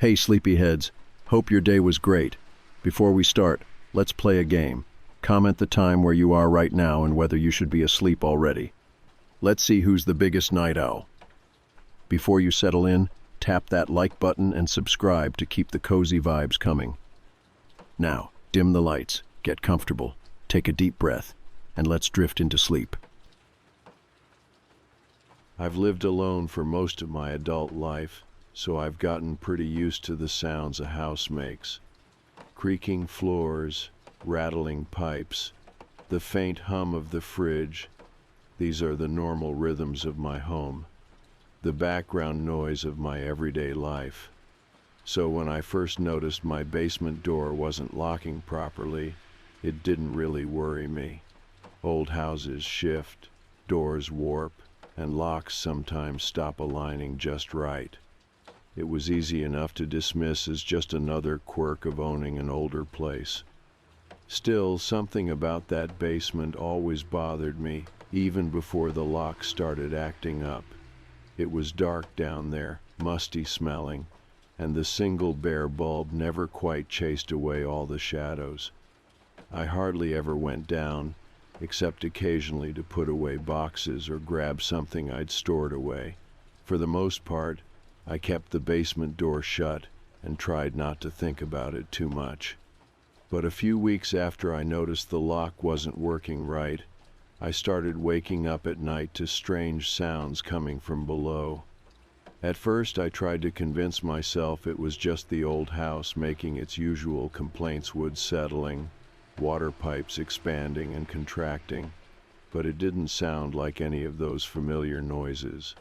Hey sleepyheads, hope your day was great. Before we start, let's play a game. Comment the time where you are right now and whether you should be asleep already. Let's see who's the biggest night owl. Before you settle in, tap that like button and subscribe to keep the cozy vibes coming. Now, dim the lights, get comfortable, take a deep breath, and let's drift into sleep. I've lived alone for most of my adult life, so I've gotten pretty used to the sounds a house makes. Creaking floors, rattling pipes, the faint hum of the fridge. These are the normal rhythms of my home, the background noise of my everyday life. So when I first noticed my basement door wasn't locking properly, it didn't really worry me. Old houses shift, doors warp, and locks sometimes stop aligning just right. It was easy enough to dismiss as just another quirk of owning an older place. Still, something about that basement always bothered me, even before the lock started acting up. It was dark down there, musty smelling, and the single bare bulb never quite chased away all the shadows. I hardly ever went down, except occasionally to put away boxes or grab something I'd stored away. For the most part, I kept the basement door shut and tried not to think about it too much. But a few weeks after I noticed the lock wasn't working right, I started waking up at night to strange sounds coming from below. At first I tried to convince myself it was just the old house making its usual complaints, wood settling, water pipes expanding and contracting, but it didn't sound like any of those familiar noises.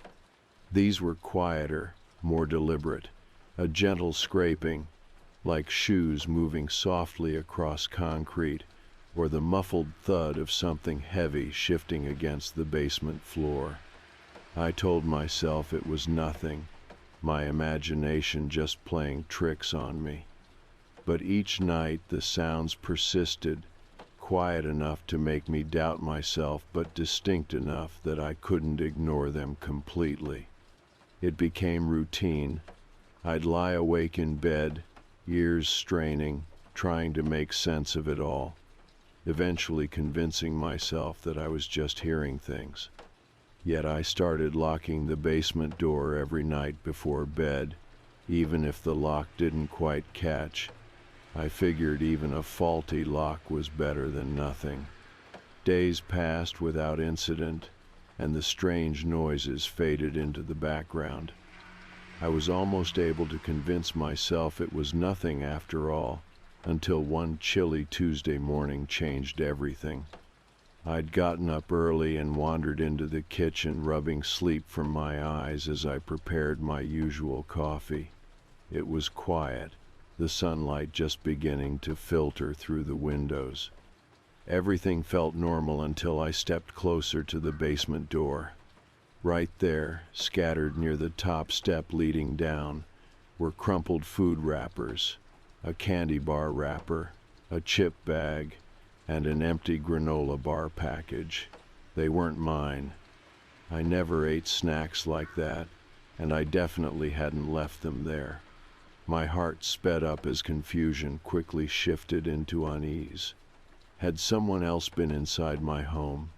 These were quieter, more deliberate, a gentle scraping, like shoes moving softly across concrete, or the muffled thud of something heavy shifting against the basement floor. I told myself it was nothing, my imagination just playing tricks on me. But each night the sounds persisted, quiet enough to make me doubt myself, but distinct enough that I couldn't ignore them completely. It became routine. I'd lie awake in bed, ears straining, trying to make sense of it all, eventually convincing myself that I was just hearing things. Yet I started locking the basement door every night before bed, even if the lock didn't quite catch. I figured even a faulty lock was better than nothing. Days passed without incident, and the strange noises faded into the background. I was almost able to convince myself it was nothing after all, until one chilly Tuesday morning changed everything. I'd gotten up early and wandered into the kitchen, rubbing sleep from my eyes as I prepared my usual coffee. It was quiet, the sunlight just beginning to filter through the windows. Everything felt normal until I stepped closer to the basement door. Right there, scattered near the top step leading down, were crumpled food wrappers, a candy bar wrapper, a chip bag, and an empty granola bar package. They weren't mine. I never ate snacks like that, and I definitely hadn't left them there. My heart sped up as confusion quickly shifted into unease. Had someone else been inside my home?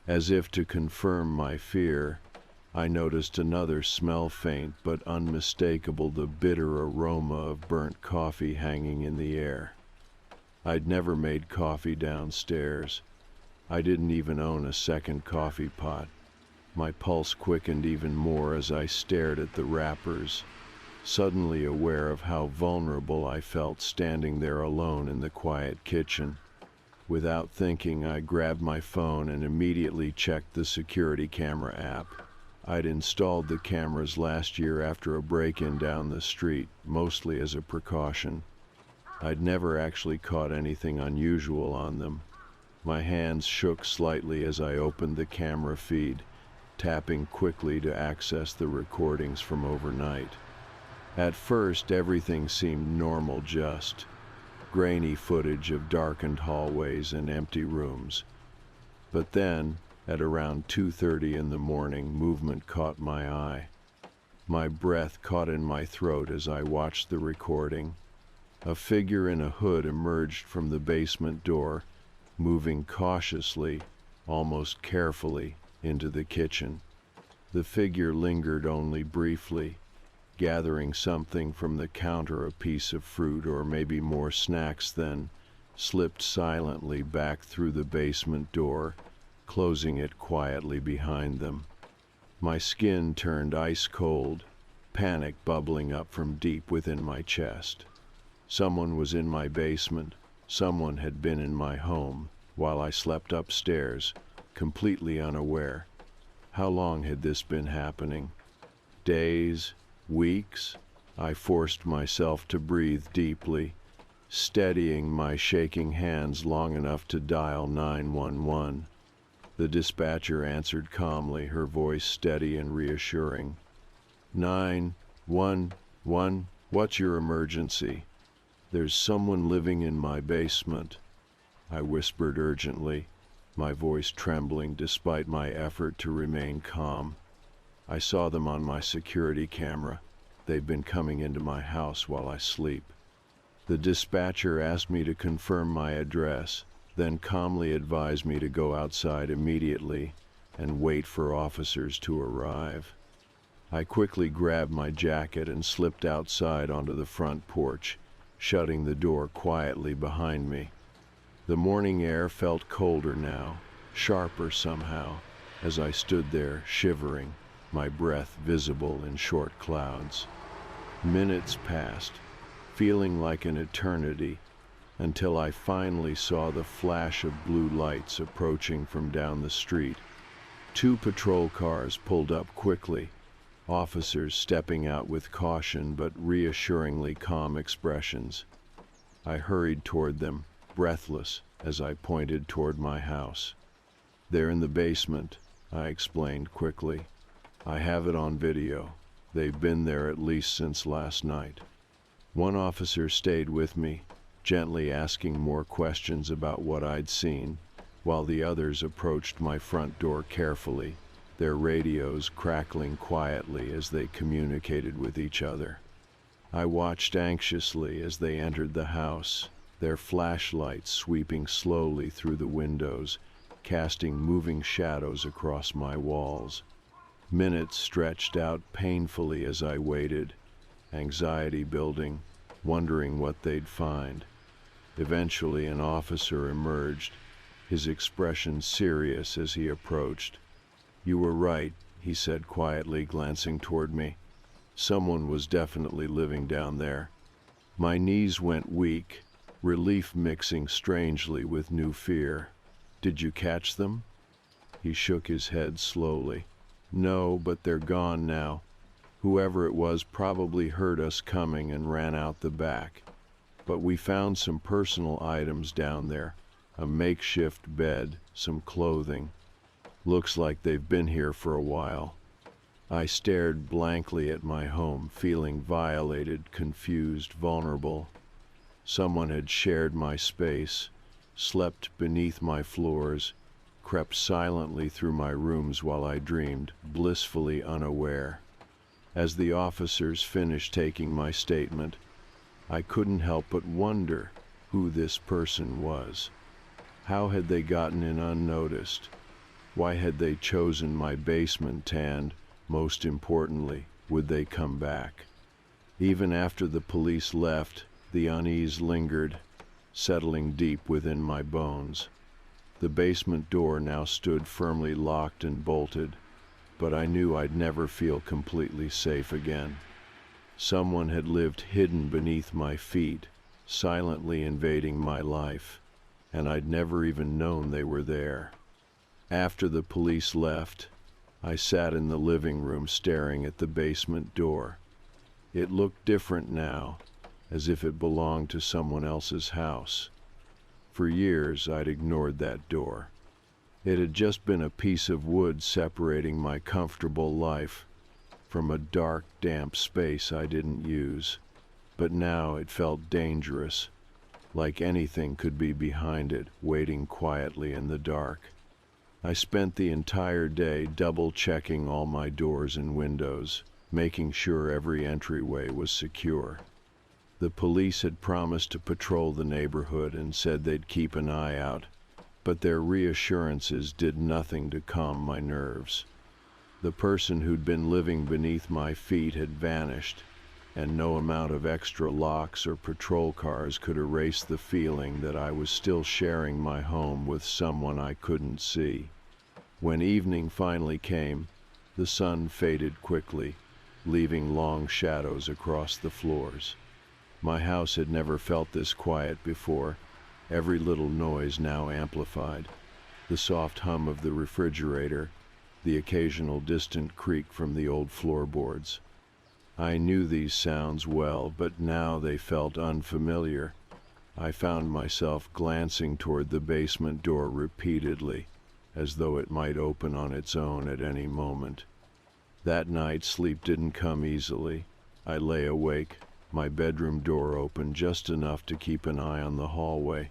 As if to confirm my fear, I noticed another smell, faint but unmistakable, the bitter aroma of burnt coffee hanging in the air. I'd never made coffee downstairs. I didn't even own a second coffee pot. My pulse quickened even more as I stared at the wrappers, suddenly aware of how vulnerable I felt standing there alone in the quiet kitchen. Without thinking, I grabbed my phone and immediately checked the security camera app. I'd installed the cameras last year after a break-in down the street, mostly as a precaution. I'd never actually caught anything unusual on them. My hands shook slightly as I opened the camera feed, tapping quickly to access the recordings from overnight. At first, everything seemed normal, just grainy footage of darkened hallways and empty rooms. But then, at around 2:30 in the morning, movement caught my eye. My breath caught in my throat as I watched the recording. A figure in a hood emerged from the basement door, moving cautiously, almost carefully, into the kitchen. The figure lingered only briefly, gathering something from the counter, a piece of fruit or maybe more snacks, then slipped silently back through the basement door, closing it quietly behind them. My skin turned ice cold, panic bubbling up from deep within my chest. Someone was in my basement. Someone had been in my home while I slept upstairs, completely unaware. How long had this been happening? Days? Weeks? I forced myself to breathe deeply, steadying my shaking hands long enough to dial 911. The dispatcher answered calmly, her voice steady and reassuring. 911, what's your emergency? There's someone living in my basement, I whispered urgently, my voice trembling despite my effort to remain calm. I saw them on my security camera. They've been coming into my house while I sleep. The dispatcher asked me to confirm my address, then calmly advised me to go outside immediately and wait for officers to arrive. I quickly grabbed my jacket and slipped outside onto the front porch, shutting the door quietly behind me. The morning air felt colder now, sharper somehow, as I stood there shivering, my breath visible in short clouds. Minutes passed, feeling like an eternity, until I finally saw the flash of blue lights approaching from down the street. 2 patrol cars pulled up quickly, officers stepping out with caution but reassuringly calm expressions. I hurried toward them, breathless, as I pointed toward my house. They're in the basement, I explained quickly. I have it on video. They've been there at least since last night. One officer stayed with me, gently asking more questions about what I'd seen, while the others approached my front door carefully, their radios crackling quietly as they communicated with each other. I watched anxiously as they entered the house, their flashlights sweeping slowly through the windows, casting moving shadows across my walls. Minutes stretched out painfully as I waited, anxiety building, wondering what they'd find. Eventually, an officer emerged, his expression serious as he approached. "You were right," he said quietly, glancing toward me. "Someone was definitely living down there." My knees went weak, relief mixing strangely with new fear. "Did you catch them?" He shook his head slowly. "No, but they're gone now. Whoever it was probably heard us coming and ran out the back. But we found some personal items down there, a makeshift bed, some clothing. Looks like they've been here for a while." I stared blankly at my home, feeling violated, confused, vulnerable. Someone had shared my space, slept beneath my floors, crept silently through my rooms while I dreamed, blissfully unaware. As the officers finished taking my statement, I couldn't help but wonder who this person was. How had they gotten in unnoticed? Why had they chosen my basement, and, most importantly, would they come back? Even after the police left, the unease lingered, settling deep within my bones. The basement door now stood firmly locked and bolted, but I knew I'd never feel completely safe again. Someone had lived hidden beneath my feet, silently invading my life, and I'd never even known they were there. After the police left, I sat in the living room staring at the basement door. It looked different now, as if it belonged to someone else's house. For years I'd ignored that door. It had just been a piece of wood separating my comfortable life from a dark, damp space I didn't use. But now it felt dangerous, like anything could be behind it, waiting quietly in the dark. I spent the entire day double-checking all my doors and windows, making sure every entryway was secure. The police had promised to patrol the neighborhood and said they'd keep an eye out, but their reassurances did nothing to calm my nerves. The person who'd been living beneath my feet had vanished, and no amount of extra locks or patrol cars could erase the feeling that I was still sharing my home with someone I couldn't see. When evening finally came, the sun faded quickly, leaving long shadows across the floors. My house had never felt this quiet before, every little noise now amplified. The soft hum of the refrigerator, the occasional distant creak from the old floorboards. I knew these sounds well, but now they felt unfamiliar. I found myself glancing toward the basement door repeatedly, as though it might open on its own at any moment. That night, sleep didn't come easily. I lay awake, my bedroom door open just enough to keep an eye on the hallway.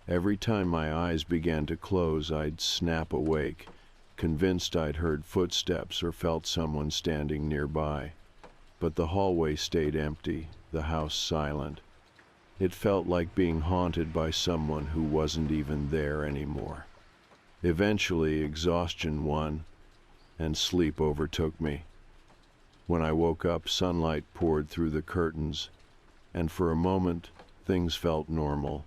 Every time my eyes began to close, I'd snap awake, convinced I'd heard footsteps or felt someone standing nearby. But the hallway stayed empty, the house silent. It felt like being haunted by someone who wasn't even there anymore. Eventually, exhaustion won, and sleep overtook me. When I woke up, sunlight poured through the curtains, and for a moment, things felt normal.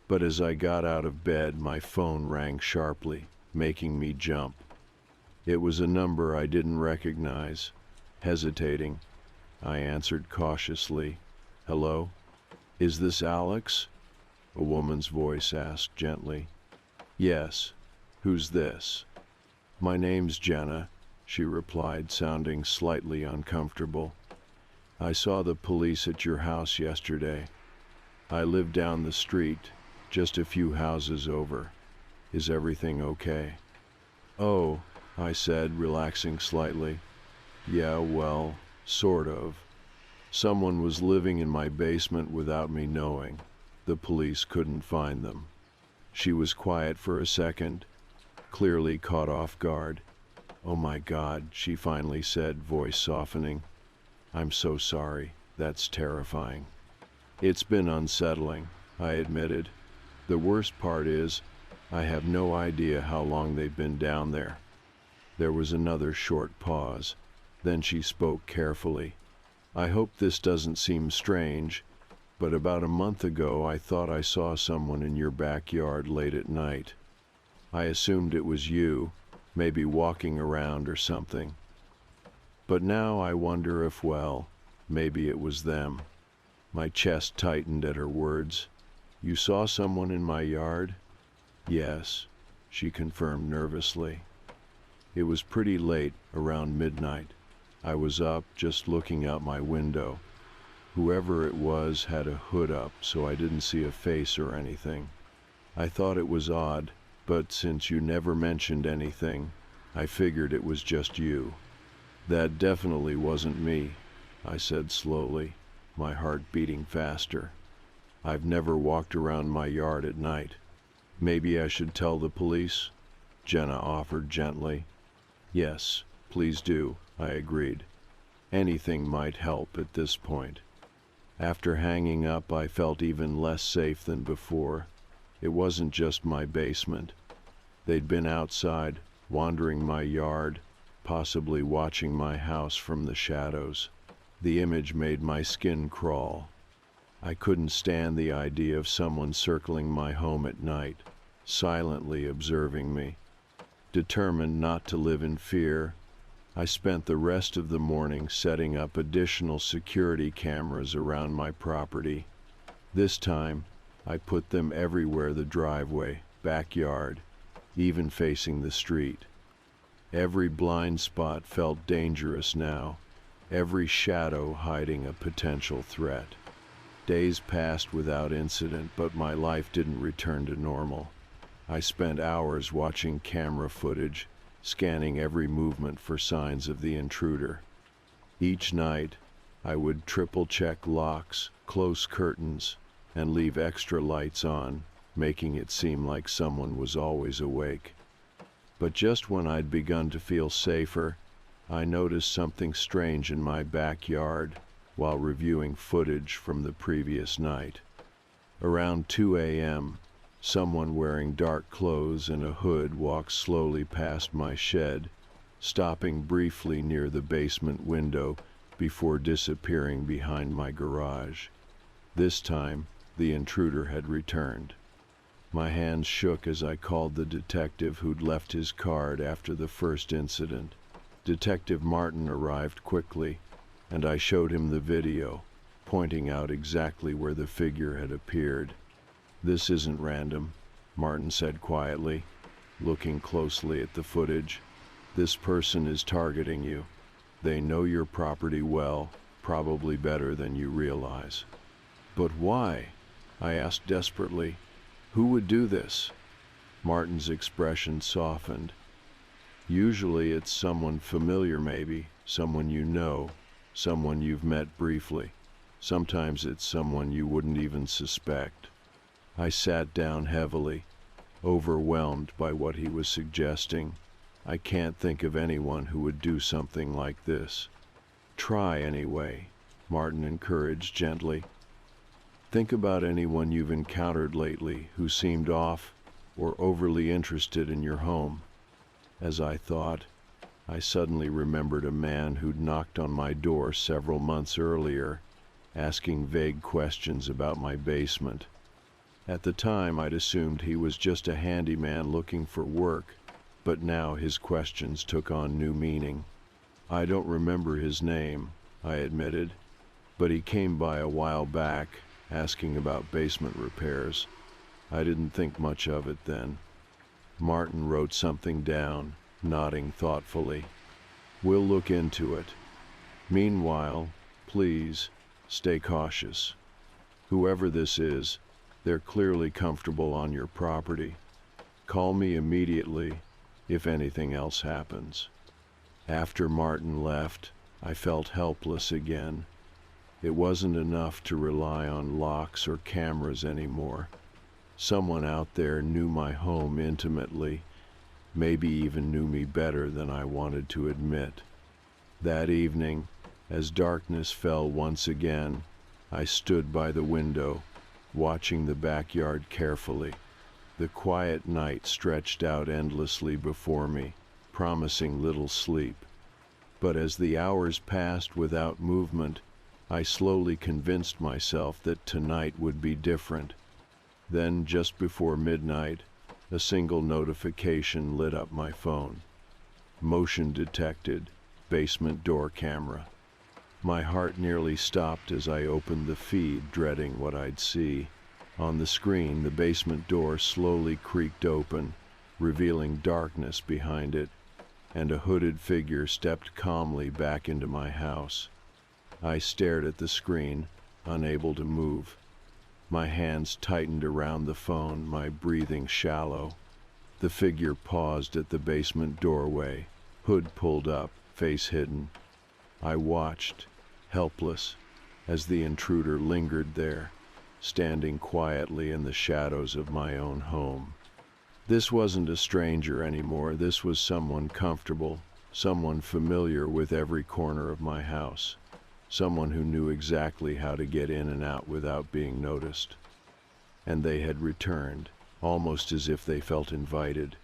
But as I got out of bed, my phone rang sharply, making me jump. It was a number I didn't recognize. Hesitating, I answered cautiously. "Hello? Is this Alex?" A woman's voice asked gently. "Yes. Who's this?" "My name's Jenna," she replied, sounding slightly uncomfortable. "I saw the police at your house yesterday. I live down the street, just a few houses over. Is everything okay?" "Oh," I said, relaxing slightly. "Yeah, well, sort of. Someone was living in my basement without me knowing. The police couldn't find them." She was quiet for a second, clearly caught off guard. "Oh my God," she finally said, voice softening. "I'm so sorry. That's terrifying." "It's been unsettling," I admitted. "The worst part is, I have no idea how long they've been down there." There was another short pause. Then she spoke carefully. "I hope this doesn't seem strange, but about a month ago I thought I saw someone in your backyard late at night. I assumed it was you, maybe walking around or something. But now I wonder if, well, maybe it was them." My chest tightened at her words. "You saw someone in my yard?" "Yes," she confirmed nervously. "It was pretty late, around midnight. I was up, just looking out my window. Whoever it was had a hood up, so I didn't see a face or anything. I thought it was odd, but since you never mentioned anything, I figured it was just you." "That definitely wasn't me," I said slowly, my heart beating faster. "I've never walked around my yard at night." "Maybe I should tell the police?" Jenna offered gently. "Yes, please do," I agreed. Anything might help at this point. After hanging up, I felt even less safe than before. It wasn't just my basement. They'd been outside, wandering my yard, possibly watching my house from the shadows. The image made my skin crawl. I couldn't stand the idea of someone circling my home at night, silently observing me. Determined not to live in fear, I spent the rest of the morning setting up additional security cameras around my property. This time, I put them everywhere: the driveway, backyard, even facing the street. Every blind spot felt dangerous now, every shadow hiding a potential threat. Days passed without incident, but my life didn't return to normal. I spent hours watching camera footage, scanning every movement for signs of the intruder. Each night, I would triple-check locks, close curtains, and leave extra lights on, making it seem like someone was always awake. But just when I'd begun to feel safer, I noticed something strange in my backyard while reviewing footage from the previous night. Around 2 a.m., someone wearing dark clothes and a hood walked slowly past my shed, stopping briefly near the basement window before disappearing behind my garage. This time, the intruder had returned. My hands shook as I called the detective who'd left his card after the first incident. Detective Martin arrived quickly, and I showed him the video, pointing out exactly where the figure had appeared. "This isn't random," Martin said quietly, looking closely at the footage. "This person is targeting you. They know your property well, probably better than you realize." "But why?" I asked desperately. "Who would do this?" Martin's expression softened. "Usually it's someone familiar maybe, someone you know, someone you've met briefly. Sometimes it's someone you wouldn't even suspect." I sat down heavily, overwhelmed by what he was suggesting. I can't think of anyone who would do something like this. "Try anyway," Martin encouraged gently. "Think about anyone you've encountered lately who seemed off or overly interested in your home." As I thought, I suddenly remembered a man who'd knocked on my door several months earlier, asking vague questions about my basement. At the time, I'd assumed he was just a handyman looking for work, but now his questions took on new meaning. "I don't remember his name," I admitted, "but he came by a while back, asking about basement repairs. I didn't think much of it then." Martin wrote something down, nodding thoughtfully. "We'll look into it. Meanwhile, please, stay cautious. Whoever this is, they're clearly comfortable on your property. Call me immediately if anything else happens." After Martin left, I felt helpless again. It wasn't enough to rely on locks or cameras anymore. Someone out there knew my home intimately, maybe even knew me better than I wanted to admit. That evening, as darkness fell once again, I stood by the window, watching the backyard carefully. The quiet night stretched out endlessly before me, promising little sleep. But as the hours passed without movement, I slowly convinced myself that tonight would be different. Then, just before midnight, a single notification lit up my phone. "Motion detected, basement door camera." My heart nearly stopped as I opened the feed, dreading what I'd see. On the screen, the basement door slowly creaked open, revealing darkness behind it, and a hooded figure stepped calmly back into my house. I stared at the screen, unable to move. My hands tightened around the phone, my breathing shallow. The figure paused at the basement doorway, hood pulled up, face hidden. I watched, helpless, as the intruder lingered there, standing quietly in the shadows of my own home. This wasn't a stranger anymore. This was someone comfortable, someone familiar with every corner of my house, someone who knew exactly how to get in and out without being noticed. And they had returned, almost as if they felt invited.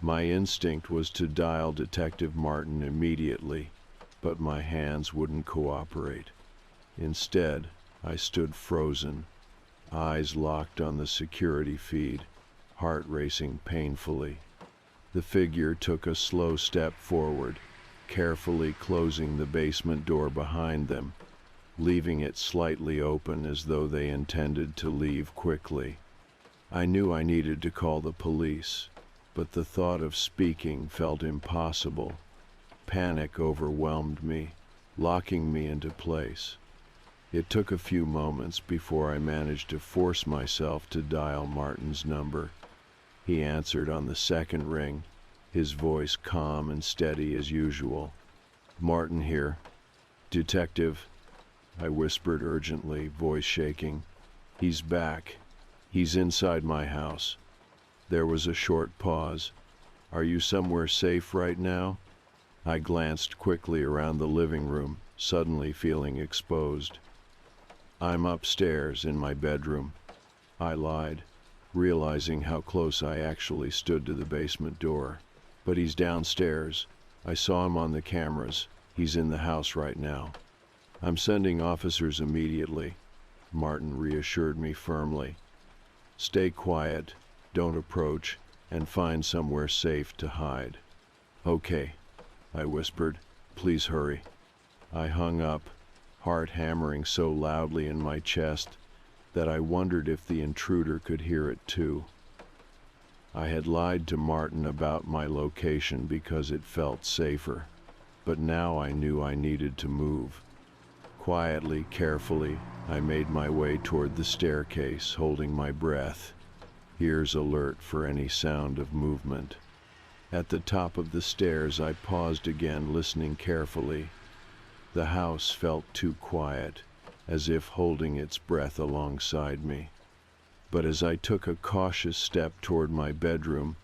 My instinct was to dial Detective Martin immediately, but my hands wouldn't cooperate. Instead, I stood frozen, eyes locked on the security feed, heart racing painfully. The figure took a slow step forward, carefully closing the basement door behind them, leaving it slightly open as though they intended to leave quickly. I knew I needed to call the police, but the thought of speaking felt impossible. Panic overwhelmed me, locking me into place. It took a few moments before I managed to force myself to dial Martin's number. He answered on the second ring, his voice calm and steady as usual. "Martin here. Detective," I whispered urgently, voice shaking. "He's back. He's inside my house." There was a short pause. "Are you somewhere safe right now?" I glanced quickly around the living room, suddenly feeling exposed. "I'm upstairs in my bedroom," I lied, realizing how close I actually stood to the basement door. "But he's downstairs. I saw him on the cameras. He's in the house right now." "I'm sending officers immediately," Martin reassured me firmly. "Stay quiet, don't approach, and find somewhere safe to hide." "Okay," I whispered. "Please hurry." I hung up, heart hammering so loudly in my chest that I wondered if the intruder could hear it too. I had lied to Martin about my location because it felt safer, but now I knew I needed to move. Quietly, carefully, I made my way toward the staircase, holding my breath, ears alert for any sound of movement. At the top of the stairs, I paused again, listening carefully. The house felt too quiet, as if holding its breath alongside me. But as I took a cautious step toward my bedroom,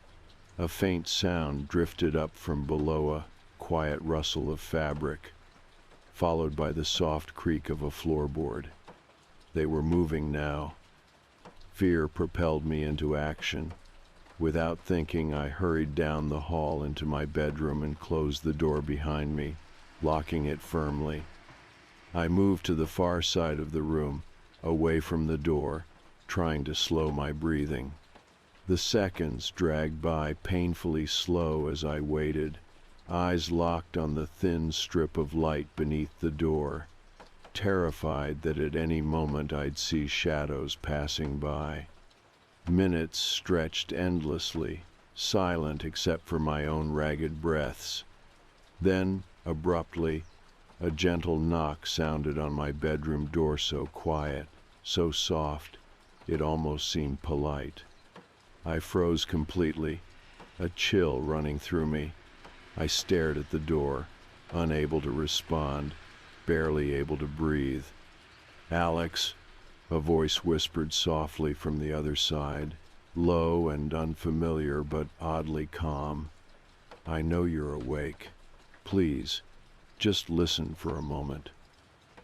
a faint sound drifted up from below, a quiet rustle of fabric, followed by the soft creak of a floorboard. They were moving now. Fear propelled me into action. Without thinking, I hurried down the hall into my bedroom and closed the door behind me, locking it firmly. I moved to the far side of the room, away from the door, trying to slow my breathing. The seconds dragged by painfully slow as I waited, eyes locked on the thin strip of light beneath the door, terrified that at any moment I'd see shadows passing by. Minutes stretched endlessly, silent except for my own ragged breaths. Then, abruptly, a gentle knock sounded on my bedroom door, so quiet, so soft, it almost seemed polite. I froze completely, a chill running through me. I stared at the door, unable to respond, barely able to breathe. "Alex," a voice whispered softly from the other side, low and unfamiliar but oddly calm. "I know you're awake. Please, just listen for a moment."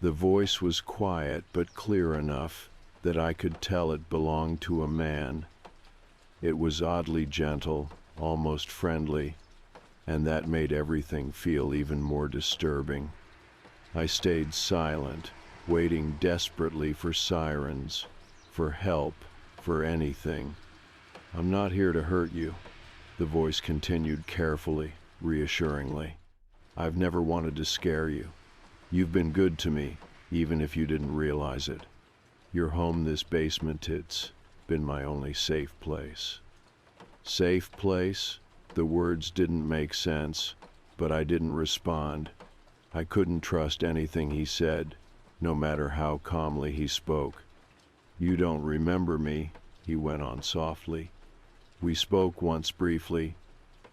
The voice was quiet but clear enough that I could tell it belonged to a man. It was oddly gentle, almost friendly, and that made everything feel even more disturbing. I stayed silent, waiting desperately for sirens, for help, for anything. "I'm not here to hurt you," the voice continued carefully, reassuringly. "I've never wanted to scare you. You've been good to me, even if you didn't realize it. Your home, this basement, it's been my only safe place." Safe place? The words didn't make sense, but I didn't respond. I couldn't trust anything he said, no matter how calmly he spoke. "You don't remember me," he went on softly. "We spoke once briefly.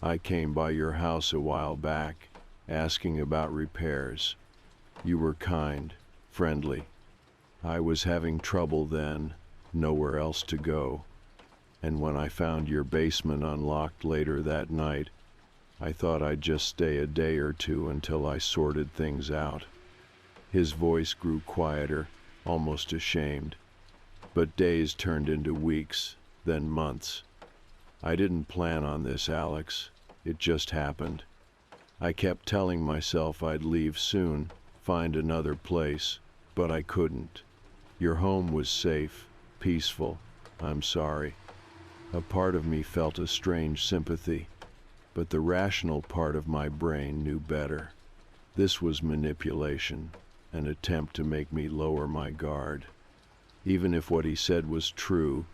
I came by your house a while back, asking about repairs. You were kind, friendly. I was having trouble then, nowhere else to go. And when I found your basement unlocked later that night, I thought I'd just stay a day or two until I sorted things out." His voice grew quieter, almost ashamed. "But days turned into weeks, then months. I didn't plan on this, Alex. It just happened. I kept telling myself I'd leave soon, find another place, but I couldn't. Your home was safe, peaceful. I'm sorry." A part of me felt a strange sympathy, but the rational part of my brain knew better. This was manipulation, an attempt to make me lower my guard. Even if what he said was true,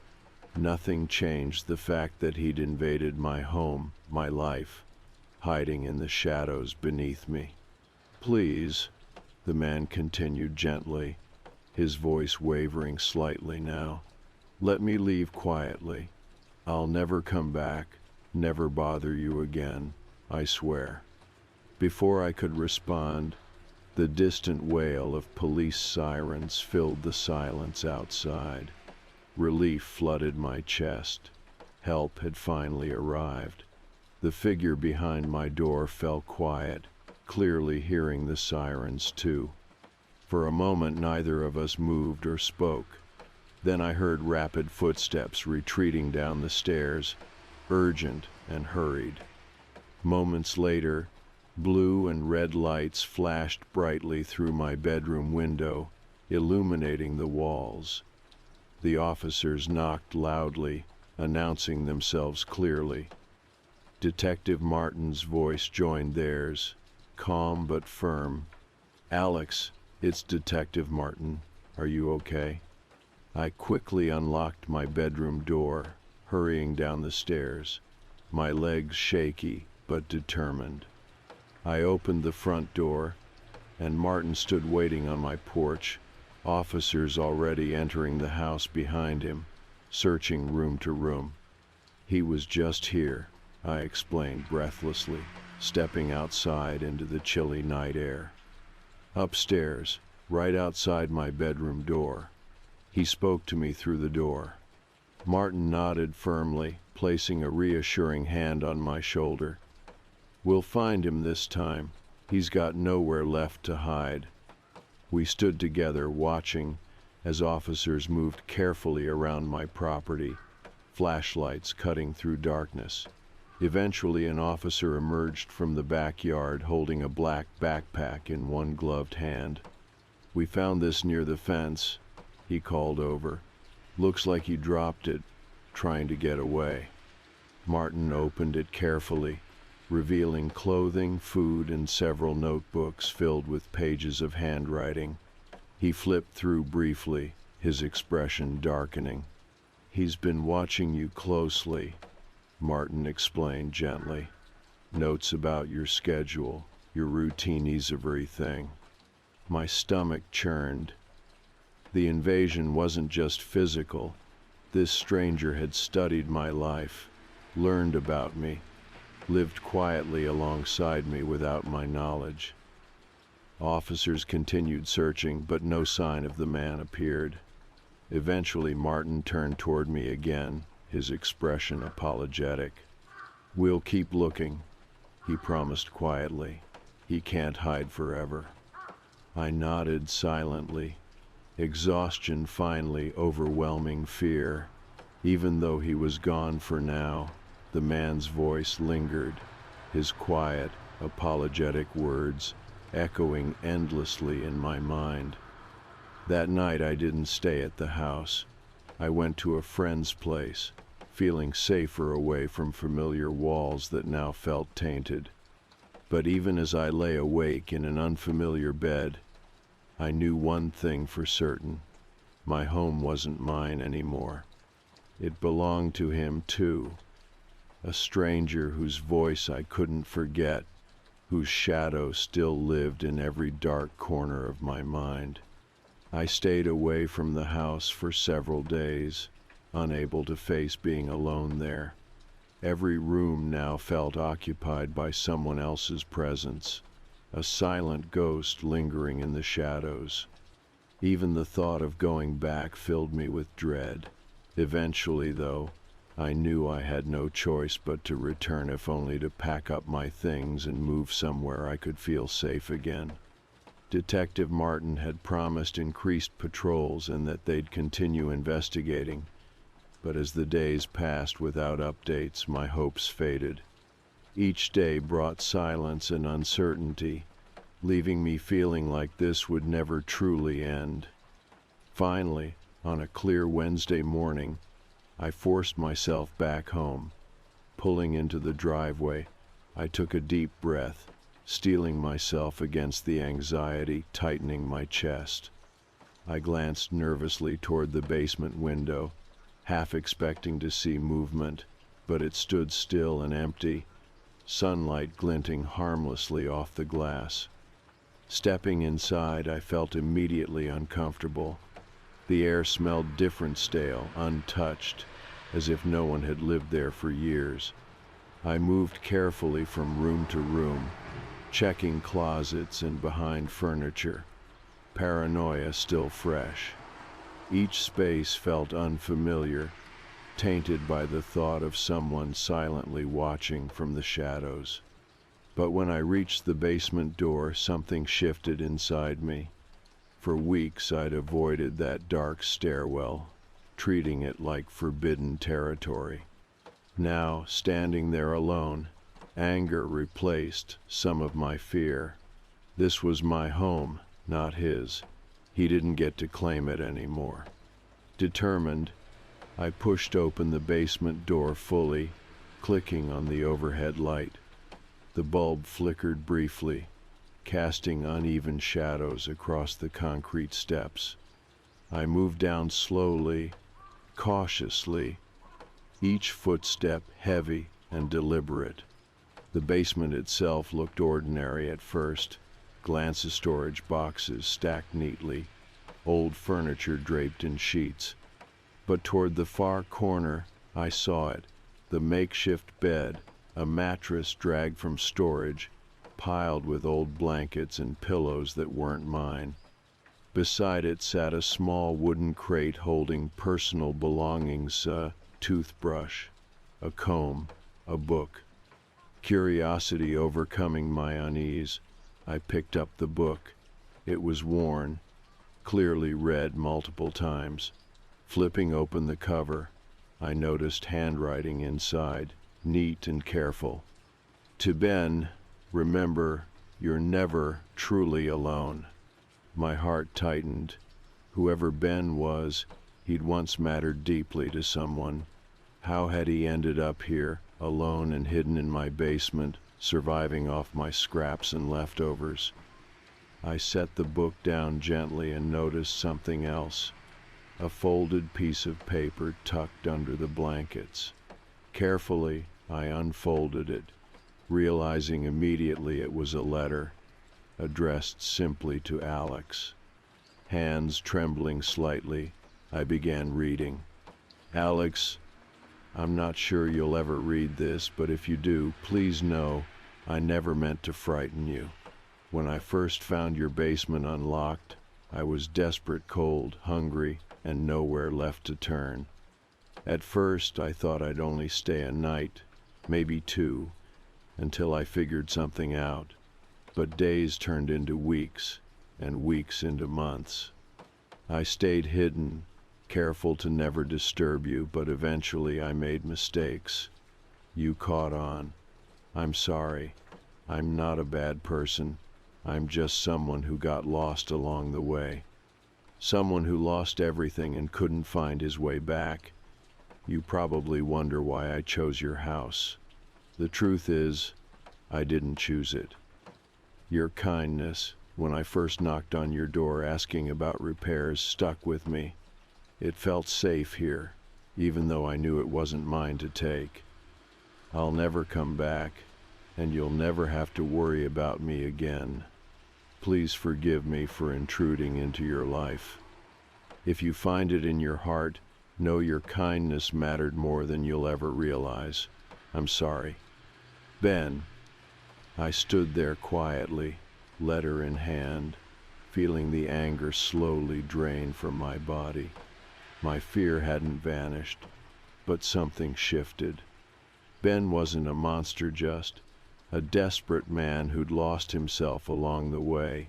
nothing changed the fact that he'd invaded my home, my life, hiding in the shadows beneath me. "Please," the man continued gently, his voice wavering slightly now, "let me leave quietly. I'll never come back, never bother you again, I swear." Before I could respond, the distant wail of police sirens filled the silence outside. Relief flooded my chest. Help had finally arrived. The figure behind my door fell quiet, clearly hearing the sirens too. For a moment neither of us moved or spoke. Then I heard rapid footsteps retreating down the stairs, urgent and hurried. Moments later, blue and red lights flashed brightly through my bedroom window, illuminating the walls. The officers knocked loudly, announcing themselves clearly. Detective Martin's voice joined theirs, calm but firm. "Alex, it's Detective Martin. Are you okay?" I quickly unlocked my bedroom door, hurrying down the stairs, my legs shaky but determined. I opened the front door, and Martin stood waiting on my porch, officers already entering the house behind him, searching room to room. "He was just here," I explained breathlessly, stepping outside into the chilly night air. "Upstairs, right outside my bedroom door." He spoke to me through the door. Martin nodded firmly, placing a reassuring hand on my shoulder. "We'll find him this time. He's got nowhere left to hide." We stood together, watching as officers moved carefully around my property, flashlights cutting through darkness. Eventually, an officer emerged from the backyard holding a black backpack in one gloved hand. "We found this near the fence," he called over. "Looks like he dropped it, trying to get away." Martin opened it carefully, revealing clothing, food, and several notebooks filled with pages of handwriting. He flipped through briefly, his expression darkening. "He's been watching you closely," Martin explained gently. "Notes about your schedule, your routines, everything." My stomach churned. The invasion wasn't just physical. This stranger had studied my life, learned about me, lived quietly alongside me without my knowledge. Officers continued searching, but no sign of the man appeared. Eventually, Martin turned toward me again, his expression apologetic. "We'll keep looking," he promised quietly. "He can't hide forever." I nodded silently, exhaustion finally overwhelming fear. Even though he was gone for now, the man's voice lingered, his quiet, apologetic words echoing endlessly in my mind. That night I didn't stay at the house. I went to a friend's place, feeling safer away from familiar walls that now felt tainted. But even as I lay awake in an unfamiliar bed, I knew one thing for certain. My home wasn't mine anymore. It belonged to him too. A stranger whose voice I couldn't forget, whose shadow still lived in every dark corner of my mind. I stayed away from the house for several days, unable to face being alone there. Every room now felt occupied by someone else's presence, a silent ghost lingering in the shadows. Even the thought of going back filled me with dread. Eventually, though, I knew I had no choice but to return, if only to pack up my things and move somewhere I could feel safe again. Detective Martin had promised increased patrols and that they'd continue investigating, but as the days passed without updates, my hopes faded. Each day brought silence and uncertainty, leaving me feeling like this would never truly end. Finally, on a clear Wednesday morning, I forced myself back home. Pulling into the driveway, I took a deep breath, steeling myself against the anxiety tightening my chest. I glanced nervously toward the basement window, half expecting to see movement, but it stood still and empty, sunlight glinting harmlessly off the glass. Stepping inside, I felt immediately uncomfortable. The air smelled different, stale, untouched, as if no one had lived there for years. I moved carefully from room to room, checking closets and behind furniture, paranoia still fresh. Each space felt unfamiliar, tainted by the thought of someone silently watching from the shadows. But when I reached the basement door, something shifted inside me. For weeks I'd avoided that dark stairwell, treating it like forbidden territory. Now, standing there alone, anger replaced some of my fear. This was my home, not his. He didn't get to claim it anymore. Determined, I pushed open the basement door fully, clicking on the overhead light. The bulb flickered briefly, casting uneven shadows across the concrete steps. I moved down slowly, cautiously, each footstep heavy and deliberate. The basement itself looked ordinary at first. Glance of storage boxes stacked neatly, old furniture draped in sheets. But toward the far corner, I saw it, the makeshift bed, a mattress dragged from storage, piled with old blankets and pillows that weren't mine. Beside it sat a small wooden crate holding personal belongings, a toothbrush, a comb, a book. Curiosity overcoming my unease, I picked up the book. It was worn, clearly read multiple times. Flipping open the cover, I noticed handwriting inside, neat and careful. To Ben, remember, you're never truly alone. My heart tightened. Whoever Ben was, he'd once mattered deeply to someone. How had he ended up here, alone and hidden in my basement, surviving off my scraps and leftovers? I set the book down gently and noticed something else. A folded piece of paper tucked under the blankets. Carefully, I unfolded it, realizing immediately it was a letter, addressed simply to Alex. Hands trembling slightly, I began reading. Alex, I'm not sure you'll ever read this, but if you do, please know I never meant to frighten you. When I first found your basement unlocked, I was desperate, cold, hungry, and nowhere left to turn. At first, I thought I'd only stay a night, maybe two, until I figured something out. But days turned into weeks, and weeks into months. I stayed hidden, careful to never disturb you, but eventually I made mistakes. You caught on. I'm sorry. I'm not a bad person. I'm just someone who got lost along the way. Someone who lost everything and couldn't find his way back. You probably wonder why I chose your house. The truth is, I didn't choose it. Your kindness, when I first knocked on your door asking about repairs, stuck with me. It felt safe here, even though I knew it wasn't mine to take. I'll never come back, and you'll never have to worry about me again. Please forgive me for intruding into your life. If you find it in your heart, know your kindness mattered more than you'll ever realize. I'm sorry. Ben. I stood there quietly, letter in hand, feeling the anger slowly drain from my body. My fear hadn't vanished, but something shifted. Ben wasn't a monster, just a desperate man who'd lost himself along the way.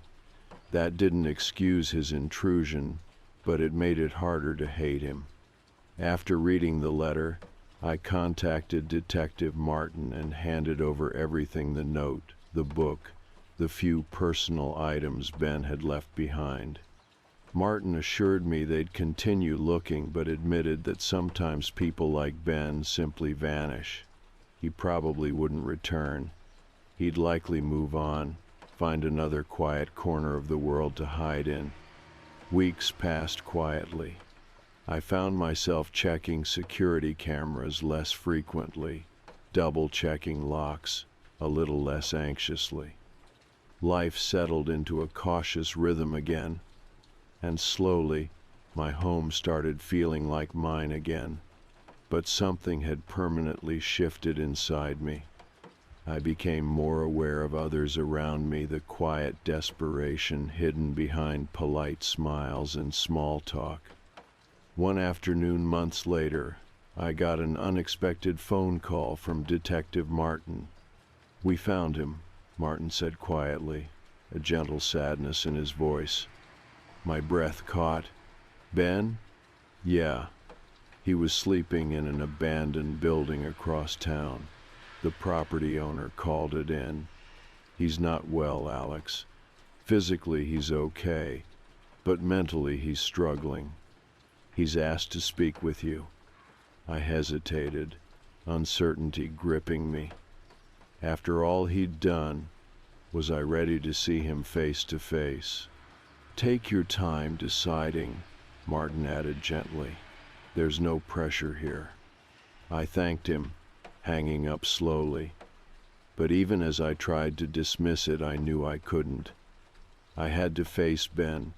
That didn't excuse his intrusion, but it made it harder to hate him. After reading the letter, I contacted Detective Martin and handed over everything: the note, the book, the few personal items Ben had left behind. Martin assured me they'd continue looking, but admitted that sometimes people like Ben simply vanish. He probably wouldn't return. He'd likely move on, find another quiet corner of the world to hide in. Weeks passed quietly. I found myself checking security cameras less frequently, double-checking locks a little less anxiously. Life settled into a cautious rhythm again, and slowly my home started feeling like mine again. But something had permanently shifted inside me. I became more aware of others around me, the quiet desperation hidden behind polite smiles and small talk. One afternoon, months later, I got an unexpected phone call from Detective Martin. We found him, Martin said quietly, a gentle sadness in his voice. My breath caught. Ben? Yeah. He was sleeping in an abandoned building across town. The property owner called it in. He's not well, Alex. Physically, he's okay, but mentally, he's struggling. He's asked to speak with you. I hesitated, uncertainty gripping me. After all he'd done, was I ready to see him face to face? Take your time deciding, Martin added gently. There's no pressure here. I thanked him, hanging up slowly. But even as I tried to dismiss it, I knew I couldn't. I had to face Ben,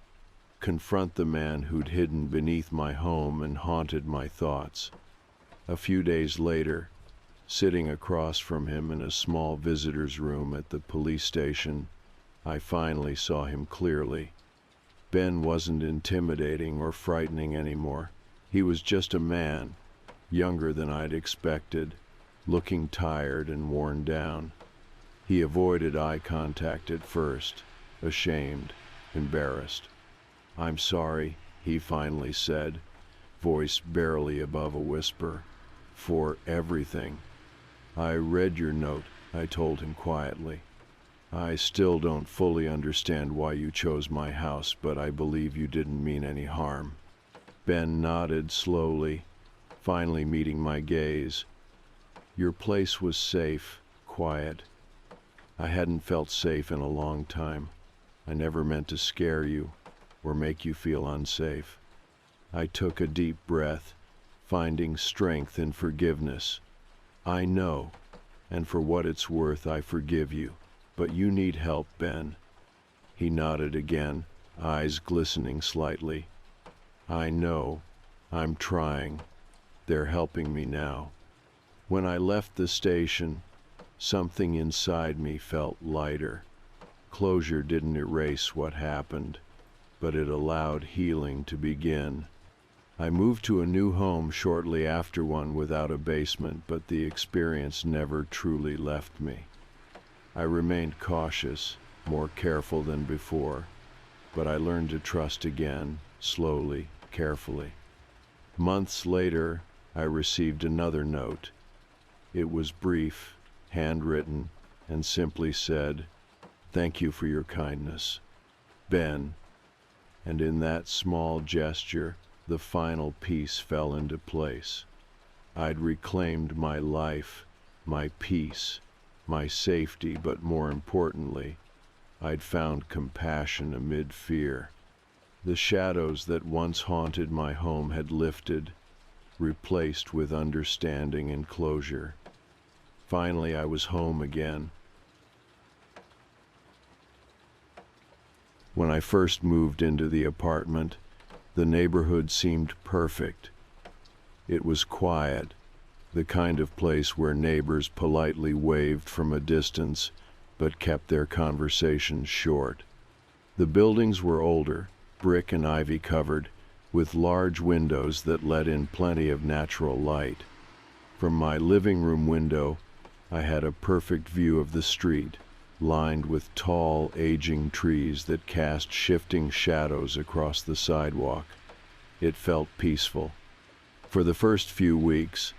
confront the man who'd hidden beneath my home and haunted my thoughts. A few days later, sitting across from him in a small visitor's room at the police station, I finally saw him clearly. Ben wasn't intimidating or frightening anymore. He was just a man, younger than I'd expected, looking tired and worn down. He avoided eye contact at first, ashamed, embarrassed. I'm sorry, he finally said, voice barely above a whisper, for everything. I read your note, I told him quietly. I still don't fully understand why you chose my house, but I believe you didn't mean any harm. Ben nodded slowly, finally meeting my gaze. Your place was safe, quiet. I hadn't felt safe in a long time. I never meant to scare you or make you feel unsafe. I took a deep breath, finding strength in forgiveness. I know, and for what it's worth, I forgive you. But you need help, Ben. He nodded again, eyes glistening slightly. I know. I'm trying. They're helping me now. When I left the station, something inside me felt lighter. Closure didn't erase what happened, but it allowed healing to begin. I moved to a new home shortly after, one without a basement, but the experience never truly left me. I remained cautious, more careful than before, but I learned to trust again, slowly, carefully. Months later, I received another note. It was brief, handwritten, and simply said, "Thank you for your kindness, Ben." And in that small gesture, the final piece fell into place. I'd reclaimed my life, my peace, my safety, but more importantly, I'd found compassion amid fear. The shadows that once haunted my home had lifted, replaced with understanding and closure. Finally, I was home again. When I first moved into the apartment, the neighborhood seemed perfect. It was quiet, the kind of place where neighbors politely waved from a distance but kept their conversations short. The buildings were older, brick and ivy covered, with large windows that let in plenty of natural light. From my living room window, I had a perfect view of the street, lined with tall, aging trees that cast shifting shadows across the sidewalk. It felt peaceful. For the first few weeks,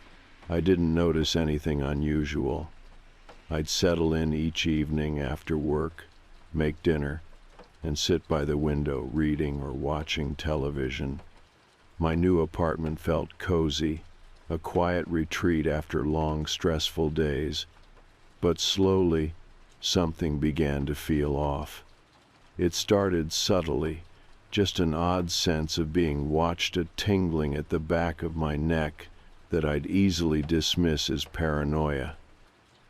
I didn't notice anything unusual. I'd settle in each evening after work, make dinner, and sit by the window reading or watching television. My new apartment felt cozy, a quiet retreat after long, stressful days. But slowly, something began to feel off. It started subtly, just an odd sense of being watched, a tingling at the back of my neck that I'd easily dismiss as paranoia.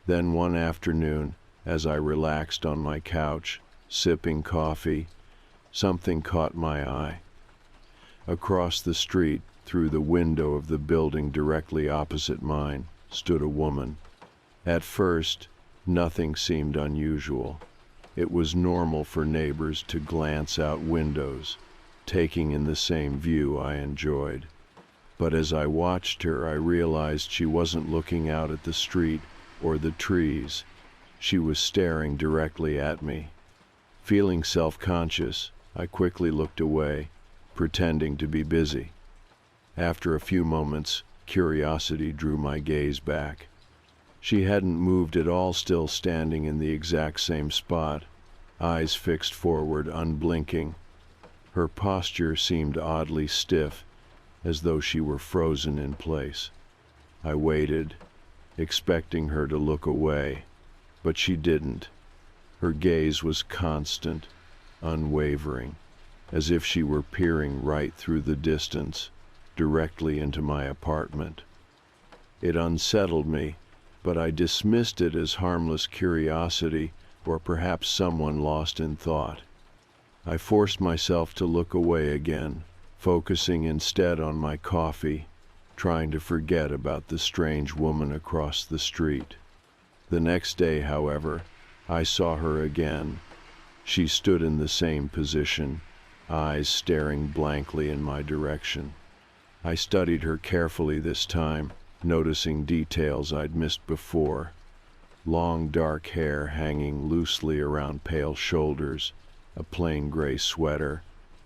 Then one afternoon, as I relaxed on my couch, sipping coffee, something caught my eye. Across the street, through the window of the building directly opposite mine, stood a woman. At first, nothing seemed unusual. It was normal for neighbors to glance out windows, taking in the same view I enjoyed. But as I watched her, I realized she wasn't looking out at the street or the trees. She was staring directly at me. Feeling self-conscious, I quickly looked away, pretending to be busy. After a few moments, curiosity drew my gaze back. She hadn't moved at all, still standing in the exact same spot, eyes fixed forward, unblinking. Her posture seemed oddly stiff, as though she were frozen in place. I waited, expecting her to look away, but she didn't. Her gaze was constant, unwavering, as if she were peering right through the distance, directly into my apartment. It unsettled me, but I dismissed it as harmless curiosity, or perhaps someone lost in thought. I forced myself to look away again, focusing instead on my coffee, trying to forget about the strange woman across the street. The next day, however, I saw her again. She stood in the same position, eyes staring blankly in my direction. I studied her carefully this time, noticing details I'd missed before. Long dark hair hanging loosely around pale shoulders, a plain gray sweater,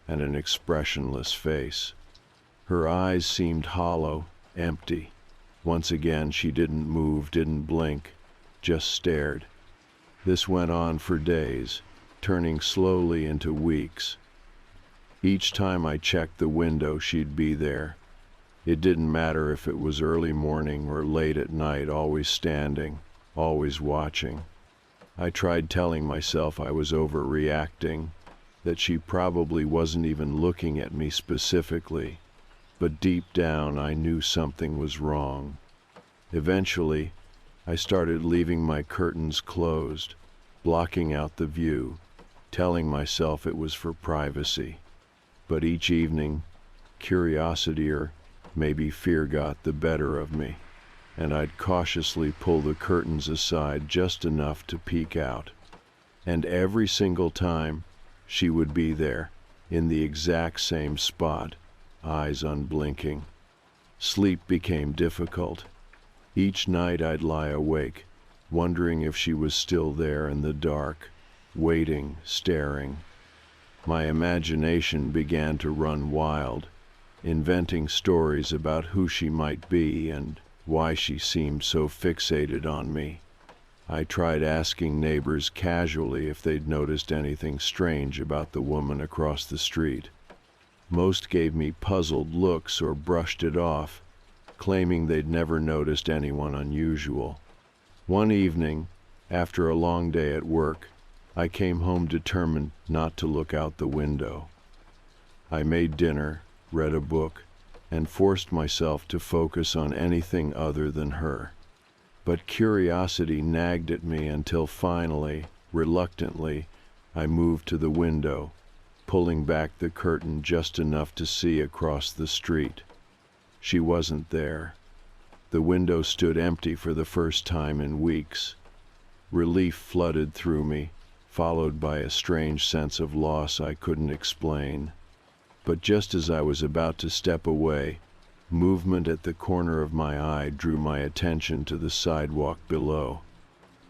and an expressionless face. Her eyes seemed hollow, empty. Once again, she didn't move, didn't blink, just stared. This went on for days, turning slowly into weeks. Each time I checked the window, she'd be there. It didn't matter if it was early morning or late at night, always standing, always watching. I tried telling myself I was overreacting, that she probably wasn't even looking at me specifically, but deep down I knew something was wrong. Eventually, I started leaving my curtains closed, blocking out the view, telling myself it was for privacy. But each evening, curiosity or maybe fear got the better of me, and I'd cautiously pull the curtains aside just enough to peek out. And every single time, she would be there, in the exact same spot, eyes unblinking. Sleep became difficult. Each night I'd lie awake, wondering if she was still there in the dark, waiting, staring. My imagination began to run wild, inventing stories about who she might be and why she seemed so fixated on me. I tried asking neighbors casually if they'd noticed anything strange about the woman across the street. Most gave me puzzled looks or brushed it off, claiming they'd never noticed anyone unusual. One evening, after a long day at work, I came home determined not to look out the window. I made dinner, read a book, and forced myself to focus on anything other than her. But curiosity nagged at me until finally, reluctantly, I moved to the window, pulling back the curtain just enough to see across the street. She wasn't there. The window stood empty for the first time in weeks. Relief flooded through me, followed by a strange sense of loss I couldn't explain. But just as I was about to step away, movement at the corner of my eye drew my attention to the sidewalk below.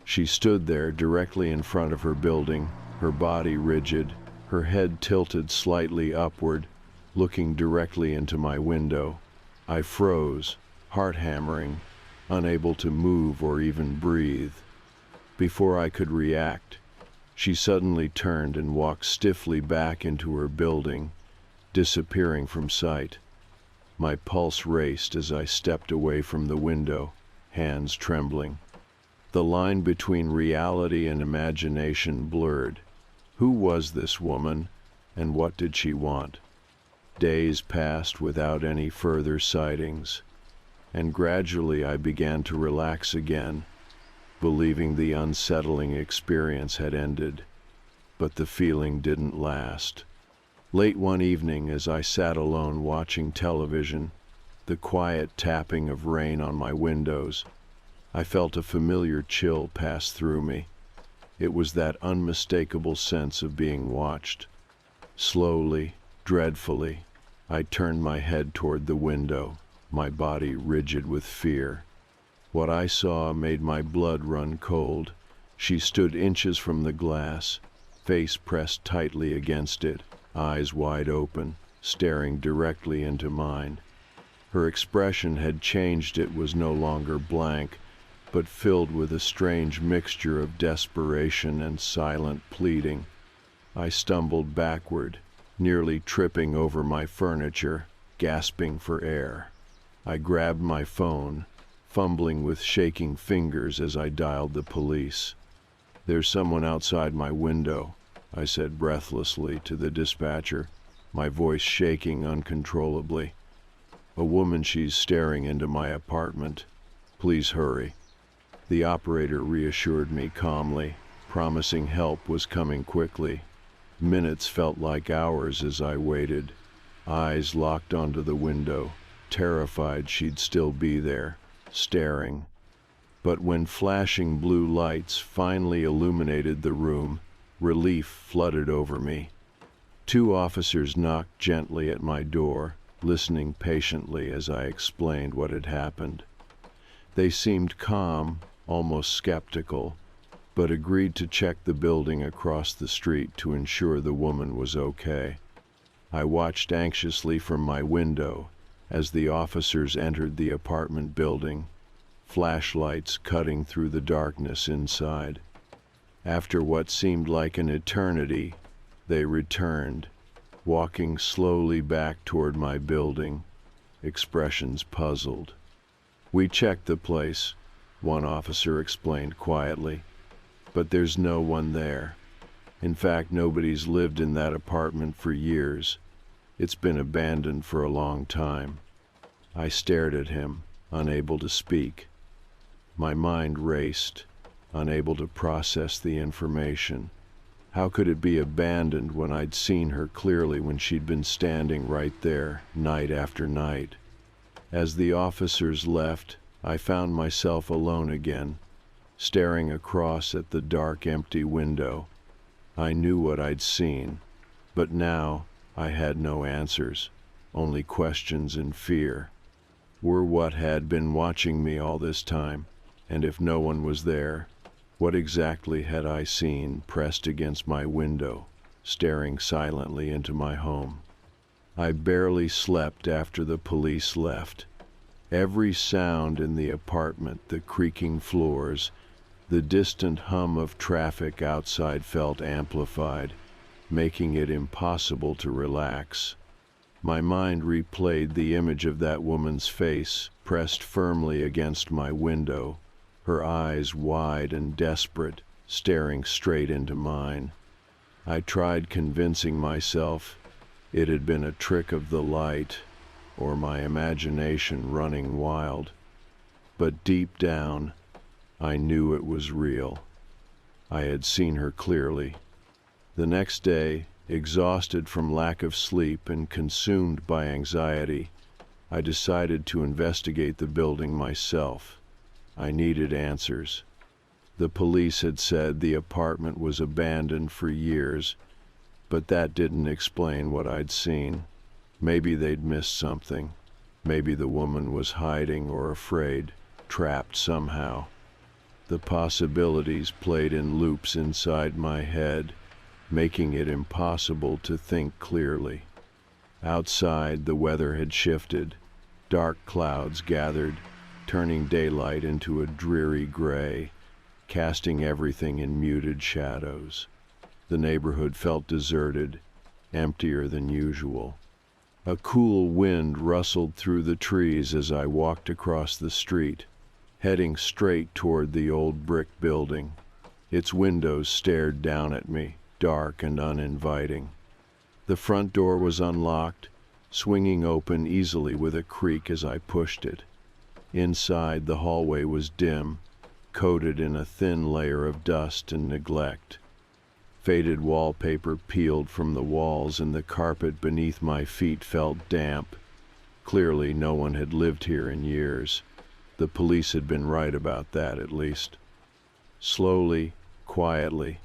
She stood there directly in front of her building, her body rigid, her head tilted slightly upward, looking directly into my window. I froze, heart hammering, unable to move or even breathe. Before I could react, she suddenly turned and walked stiffly back into her building, disappearing from sight. My pulse raced as I stepped away from the window, hands trembling. The line between reality and imagination blurred. Who was this woman, and what did she want? Days passed without any further sightings, and gradually I began to relax again, believing the unsettling experience had ended. But the feeling didn't last. Late one evening, as I sat alone watching television, the quiet tapping of rain on my windows, I felt a familiar chill pass through me. It was that unmistakable sense of being watched. Slowly, dreadfully, I turned my head toward the window, my body rigid with fear. What I saw made my blood run cold, She stood inches from the glass, face pressed tightly against it, eyes wide open, staring directly into mine. Her expression had changed. It was no longer blank, but filled with a strange mixture of desperation and silent pleading. I stumbled backward, nearly tripping over my furniture, gasping for air. I grabbed my phone, fumbling with shaking fingers as I dialed the police. "There's someone outside my window," I said breathlessly to the dispatcher, my voice shaking uncontrollably. "A woman, she's staring into my apartment. Please hurry." The operator reassured me calmly, promising help was coming quickly. Minutes felt like hours as I waited, eyes locked onto the window, terrified she'd still be there, staring. But when flashing blue lights finally illuminated the room, relief flooded over me. 2 officers knocked gently at my door, listening patiently as I explained what had happened. They seemed calm, almost skeptical, but agreed to check the building across the street to ensure the woman was okay. I watched anxiously from my window as the officers entered the apartment building, flashlights cutting through the darkness inside. After what seemed like an eternity, they returned, walking slowly back toward my building, expressions puzzled. "We checked the place," one officer explained quietly, "but there's no one there. In fact, nobody's lived in that apartment for years. It's been abandoned for a long time." I stared at him, unable to speak. My mind raced, unable to process the information. How could it be abandoned when I'd seen her clearly when she'd been standing right there, night after night? As the officers left, I found myself alone again, staring across at the dark, empty window. I knew what I'd seen, but now I had no answers, only questions and fear. Were what had been watching me all this time, and if no one was there, what exactly had I seen pressed against my window, staring silently into my home? I barely slept after the police left. Every sound in the apartment, the creaking floors, the distant hum of traffic outside felt amplified, making it impossible to relax. My mind replayed the image of that woman's face pressed firmly against my window, her eyes wide and desperate, staring straight into mine. I tried convincing myself it had been a trick of the light, or my imagination running wild. But deep down, I knew it was real. I had seen her clearly. The next day, exhausted from lack of sleep and consumed by anxiety, I decided to investigate the building myself. I needed answers. The police had said the apartment was abandoned for years, but that didn't explain what I'd seen. Maybe they'd missed something. Maybe the woman was hiding or afraid, trapped somehow. The possibilities played in loops inside my head, making it impossible to think clearly. Outside, the weather had shifted. Dark clouds gathered, turning daylight into a dreary gray, casting everything in muted shadows. The neighborhood felt deserted, emptier than usual. A cool wind rustled through the trees as I walked across the street, heading straight toward the old brick building. Its windows stared down at me, dark and uninviting. The front door was unlocked, swinging open easily with a creak as I pushed it. Inside, the hallway was dim, coated in a thin layer of dust and neglect. Faded wallpaper peeled from the walls, and the carpet beneath my feet felt damp. Clearly, no one had lived here in years. The police had been right about that, at least. Slowly, quietly,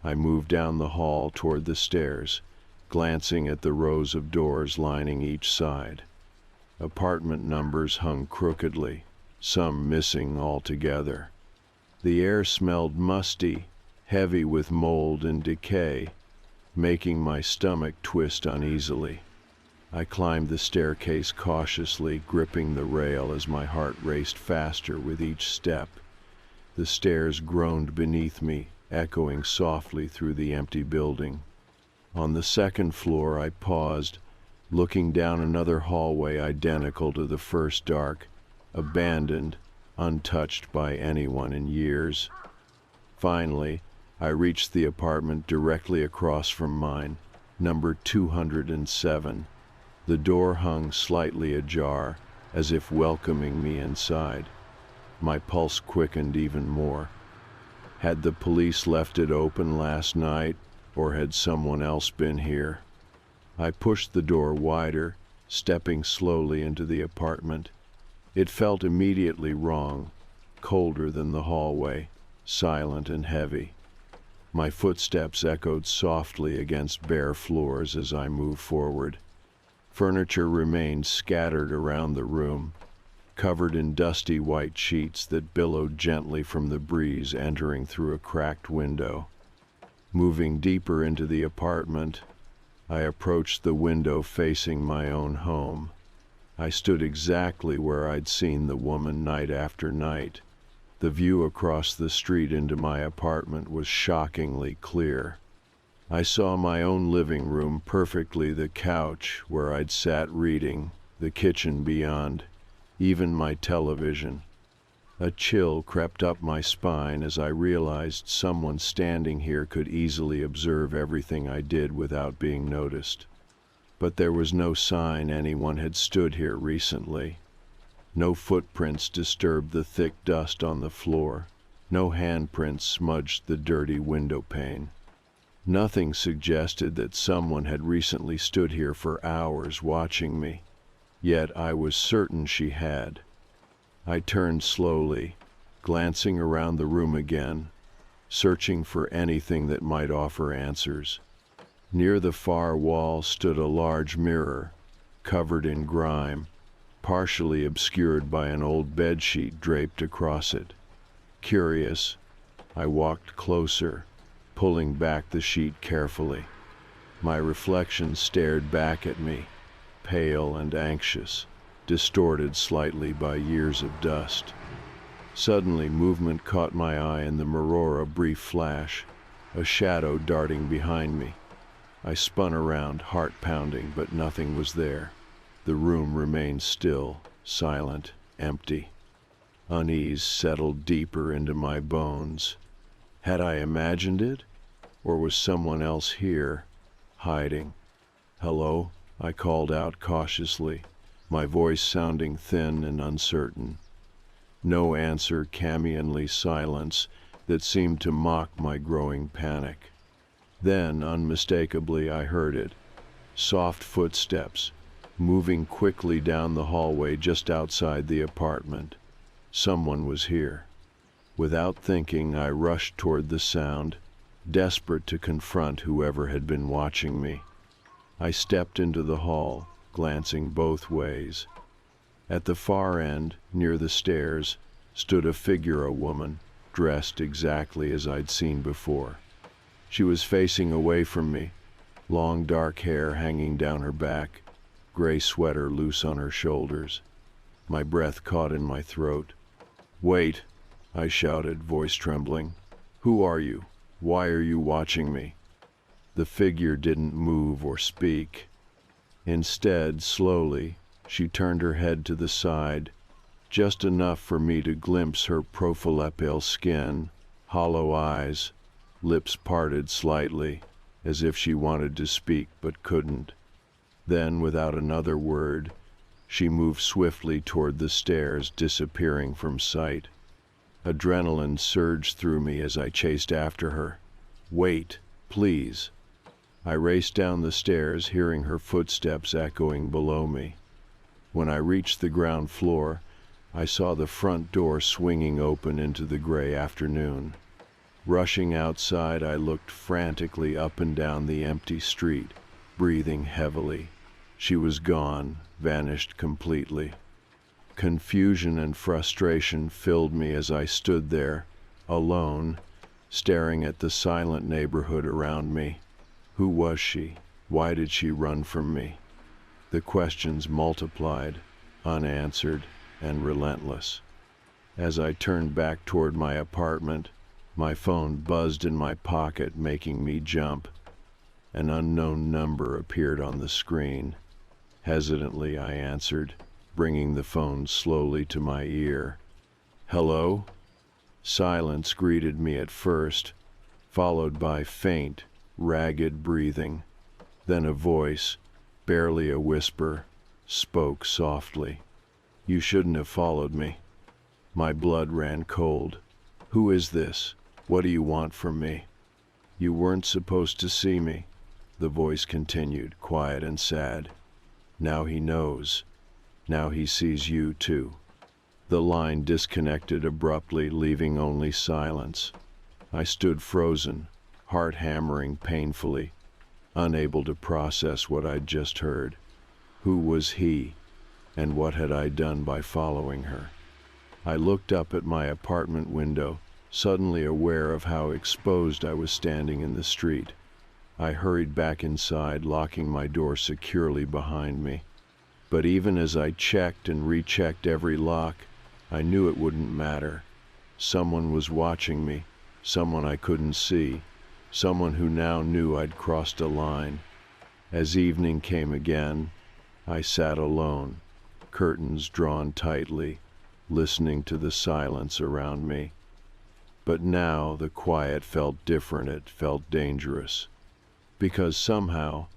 I moved down the hall toward the stairs, glancing at the rows of doors lining each side. Apartment numbers hung crookedly, some missing altogether. The air smelled musty, heavy with mold and decay, making my stomach twist uneasily. I climbed the staircase cautiously, gripping the rail as my heart raced faster with each step. The stairs groaned beneath me, echoing softly through the empty building. On the second floor, I paused, looking down another hallway identical to the first, dark, abandoned, untouched by anyone in years. Finally, I reached the apartment directly across from mine, number 207. The door hung slightly ajar, as if welcoming me inside. My pulse quickened even more. Had the police left it open last night, or had someone else been here? I pushed the door wider, stepping slowly into the apartment. It felt immediately wrong, colder than the hallway, silent and heavy. My footsteps echoed softly against bare floors as I moved forward. Furniture remained scattered around the room, covered in dusty white sheets that billowed gently from the breeze entering through a cracked window. Moving deeper into the apartment, I approached the window facing my own home. I stood exactly where I'd seen the woman night after night. The view across the street into my apartment was shockingly clear. I saw my own living room perfectly, the couch where I'd sat reading, the kitchen beyond, even my television. A chill crept up my spine as I realized someone standing here could easily observe everything I did without being noticed. But there was no sign anyone had stood here recently. No footprints disturbed the thick dust on the floor. No handprints smudged the dirty window pane. Nothing suggested that someone had recently stood here for hours watching me, yet I was certain she had. I turned slowly, glancing around the room again, searching for anything that might offer answers. Near the far wall stood a large mirror, covered in grime, partially obscured by an old bedsheet draped across it. Curious, I walked closer, pulling back the sheet carefully. My reflection stared back at me, pale and anxious, distorted slightly by years of dust. Suddenly, movement caught my eye in the mirror, a brief flash, a shadow darting behind me. I spun around, heart pounding, but nothing was there. The room remained still, silent, empty. Unease settled deeper into my bones. Had I imagined it? Or was someone else here, hiding? "Hello?" I called out cautiously, my voice sounding thin and uncertain. No answer, camionly silence that seemed to mock my growing panic. Then, unmistakably, I heard it. Soft footsteps, moving quickly down the hallway just outside the apartment. Someone was here. Without thinking, I rushed toward the sound, desperate to confront whoever had been watching me. I stepped into the hall, glancing both ways. At the far end, near the stairs, stood a figure, a woman, dressed exactly as I'd seen before. She was facing away from me, long dark hair hanging down her back, gray sweater loose on her shoulders. My breath caught in my throat. "Wait!" I shouted, voice trembling. "Who are you? Why are you watching me?" The figure didn't move or speak. Instead, slowly, she turned her head to the side, just enough for me to glimpse her profilepale skin, hollow eyes, lips parted slightly, as if she wanted to speak but couldn't. Then, without another word, she moved swiftly toward the stairs, disappearing from sight. Adrenaline surged through me as I chased after her. "Wait, please." I raced down the stairs, hearing her footsteps echoing below me. When I reached the ground floor, I saw the front door swinging open into the gray afternoon. Rushing outside, I looked frantically up and down the empty street, breathing heavily. She was gone, vanished completely. Confusion and frustration filled me as I stood there, alone, staring at the silent neighborhood around me. Who was she? Why did she run from me? The questions multiplied, unanswered, and relentless. As I turned back toward my apartment, my phone buzzed in my pocket, making me jump. An unknown number appeared on the screen. Hesitantly, I answered, bringing the phone slowly to my ear. "Hello?" Silence greeted me at first, followed by faint, ragged breathing. Then a voice, barely a whisper, spoke softly. "You shouldn't have followed me." My blood ran cold. "Who is this? What do you want from me?" "You weren't supposed to see me," the voice continued, quiet and sad. "Now he knows. Now he sees you too." The line disconnected abruptly, leaving only silence. I stood frozen, heart hammering painfully, unable to process what I'd just heard. Who was he, and what had I done by following her? I looked up at my apartment window, suddenly aware of how exposed I was standing in the street. I hurried back inside, locking my door securely behind me. But even as I checked and rechecked every lock, I knew it wouldn't matter. Someone was watching me, someone I couldn't see, someone who now knew I'd crossed a line. As evening came again, I sat alone, curtains drawn tightly, listening to the silence around me. But now the quiet felt different, it felt dangerous. Because somehow,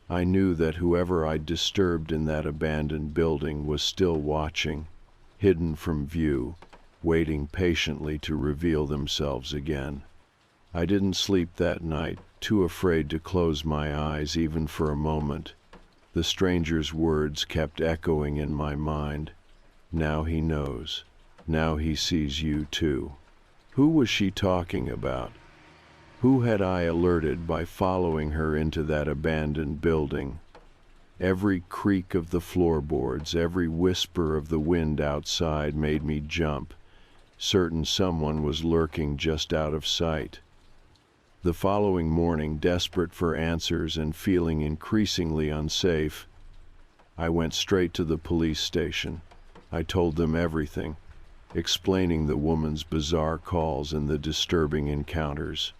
I knew that whoever I'd disturbed in that abandoned building was still watching, hidden from view, waiting patiently to reveal themselves again. I didn't sleep that night, too afraid to close my eyes even for a moment. The stranger's words kept echoing in my mind. Now he knows. Now he sees you too. Who was she talking about? Who had I alerted by following her into that abandoned building? Every creak of the floorboards, every whisper of the wind outside made me jump, certain someone was lurking just out of sight. The following morning, desperate for answers and feeling increasingly unsafe, I went straight to the police station. I told them everything, explaining the woman's bizarre calls and the disturbing encounters.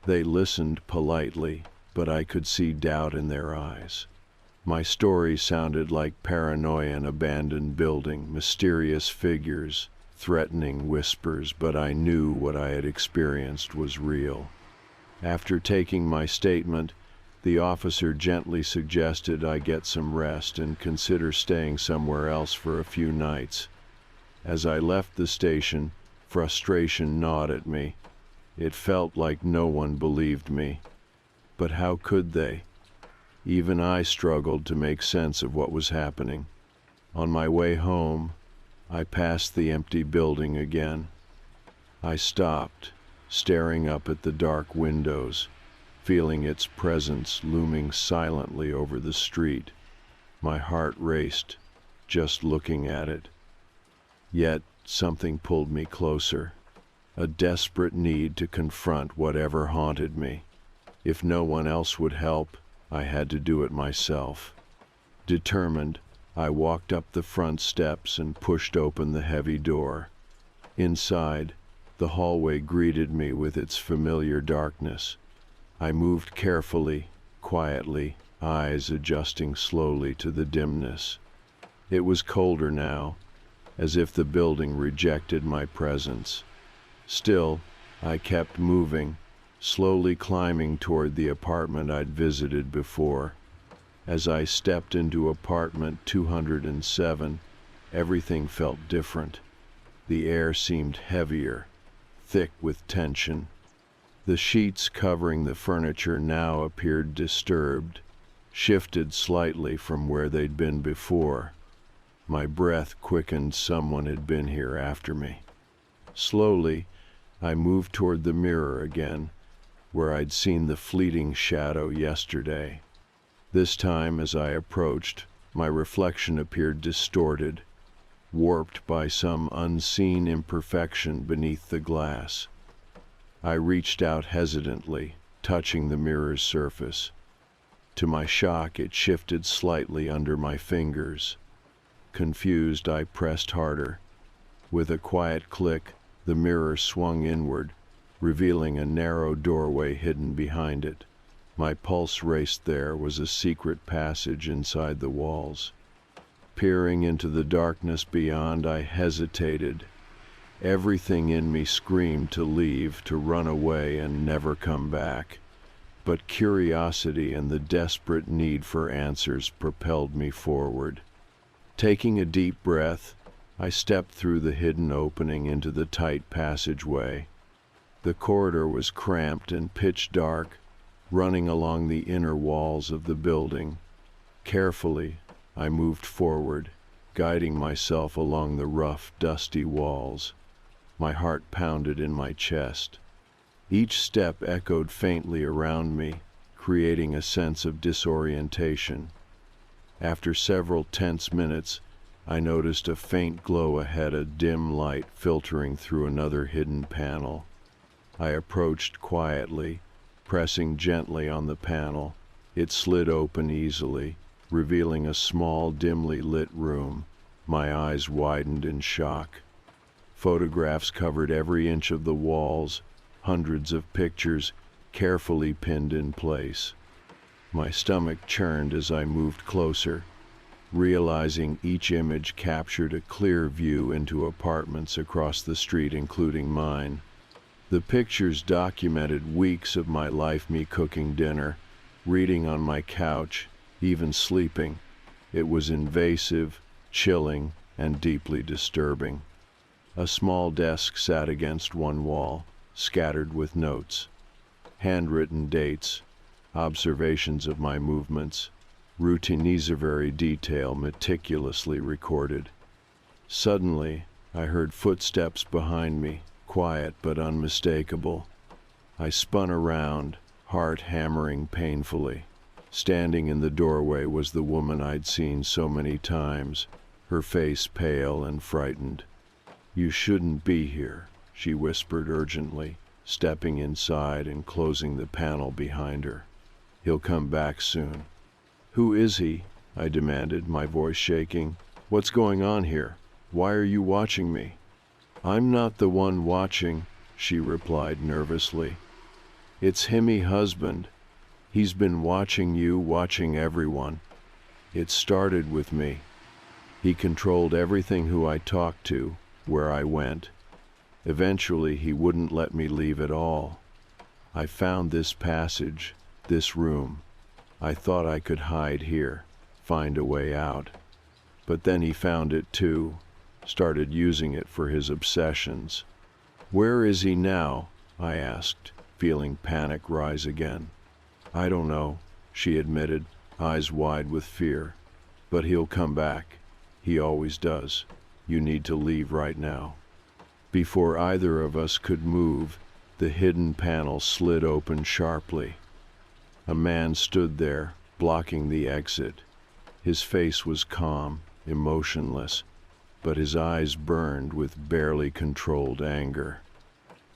They listened politely, but I could see doubt in their eyes. My story sounded like paranoia, an abandoned building, mysterious figures, threatening whispers, but I knew what I had experienced was real. After taking my statement, the officer gently suggested I get some rest and consider staying somewhere else for a few nights. As I left the station, frustration gnawed at me. It felt like no one believed me. But how could they? Even I struggled to make sense of what was happening. On my way home, I passed the empty building again. I stopped, staring up at the dark windows, feeling its presence looming silently over the street. My heart raced, just looking at it. Yet something pulled me closer. A desperate need to confront whatever haunted me. If no one else would help, I had to do it myself. Determined, I walked up the front steps and pushed open the heavy door. Inside, the hallway greeted me with its familiar darkness. I moved carefully, quietly, eyes adjusting slowly to the dimness. It was colder now, as if the building rejected my presence. Still, I kept moving, slowly climbing toward the apartment I'd visited before. As I stepped into apartment 207, everything felt different. The air seemed heavier, thick with tension. The sheets covering the furniture now appeared disturbed, shifted slightly from where they'd been before. My breath quickened. Someone had been here after me. Slowly, I moved toward the mirror again, where I'd seen the fleeting shadow yesterday. This time, as I approached, my reflection appeared distorted, warped by some unseen imperfection beneath the glass. I reached out hesitantly, touching the mirror's surface. To my shock, it shifted slightly under my fingers. Confused, I pressed harder. With a quiet click, the mirror swung inward, revealing a narrow doorway hidden behind it. My pulse raced. There was a secret passage inside the walls. Peering into the darkness beyond, I hesitated. Everything in me screamed to leave, to run away and never come back. But curiosity and the desperate need for answers propelled me forward. Taking a deep breath, I stepped through the hidden opening into the tight passageway. The corridor was cramped and pitch dark, running along the inner walls of the building. Carefully, I moved forward, guiding myself along the rough, dusty walls. My heart pounded in my chest. Each step echoed faintly around me, creating a sense of disorientation. After several tense minutes, I noticed a faint glow ahead, a dim light filtering through another hidden panel. I approached quietly, pressing gently on the panel. It slid open easily, revealing a small, dimly lit room. My eyes widened in shock. Photographs covered every inch of the walls, hundreds of pictures carefully pinned in place. My stomach churned as I moved closer, realizing each image captured a clear view into apartments across the street, including mine. The pictures documented weeks of my life, me cooking dinner, reading on my couch, even sleeping. It was invasive, chilling, and deeply disturbing. A small desk sat against one wall, scattered with notes, handwritten dates, observations of my movements, routine detail meticulously recorded. Suddenly, I heard footsteps behind me, quiet but unmistakable. I spun around, heart hammering painfully. Standing in the doorway was the woman I'd seen so many times, her face pale and frightened. "You shouldn't be here," she whispered urgently, stepping inside and closing the panel behind her. "He'll come back soon." "Who is he?" I demanded, my voice shaking. "What's going on here? Why are you watching me?" "I'm not the one watching," she replied nervously. "It's himmy husband. He's been watching you, watching everyone. It started with me. He controlled everything, who I talked to, where I went. Eventually, he wouldn't let me leave at all. I found this passage, this room. I thought I could hide here, find a way out. But then he found it too, started using it for his obsessions." "Where is he now?" I asked, feeling panic rise again. "I don't know," she admitted, eyes wide with fear. "But he'll come back. He always does. You need to leave right now." Before either of us could move, the hidden panel slid open sharply. A man stood there, blocking the exit. His face was calm, emotionless, but his eyes burned with barely controlled anger.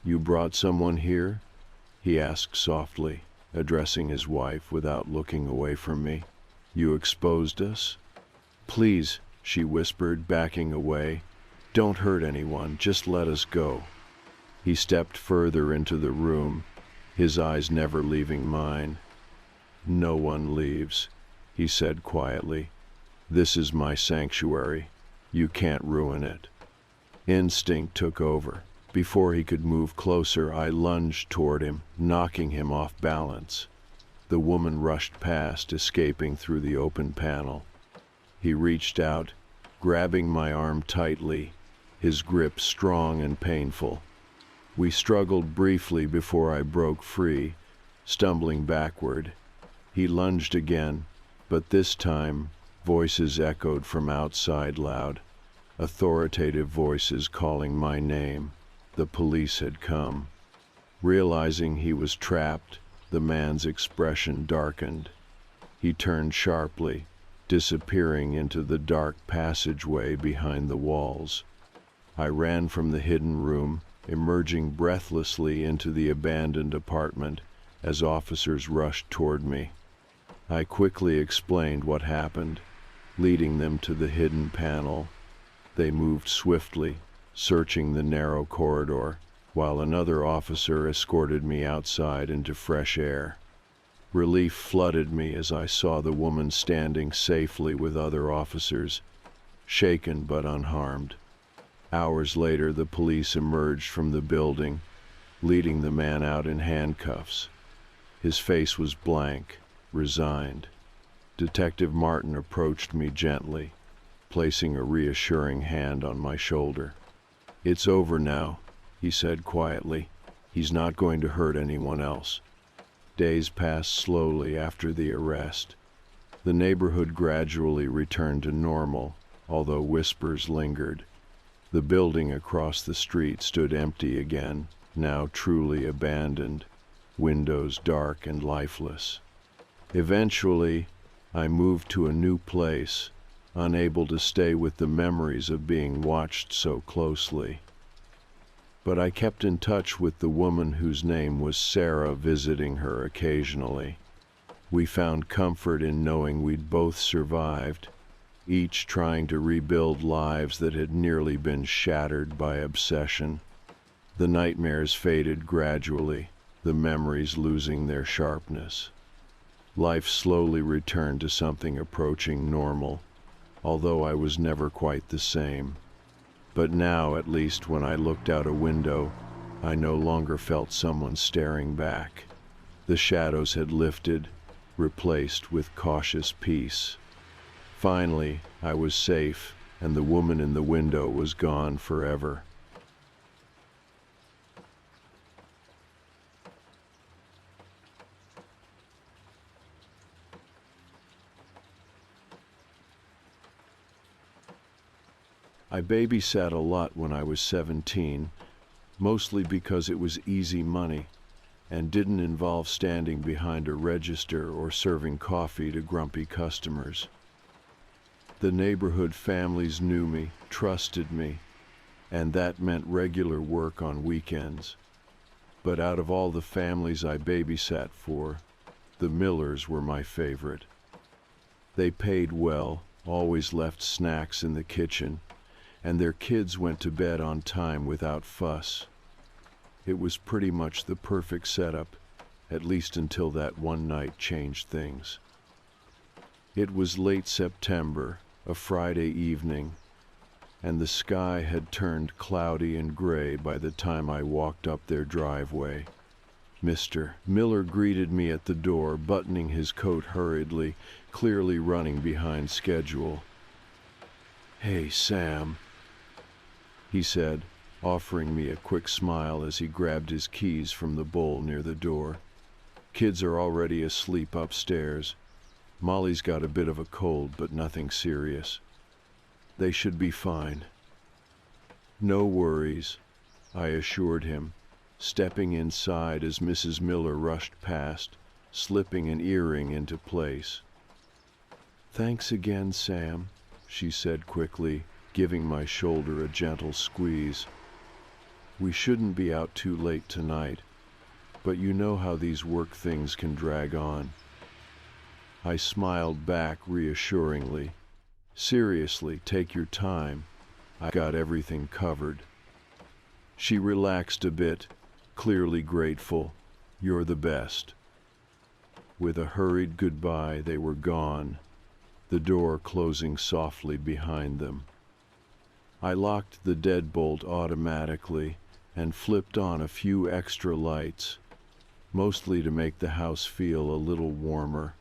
"You brought someone here?" he asked softly, addressing his wife without looking away from me. "You exposed us?" "Please," she whispered, backing away. "Don't hurt anyone, just let us go." He stepped further into the room, his eyes never leaving mine. "No one leaves," he said quietly. "This is my sanctuary. You can't ruin it." Instinct took over. Before he could move closer, I lunged toward him, knocking him off balance. The woman rushed past, escaping through the open panel. He reached out, grabbing my arm tightly, his grip strong and painful. We struggled briefly before I broke free, stumbling backward. He lunged again, but this time, voices echoed from outside loud, authoritative voices calling my name. The police had come. Realizing he was trapped, the man's expression darkened. He turned sharply, disappearing into the dark passageway behind the walls. I ran from the hidden room, emerging breathlessly into the abandoned apartment as officers rushed toward me. I quickly explained what happened, leading them to the hidden panel. They moved swiftly, searching the narrow corridor, while another officer escorted me outside into fresh air. Relief flooded me as I saw the woman standing safely with other officers, shaken but unharmed. Hours later, the police emerged from the building, leading the man out in handcuffs. His face was blank, resigned. Detective Martin approached me gently, placing a reassuring hand on my shoulder. "It's over now," he said quietly. "He's not going to hurt anyone else." Days passed slowly after the arrest. The neighborhood gradually returned to normal, although whispers lingered. The building across the street stood empty again, now truly abandoned, windows dark and lifeless. Eventually, I moved to a new place, unable to stay with the memories of being watched so closely. But I kept in touch with the woman whose name was Sarah, visiting her occasionally. We found comfort in knowing we'd both survived, each trying to rebuild lives that had nearly been shattered by obsession. The nightmares faded gradually, the memories losing their sharpness. Life slowly returned to something approaching normal, although I was never quite the same. But now, at least, when I looked out a window, I no longer felt someone staring back. The shadows had lifted, replaced with cautious peace. Finally, I was safe, and the woman in the window was gone forever. I babysat a lot when I was 17, mostly because it was easy money and didn't involve standing behind a register or serving coffee to grumpy customers. The neighborhood families knew me, trusted me, and that meant regular work on weekends. But out of all the families I babysat for, the Millers were my favorite. They paid well, always left snacks in the kitchen, and their kids went to bed on time without fuss. It was pretty much the perfect setup, at least until that one night changed things. It was late September, a Friday evening, and the sky had turned cloudy and gray by the time I walked up their driveway. Mr. Miller greeted me at the door, buttoning his coat hurriedly, clearly running behind schedule. "Hey, Sam," he said, offering me a quick smile as he grabbed his keys from the bowl near the door. "Kids are already asleep upstairs. Molly's got a bit of a cold, but nothing serious. They should be fine." "No worries," I assured him, stepping inside as Mrs. Miller rushed past, slipping an earring into place. "Thanks again, Sam," she said quickly, giving my shoulder a gentle squeeze. "We shouldn't be out too late tonight, but you know how these work things can drag on." I smiled back reassuringly. "Seriously, take your time. I got everything covered." She relaxed a bit, clearly grateful. "You're the best." With a hurried goodbye, they were gone, the door closing softly behind them. I locked the deadbolt automatically and flipped on a few extra lights, mostly to make the house feel a little warmer,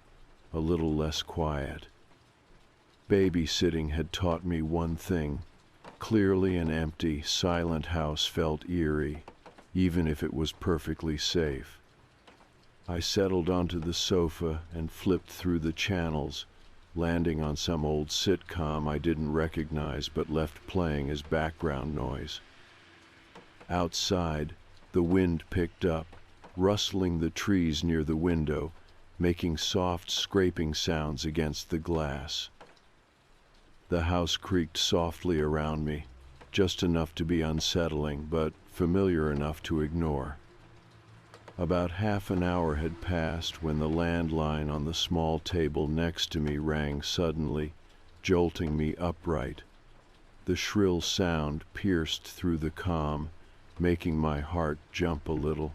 a little less quiet. Babysitting had taught me one thing. Clearly an empty, silent house felt eerie, even if it was perfectly safe. I settled onto the sofa and flipped through the channels, landing on some old sitcom I didn't recognize but left playing as background noise. Outside, the wind picked up, rustling the trees near the window, making soft scraping sounds against the glass. The house creaked softly around me, just enough to be unsettling, but familiar enough to ignore. About half an hour had passed when the landline on the small table next to me rang suddenly, jolting me upright. The shrill sound pierced through the calm, making my heart jump a little.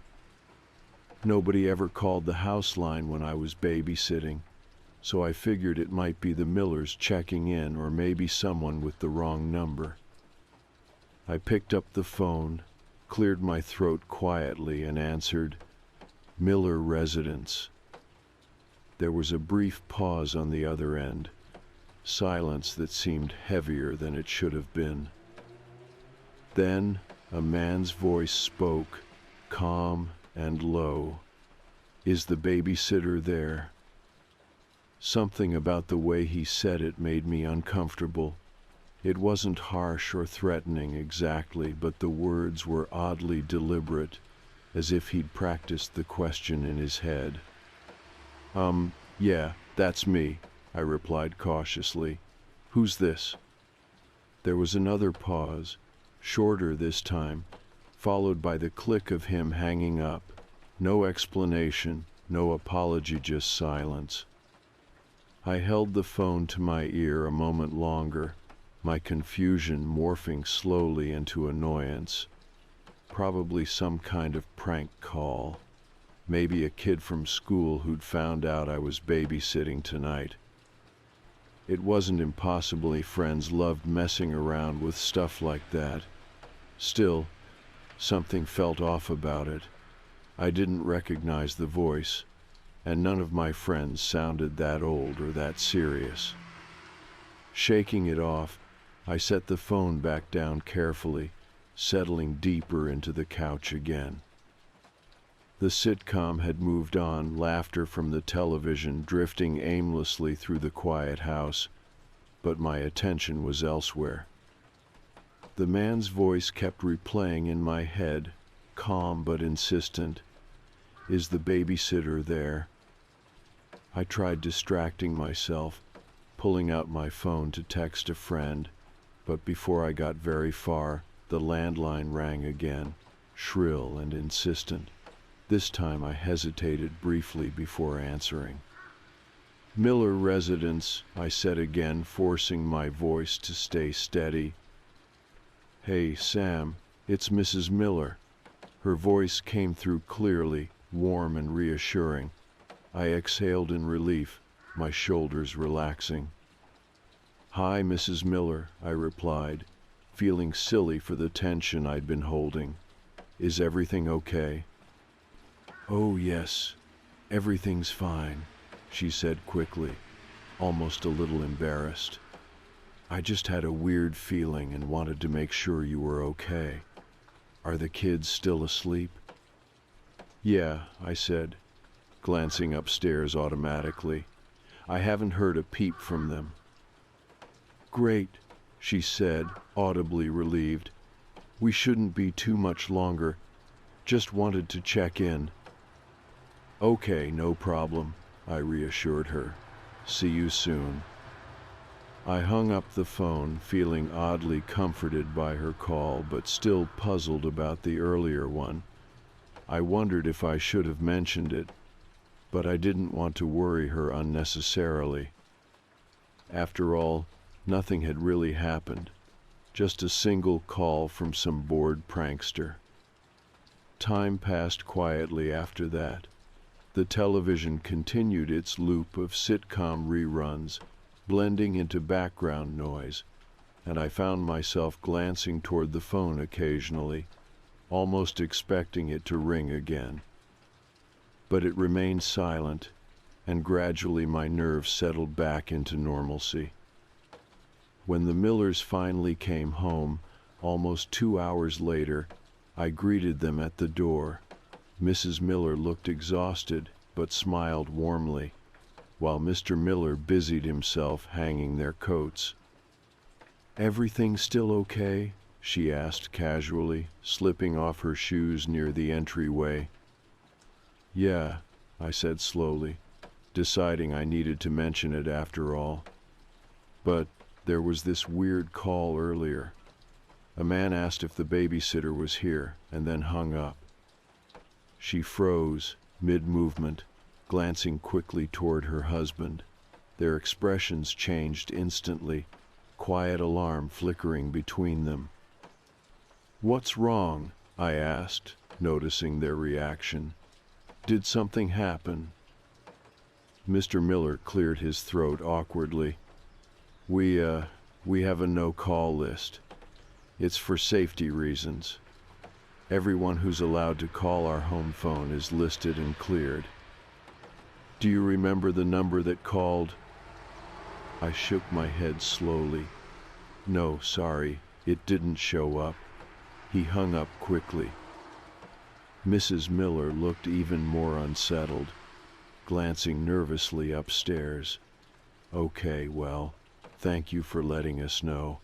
Nobody ever called the house line when I was babysitting, so I figured it might be the Millers checking in or maybe someone with the wrong number. I picked up the phone, cleared my throat quietly, and answered, "Miller Residence." There was a brief pause on the other end, silence that seemed heavier than it should have been. Then a man's voice spoke, calm and low. "Is the babysitter there?" Something about the way he said it made me uncomfortable. It wasn't harsh or threatening exactly, but the words were oddly deliberate, as if he'd practiced the question in his head. Yeah, that's me," I replied cautiously. "Who's this?" There was another pause, shorter this time, followed by the click of him hanging up. No explanation, no apology, just silence. I held the phone to my ear a moment longer, my confusion morphing slowly into annoyance. Probably some kind of prank call. Maybe a kid from school who'd found out I was babysitting tonight. It wasn't impossible. Friends loved messing around with stuff like that. Still, something felt off about it. I didn't recognize the voice, and none of my friends sounded that old or that serious. Shaking it off, I set the phone back down carefully, settling deeper into the couch again. The sitcom had moved on, laughter from the television drifting aimlessly through the quiet house, but my attention was elsewhere. The man's voice kept replaying in my head, calm but insistent. "Is the babysitter there?" I tried distracting myself, pulling out my phone to text a friend, but before I got very far, the landline rang again, shrill and insistent. This time I hesitated briefly before answering. "Miller Residence," I said again, forcing my voice to stay steady. "Hey, Sam, it's Mrs. Miller." Her voice came through clearly, warm and reassuring. I exhaled in relief, my shoulders relaxing. "Hi, Mrs. Miller," I replied, feeling silly for the tension I'd been holding. "Is everything okay?" "Oh, yes, everything's fine," she said quickly, almost a little embarrassed. "I just had a weird feeling and wanted to make sure you were okay. Are the kids still asleep?" "Yeah," I said, glancing upstairs automatically. "I haven't heard a peep from them." "Great," she said, audibly relieved. "We shouldn't be too much longer. Just wanted to check in." "Okay, no problem," I reassured her. "See you soon." I hung up the phone, feeling oddly comforted by her call, but still puzzled about the earlier one. I wondered if I should have mentioned it, but I didn't want to worry her unnecessarily. After all, nothing had really happened, just a single call from some bored prankster. Time passed quietly after that. The television continued its loop of sitcom reruns, blending into background noise, and I found myself glancing toward the phone occasionally, almost expecting it to ring again. But it remained silent, and gradually my nerves settled back into normalcy. When the Millers finally came home, almost 2 hours later, I greeted them at the door. Mrs. Miller looked exhausted, but smiled warmly, while Mr. Miller busied himself hanging their coats. "Everything still okay?" she asked casually, slipping off her shoes near the entryway. "Yeah," I said slowly, deciding I needed to mention it after all. "But there was this weird call earlier." A man asked if the babysitter was here, and then hung up. She froze, mid-movement, glancing quickly toward her husband. Their expressions changed instantly, quiet alarm flickering between them. "What's wrong?" I asked, noticing their reaction. "Did something happen?" Mr. Miller cleared his throat awkwardly. We have a no-call list. It's for safety reasons. Everyone who's allowed to call our home phone is listed and cleared. Do you remember the number that called?" I shook my head slowly. "No, sorry, it didn't show up." He hung up quickly. Mrs. Miller looked even more unsettled, glancing nervously upstairs. "Okay, well, thank you for letting us know,"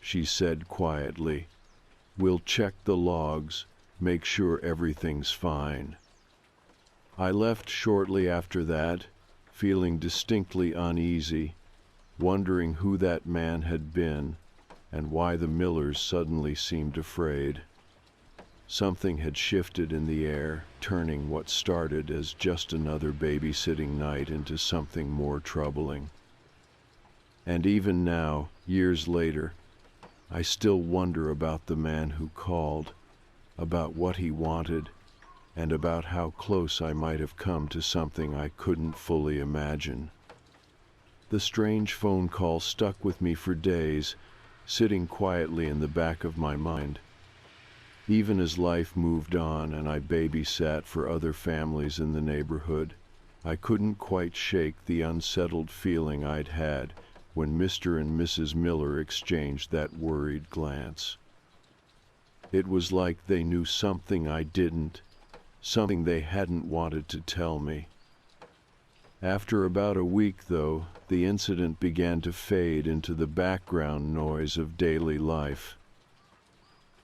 she said quietly. "We'll check the logs, make sure everything's fine." I left shortly after that, feeling distinctly uneasy, wondering who that man had been and why the Millers suddenly seemed afraid. Something had shifted in the air, turning what started as just another babysitting night into something more troubling. And even now, years later, I still wonder about the man who called, about what he wanted, and about how close I might have come to something I couldn't fully imagine. The strange phone call stuck with me for days, sitting quietly in the back of my mind. Even as life moved on and I babysat for other families in the neighborhood, I couldn't quite shake the unsettled feeling I'd had when Mr. and Mrs. Miller exchanged that worried glance. It was like they knew something I didn't, something they hadn't wanted to tell me. After about a week, though, the incident began to fade into the background noise of daily life.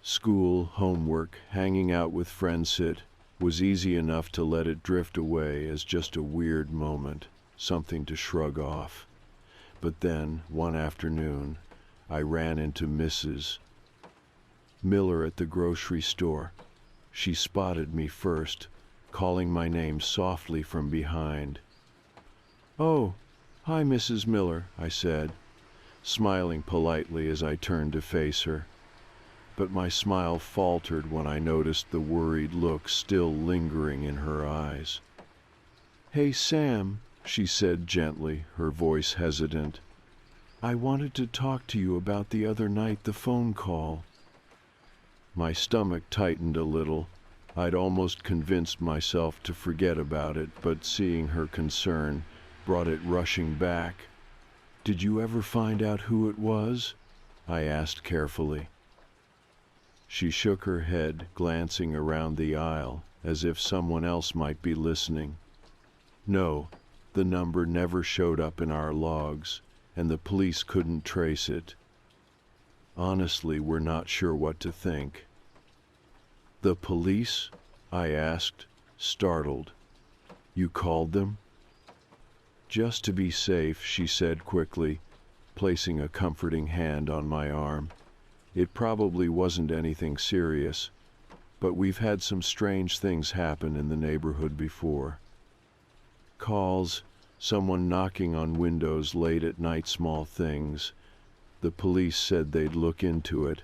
School, homework, hanging out with friends, it was easy enough to let it drift away as just a weird moment, something to shrug off. But then, one afternoon, I ran into Mrs. Miller at the grocery store. She spotted me first, calling my name softly from behind. "Oh, hi, Mrs. Miller," I said, smiling politely as I turned to face her. But my smile faltered when I noticed the worried look still lingering in her eyes. "Hey, Sam," she said gently, her voice hesitant. "I wanted to talk to you about the other night, the phone call." My stomach tightened a little. I'd almost convinced myself to forget about it, but seeing her concern brought it rushing back. "Did you ever find out who it was?" I asked carefully. She shook her head, glancing around the aisle, as if someone else might be listening. "No, the number never showed up in our logs, and the police couldn't trace it. Honestly, we're not sure what to think." "The police?" I asked, startled. "You called them?" "Just to be safe," she said quickly, placing a comforting hand on my arm. "It probably wasn't anything serious, but we've had some strange things happen in the neighborhood before. Calls, someone knocking on windows late at night, small things. The police said they'd look into it,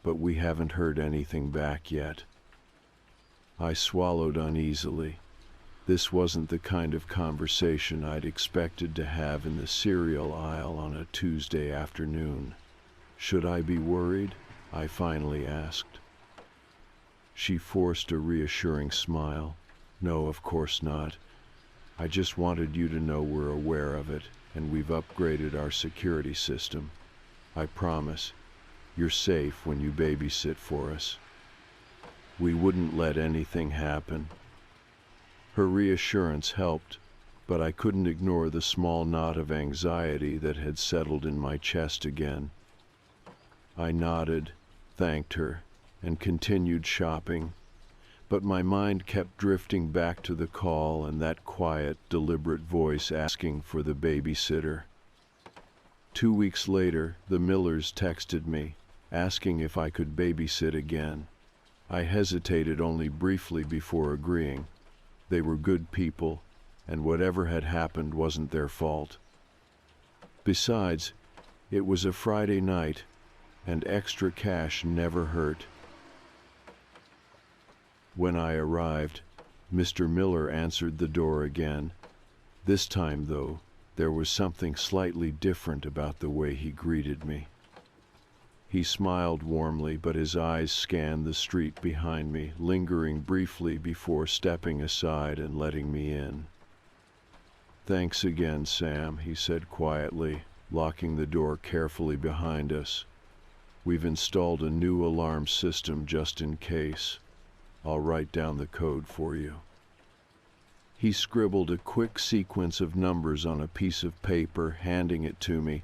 but we haven't heard anything back yet." I swallowed uneasily. This wasn't the kind of conversation I'd expected to have in the cereal aisle on a Tuesday afternoon. "Should I be worried?" I finally asked. She forced a reassuring smile. "No, of course not. I just wanted you to know we're aware of it, and we've upgraded our security system. I promise, you're safe when you babysit for us. We wouldn't let anything happen." Her reassurance helped, but I couldn't ignore the small knot of anxiety that had settled in my chest again. I nodded, thanked her, and continued shopping, but my mind kept drifting back to the call and that quiet, deliberate voice asking for the babysitter. 2 weeks later, the Millers texted me. asking if I could babysit again. I hesitated only briefly before agreeing. They were good people, and whatever had happened wasn't their fault. Besides, it was a Friday night, and extra cash never hurt. When I arrived, Mr. Miller answered the door again. This time, though, there was something slightly different about the way he greeted me. He smiled warmly, but his eyes scanned the street behind me, lingering briefly before stepping aside and letting me in. "Thanks again, Sam," he said quietly, locking the door carefully behind us. "We've installed a new alarm system just in case. I'll write down the code for you." He scribbled a quick sequence of numbers on a piece of paper, handing it to me.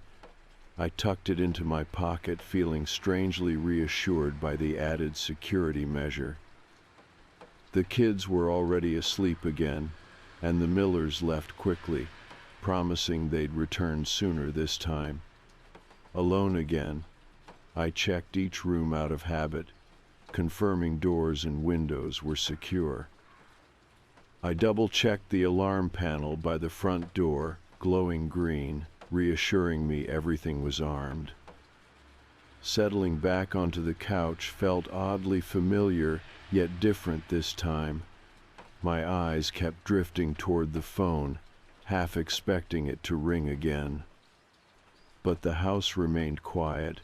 I tucked it into my pocket, feeling strangely reassured by the added security measure. The kids were already asleep again, and the Millers left quickly, promising they'd return sooner this time. Alone again, I checked each room out of habit, confirming doors and windows were secure. I double-checked the alarm panel by the front door, glowing green, reassuring me everything was armed. Settling back onto the couch felt oddly familiar, yet different this time. My eyes kept drifting toward the phone, half expecting it to ring again. But the house remained quiet,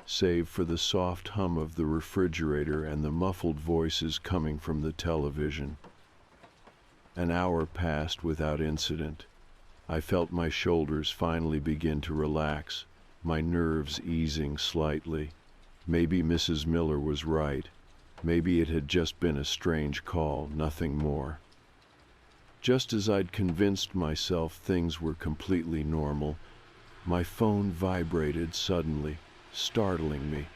save for the soft hum of the refrigerator and the muffled voices coming from the television. An hour passed without incident. I felt my shoulders finally begin to relax, my nerves easing slightly. Maybe Mrs. Miller was right. Maybe it had just been a strange call, nothing more. Just as I'd convinced myself things were completely normal, my phone vibrated suddenly, startling me.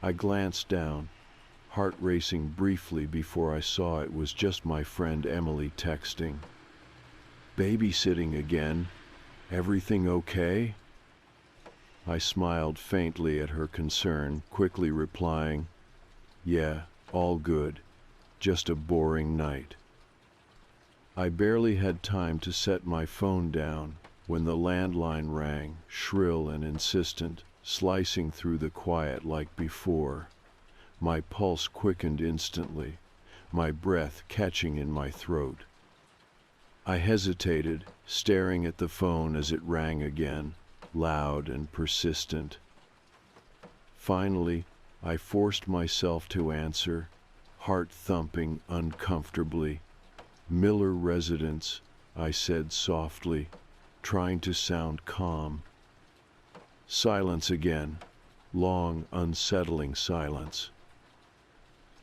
I glanced down, heart racing briefly before I saw it was just my friend Emily texting. "Babysitting again? Everything okay?" I smiled faintly at her concern, quickly replying, "Yeah, all good. Just a boring night." I barely had time to set my phone down when the landline rang, shrill and insistent, slicing through the quiet like before. My pulse quickened instantly, my breath catching in my throat. I hesitated, staring at the phone as it rang again, loud and persistent. Finally, I forced myself to answer, heart thumping uncomfortably. "Miller Residence," I said softly, trying to sound calm. Silence again, long, unsettling silence.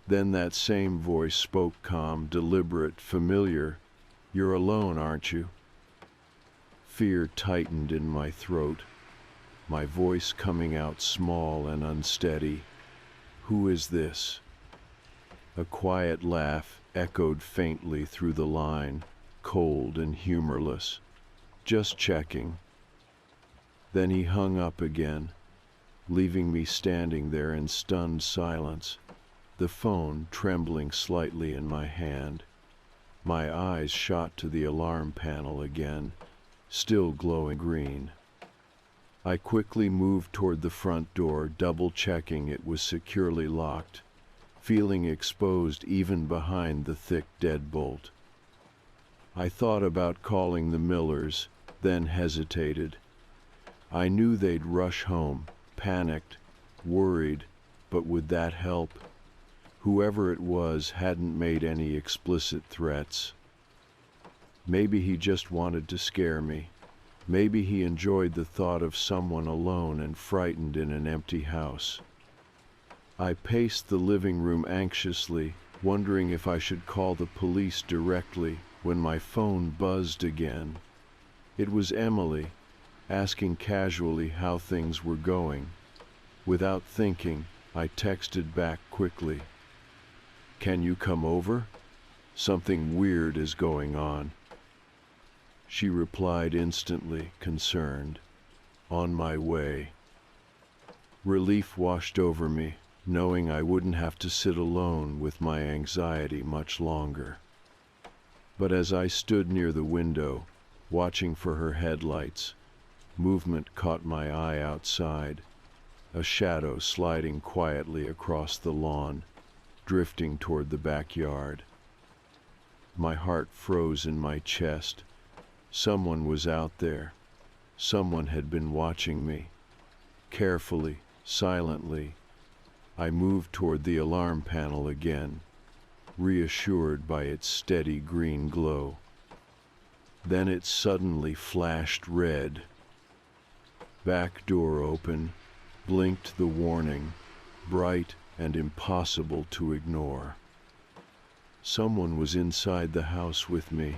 Then that same voice spoke, calm, deliberate, familiar. "You're alone, aren't you?" Fear tightened in my throat, my voice coming out small and unsteady. "Who is this?" A quiet laugh echoed faintly through the line, cold and humorless. "Just checking." Then he hung up again, leaving me standing there in stunned silence, the phone trembling slightly in my hand. My eyes shot to the alarm panel again, still glowing green. I quickly moved toward the front door, double-checking it was securely locked, feeling exposed even behind the thick deadbolt. I thought about calling the Millers, then hesitated. I knew they'd rush home, panicked, worried, but would that help? Whoever it was hadn't made any explicit threats. Maybe he just wanted to scare me. Maybe he enjoyed the thought of someone alone and frightened in an empty house. I paced the living room anxiously, wondering if I should call the police directly, when my phone buzzed again. It was Emily, asking casually how things were going. Without thinking, I texted back quickly, "Can you come over? Something weird is going on." She replied instantly, concerned, "On my way." Relief washed over me, knowing I wouldn't have to sit alone with my anxiety much longer. But as I stood near the window, watching for her headlights, movement caught my eye outside, a shadow sliding quietly across the lawn, drifting toward the backyard. My heart froze in my chest. Someone was out there. Someone had been watching me. Carefully, silently, I moved toward the alarm panel again, reassured by its steady green glow. Then it suddenly flashed red. Back door open, blinked the warning, bright and impossible to ignore. Someone was inside the house with me.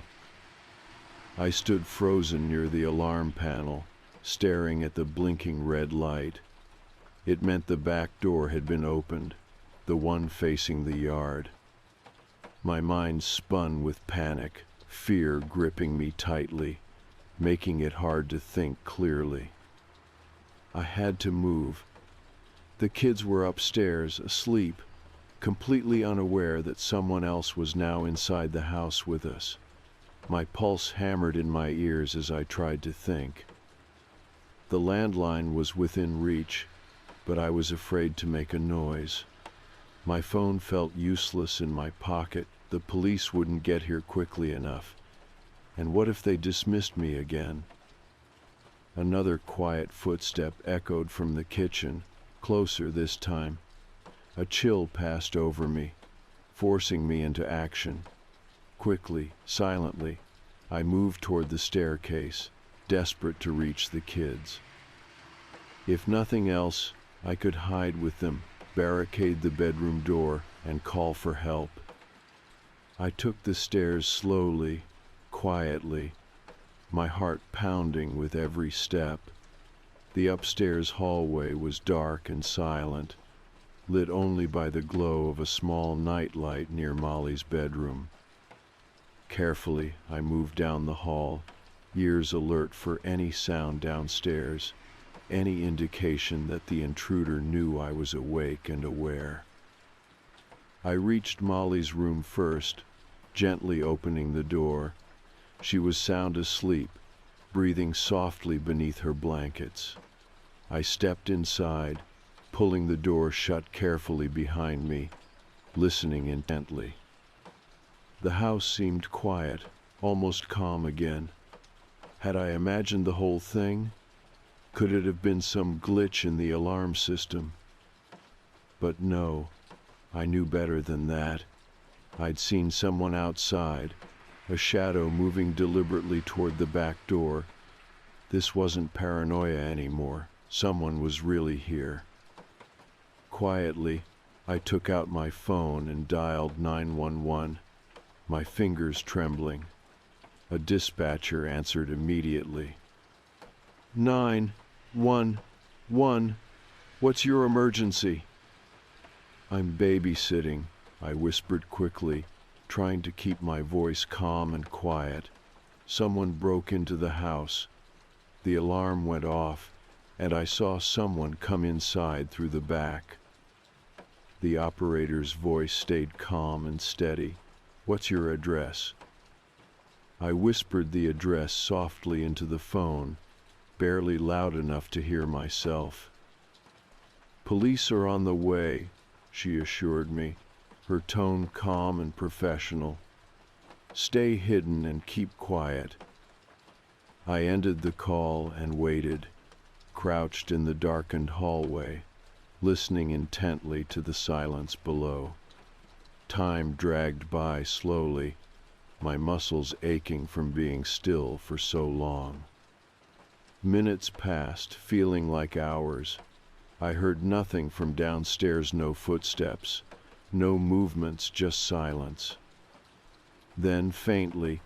I stood frozen near the alarm panel, staring at the blinking red light. It meant the back door had been opened, the one facing the yard. My mind spun with panic, fear gripping me tightly, making it hard to think clearly. I had to move. The kids were upstairs, asleep, completely unaware that someone else was now inside the house with us. My pulse hammered in my ears as I tried to think. The landline was within reach, but I was afraid to make a noise. My phone felt useless in my pocket. The police wouldn't get here quickly enough. And what if they dismissed me again? Another quiet footstep echoed from the kitchen, closer this time. A chill passed over me, forcing me into action. Quickly, silently, I moved toward the staircase, desperate to reach the kids. If nothing else, I could hide with them, barricade the bedroom door, and call for help. I took the stairs slowly, quietly, my heart pounding with every step. The upstairs hallway was dark and silent, lit only by the glow of a small nightlight near Molly's bedroom. Carefully, I moved down the hall, ears alert for any sound downstairs, any indication that the intruder knew I was awake and aware. I reached Molly's room first, gently opening the door. She was sound asleep, breathing softly beneath her blankets. I stepped inside, pulling the door shut carefully behind me, listening intently. The house seemed quiet, almost calm again. Had I imagined the whole thing? Could it have been some glitch in the alarm system? But no, I knew better than that. I'd seen someone outside, a shadow moving deliberately toward the back door. This wasn't paranoia anymore. Someone was really here. Quietly, I took out my phone and dialed 911, my fingers trembling. A dispatcher answered immediately. 911, what's your emergency? I'm babysitting, I whispered quickly, trying to keep my voice calm and quiet. Someone broke into the house. The alarm went off, and I saw someone come inside through the back. The operator's voice stayed calm and steady. What's your address? I whispered the address softly into the phone, barely loud enough to hear myself. Police are on the way, she assured me, her tone calm and professional. Stay hidden and keep quiet. I ended the call and waited, crouched in the darkened hallway, listening intently to the silence below. Time dragged by slowly, my muscles aching from being still for so long. Minutes passed, feeling like hours. I heard nothing from downstairs, no footsteps, no movements, just silence. Then, faintly,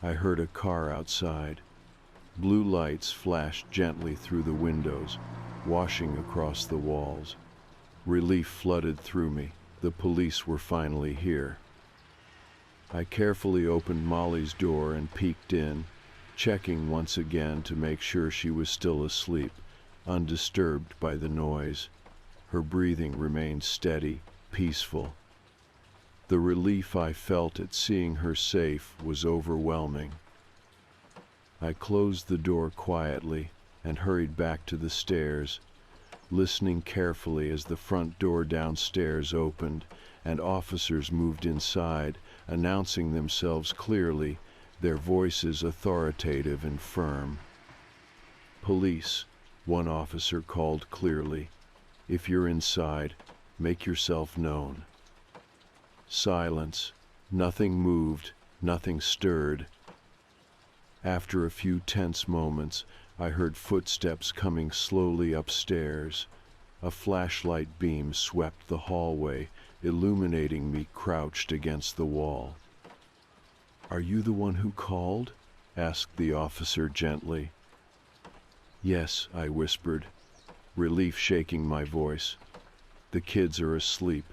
I heard a car outside. Blue lights flashed gently through the windows, washing across the walls. Relief flooded through me. The police were finally here. I carefully opened Molly's door and peeked in, checking once again to make sure she was still asleep, undisturbed by the noise. Her breathing remained steady, peaceful. The relief I felt at seeing her safe was overwhelming. I closed the door quietly and hurried back to the stairs, listening carefully as the front door downstairs opened and officers moved inside, announcing themselves clearly, their voices authoritative and firm. "Police," one officer called clearly. "If you're inside, make yourself known." Silence. Nothing moved, nothing stirred. After a few tense moments, I heard footsteps coming slowly upstairs. A flashlight beam swept the hallway, illuminating me crouched against the wall. "Are you the one who called?" asked the officer gently. "Yes," I whispered, relief shaking my voice. "The kids are asleep.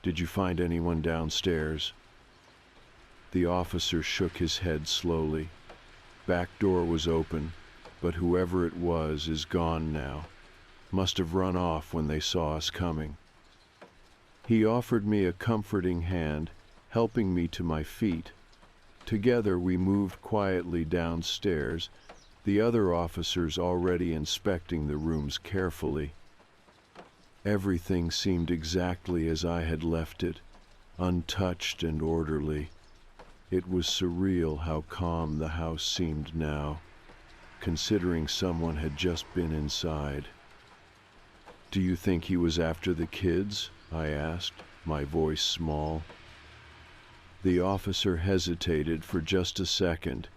Did you find anyone downstairs?" The officer shook his head slowly. "Back door was open, but whoever it was is gone now. Must have run off when they saw us coming." He offered me a comforting hand, helping me to my feet. Together we moved quietly downstairs, the other officers already inspecting the rooms carefully. Everything seemed exactly as I had left it, untouched and orderly. It was surreal how calm the house seemed now, considering someone had just been inside. "Do you think he was after the kids?" I asked, my voice small. The officer hesitated for just a second,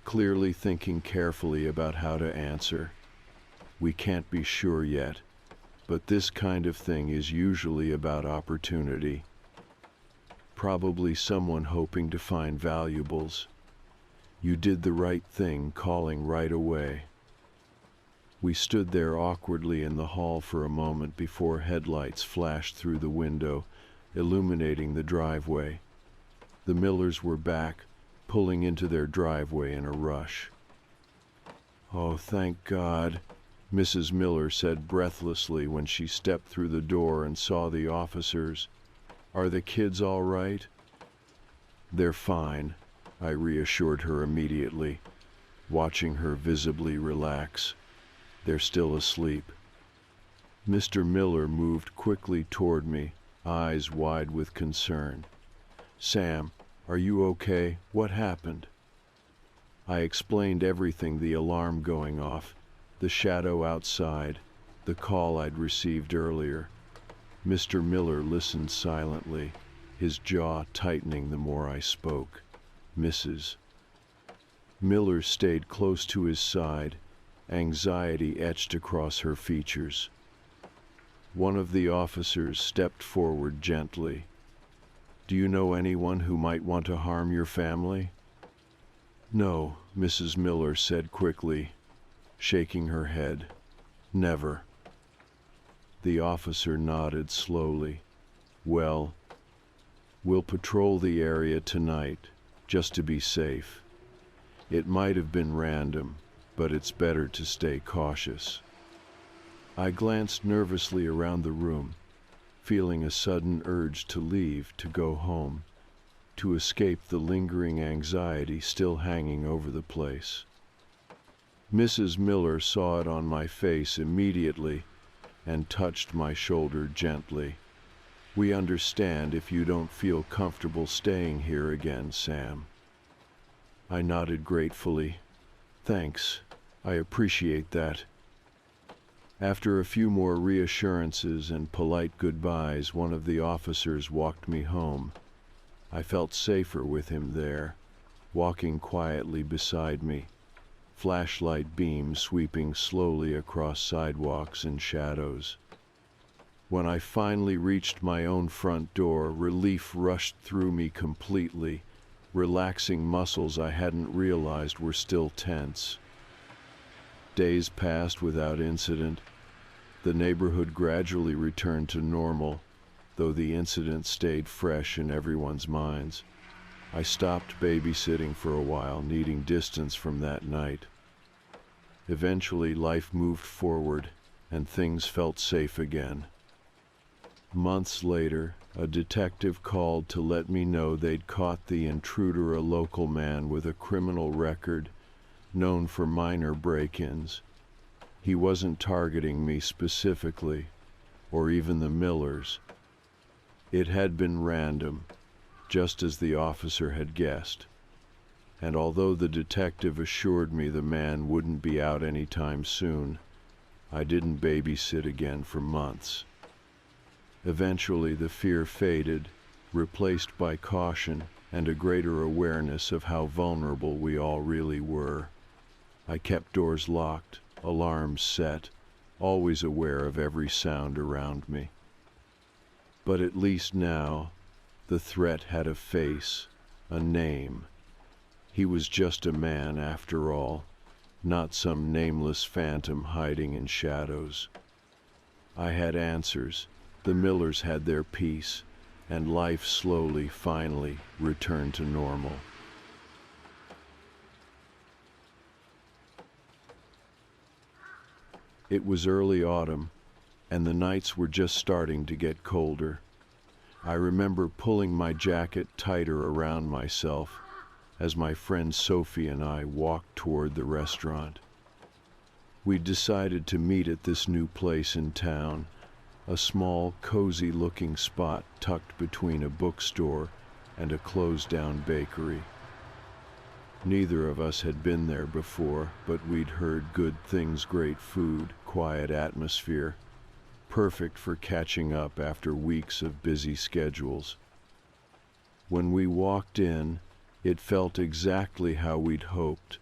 clearly thinking carefully about how to answer. "We can't be sure yet, but this kind of thing is usually about opportunity. Probably someone hoping to find valuables. You did the right thing calling right away." We stood there awkwardly in the hall for a moment before headlights flashed through the window, illuminating the driveway. The Millers were back, pulling into their driveway in a rush. "Oh, thank God," Mrs. Miller said breathlessly when she stepped through the door and saw the officers. "Are the kids all right?" "They're fine," I reassured her immediately, watching her visibly relax. "They're still asleep." Mr. Miller moved quickly toward me, eyes wide with concern. "Sam, are you okay? What happened?" I explained everything, the alarm going off, the shadow outside, the call I'd received earlier. Mr. Miller listened silently, his jaw tightening the more I spoke. "Mrs. Miller stayed close to his side, anxiety etched across her features. One of the officers stepped forward gently. "Do you know anyone who might want to harm your family?" "No," Mrs. Miller said quickly, shaking her head. "Never." The officer nodded slowly. "Well, we'll patrol the area tonight, just to be safe. It might have been random, but it's better to stay cautious." I glanced nervously around the room, feeling a sudden urge to leave, to go home, to escape the lingering anxiety still hanging over the place. Mrs. Miller saw it on my face immediately and touched my shoulder gently. "We understand if you don't feel comfortable staying here again, Sam." I nodded gratefully. "Thanks. I appreciate that." After a few more reassurances and polite goodbyes, one of the officers walked me home. I felt safer with him there, walking quietly beside me, flashlight beams sweeping slowly across sidewalks and shadows. When I finally reached my own front door, relief rushed through me completely, relaxing muscles I hadn't realized were still tense. Days passed without incident. The neighborhood gradually returned to normal, though the incident stayed fresh in everyone's minds. I stopped babysitting for a while, needing distance from that night. Eventually, life moved forward, and things felt safe again. Months later, a detective called to let me know they'd caught the intruder, a local man with a criminal record, known for minor break-ins. He wasn't targeting me specifically, or even the Millers. It had been random, just as the officer had guessed. And although the detective assured me the man wouldn't be out anytime soon, I didn't babysit again for months. Eventually, the fear faded, replaced by caution and a greater awareness of how vulnerable we all really were. I kept doors locked, alarms set, always aware of every sound around me. But at least now, the threat had a face, a name. He was just a man after all, not some nameless phantom hiding in shadows. I had answers. The Millers had their peace, and life slowly, finally, returned to normal. It was early autumn, and the nights were just starting to get colder. I remember pulling my jacket tighter around myself as my friend Sophie and I walked toward the restaurant. We decided to meet at this new place in town, a small, cozy-looking spot tucked between a bookstore and a closed-down bakery. Neither of us had been there before, but we'd heard good things: great food, quiet atmosphere, perfect for catching up after weeks of busy schedules. When we walked in, it felt exactly how we'd hoped: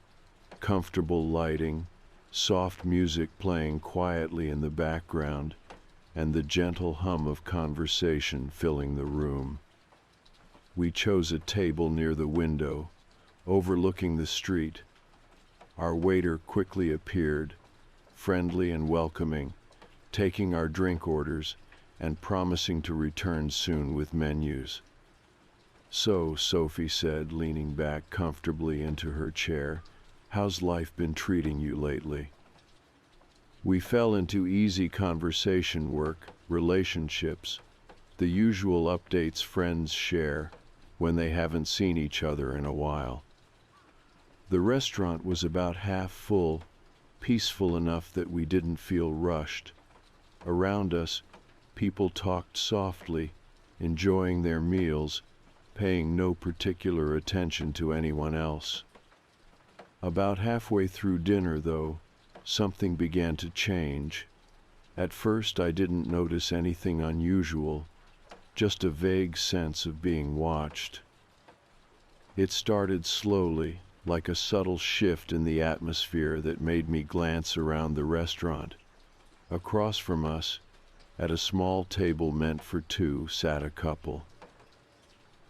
comfortable lighting, soft music playing quietly in the background, and the gentle hum of conversation filling the room. We chose a table near the window, overlooking the street. Our waiter quickly appeared, friendly and welcoming, taking our drink orders and promising to return soon with menus. "So," Sophie said, leaning back comfortably into her chair, "how's life been treating you lately?" We fell into easy conversation: work, relationships, the usual updates friends share when they haven't seen each other in a while. The restaurant was about half full, peaceful enough that we didn't feel rushed. Around us, people talked softly, enjoying their meals, paying no particular attention to anyone else. About halfway through dinner, though, something began to change. At first, I didn't notice anything unusual, just a vague sense of being watched. It started slowly, like a subtle shift in the atmosphere that made me glance around the restaurant. Across from us, at a small table meant for two, sat a couple.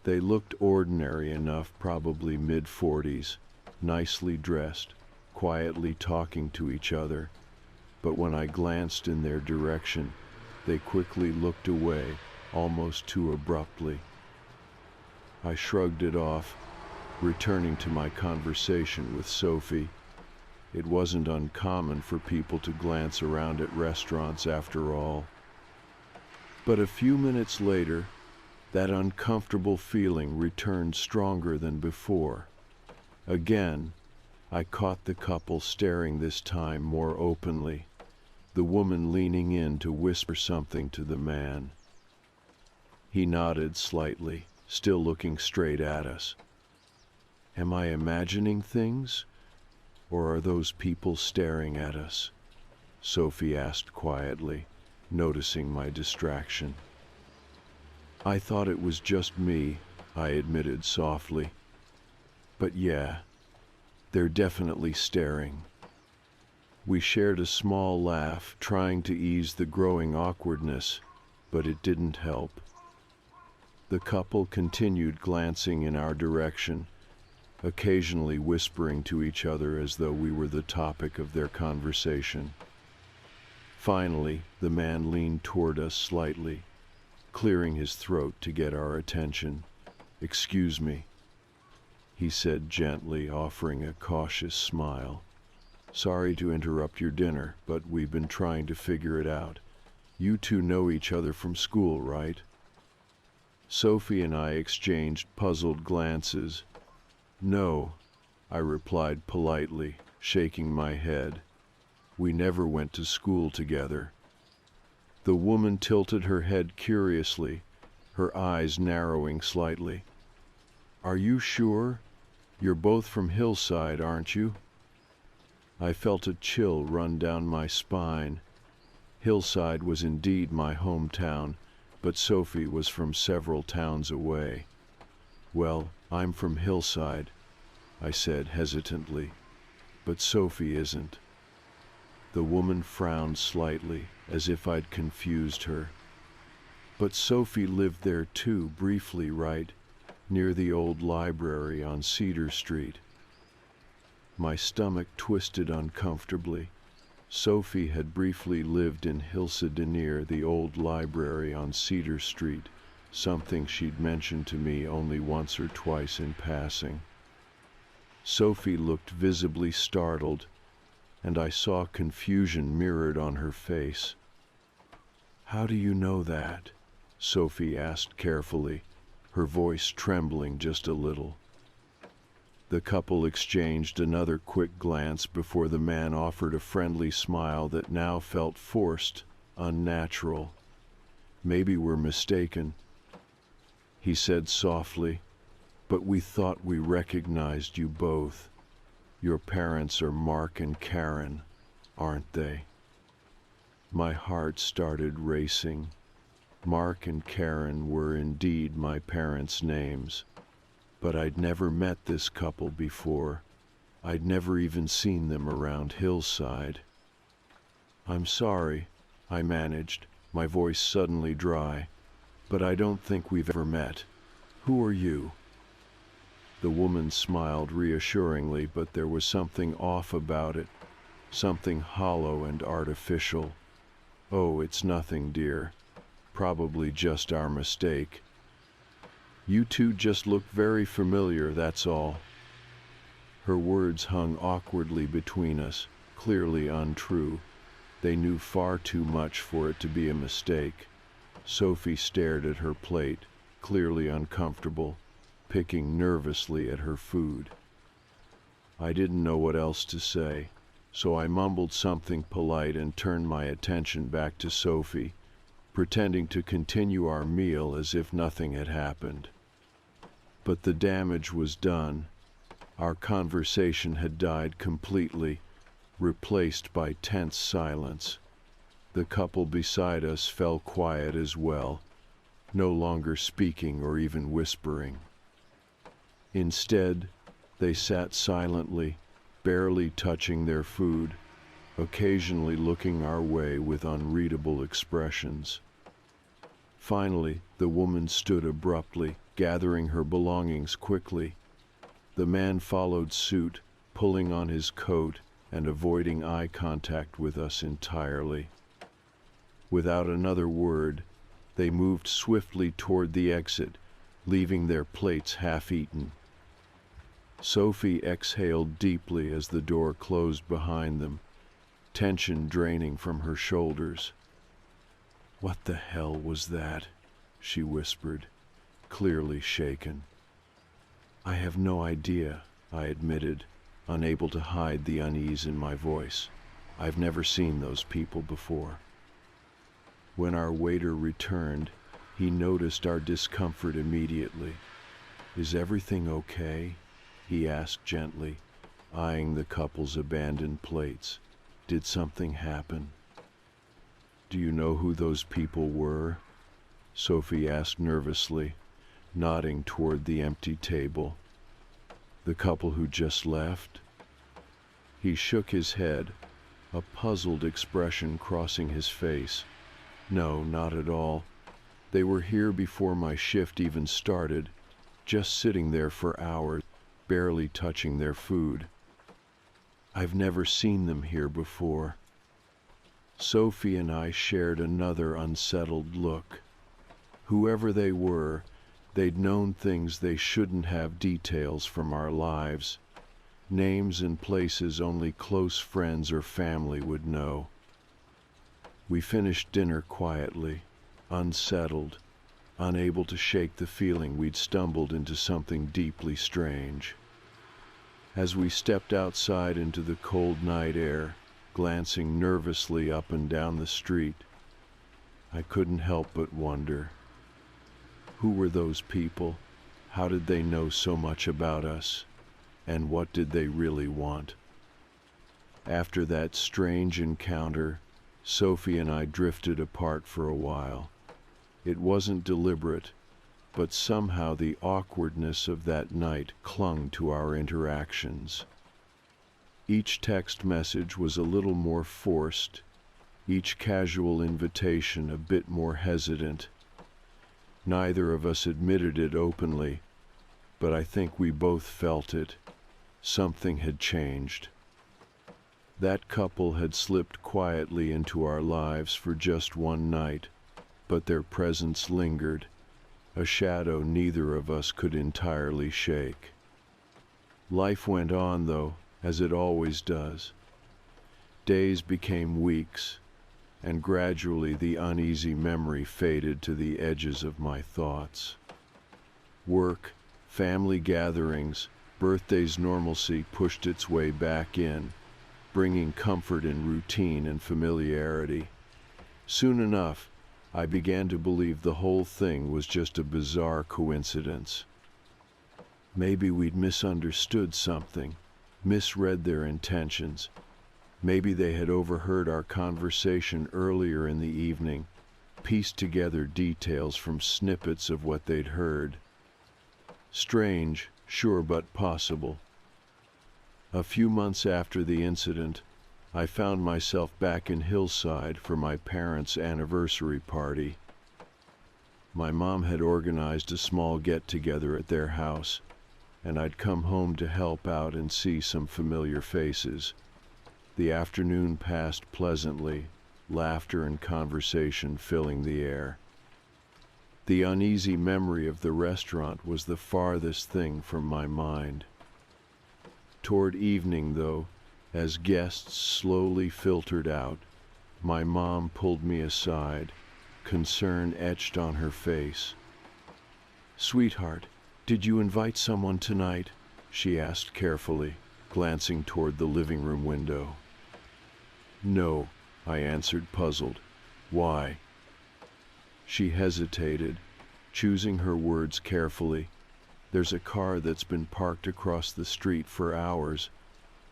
They looked ordinary enough, probably mid-40s, nicely dressed, quietly talking to each other, but when I glanced in their direction, they quickly looked away, almost too abruptly. I shrugged it off, returning to my conversation with Sophie. It wasn't uncommon for people to glance around at restaurants after all. But a few minutes later, that uncomfortable feeling returned stronger than before. Again, I caught the couple staring, this time more openly, the woman leaning in to whisper something to the man. He nodded slightly, still looking straight at us. Am I imagining things, or are those people staring at us? Sophie asked quietly, noticing my distraction. I thought it was just me, I admitted softly. But yeah, they're definitely staring. We shared a small laugh, trying to ease the growing awkwardness, but it didn't help. The couple continued glancing in our direction, occasionally whispering to each other as though we were the topic of their conversation. Finally, the man leaned toward us slightly, clearing his throat to get our attention. "Excuse me," he said gently, offering a cautious smile. "Sorry to interrupt your dinner, but we've been trying to figure it out. You two know each other from school, right? Sophie and I exchanged puzzled glances. No, I replied politely, shaking my head. We never went to school together. The woman tilted her head curiously, her eyes narrowing slightly. Are you sure? You're both from Hillside, aren't you? I felt a chill run down my spine. Hillside was indeed my hometown, but Sophie was from several towns away. Well, I'm from Hillside, I said hesitantly, but Sophie isn't. The woman frowned slightly, as if I'd confused her. But Sophie lived there too, briefly, right, near the old library on Cedar Street. My stomach twisted uncomfortably. Sophie had briefly lived in Hillside near the old library on Cedar Street, something she'd mentioned to me only once or twice in passing. Sophie looked visibly startled, and I saw confusion mirrored on her face. How do you know that? Sophie asked carefully, her voice trembling just a little. The couple exchanged another quick glance before the man offered a friendly smile that now felt forced, unnatural. Maybe we're mistaken, he said softly, but we thought we recognized you both. Your parents are Mark and Karen, aren't they? My heart started racing. Mark and Karen were indeed my parents' names, but I'd never met this couple before. I'd never even seen them around Hillside. I'm sorry, I managed, my voice suddenly dry, but I don't think we've ever met. Who are you? The woman smiled reassuringly, but there was something off about it, something hollow and artificial. Oh, it's nothing, dear. Probably just our mistake. You two just look very familiar, that's all. Her words hung awkwardly between us, clearly untrue. They knew far too much for it to be a mistake. Sophie stared at her plate, clearly uncomfortable, picking nervously at her food. I didn't know what else to say, so I mumbled something polite and turned my attention back to Sophie, pretending to continue our meal as if nothing had happened. But the damage was done. Our conversation had died completely, replaced by tense silence. The couple beside us fell quiet as well, no longer speaking or even whispering. Instead, they sat silently, barely touching their food, occasionally looking our way with unreadable expressions. Finally, the woman stood abruptly, gathering her belongings quickly. The man followed suit, pulling on his coat and avoiding eye contact with us entirely. Without another word, they moved swiftly toward the exit, leaving their plates half-eaten. Sophie exhaled deeply as the door closed behind them, tension draining from her shoulders. "What the hell was that?" she whispered, clearly shaken. "I have no idea," I admitted, unable to hide the unease in my voice. "I've never seen those people before." When our waiter returned, he noticed our discomfort immediately. "Is everything okay?" he asked gently, eyeing the couple's abandoned plates. "Did something happen?" "Do you know who those people were?" Sophie asked nervously, nodding toward the empty table. "The couple who just left?" He shook his head, a puzzled expression crossing his face. "No, not at all. They were here before my shift even started, just sitting there for hours, barely touching their food. I've never seen them here before." Sophie and I shared another unsettled look. Whoever they were, they'd known things they shouldn't have, details from our lives, names and places only close friends or family would know. We finished dinner quietly, unsettled, unable to shake the feeling we'd stumbled into something deeply strange. As we stepped outside into the cold night air, glancing nervously up and down the street, I couldn't help but wonder. Who were those people? How did they know so much about us? And what did they really want? After that strange encounter, Sophie and I drifted apart for a while. It wasn't deliberate, but somehow the awkwardness of that night clung to our interactions. Each text message was a little more forced, each casual invitation a bit more hesitant. Neither of us admitted it openly, but I think we both felt it. Something had changed. That couple had slipped quietly into our lives for just one night, but their presence lingered, a shadow neither of us could entirely shake. Life went on, though, as it always does. Days became weeks, and gradually the uneasy memory faded to the edges of my thoughts. Work, family gatherings, birthdays, normalcy pushed its way back in, bringing comfort in routine and familiarity. Soon enough, I began to believe the whole thing was just a bizarre coincidence. Maybe we'd misunderstood something, misread their intentions. Maybe they had overheard our conversation earlier in the evening, pieced together details from snippets of what they'd heard. Strange, sure, but possible. A few months after the incident, I found myself back in Hillside for my parents' anniversary party. My mom had organized a small get-together at their house, and I'd come home to help out and see some familiar faces. The afternoon passed pleasantly, laughter and conversation filling the air. The uneasy memory of the restaurant was the farthest thing from my mind. Toward evening, though, as guests slowly filtered out, my mom pulled me aside, concern etched on her face. "Sweetheart, did you invite someone tonight?" she asked carefully, glancing toward the living room window. "No," I answered, puzzled. "Why?" She hesitated, choosing her words carefully. "There's a car that's been parked across the street for hours.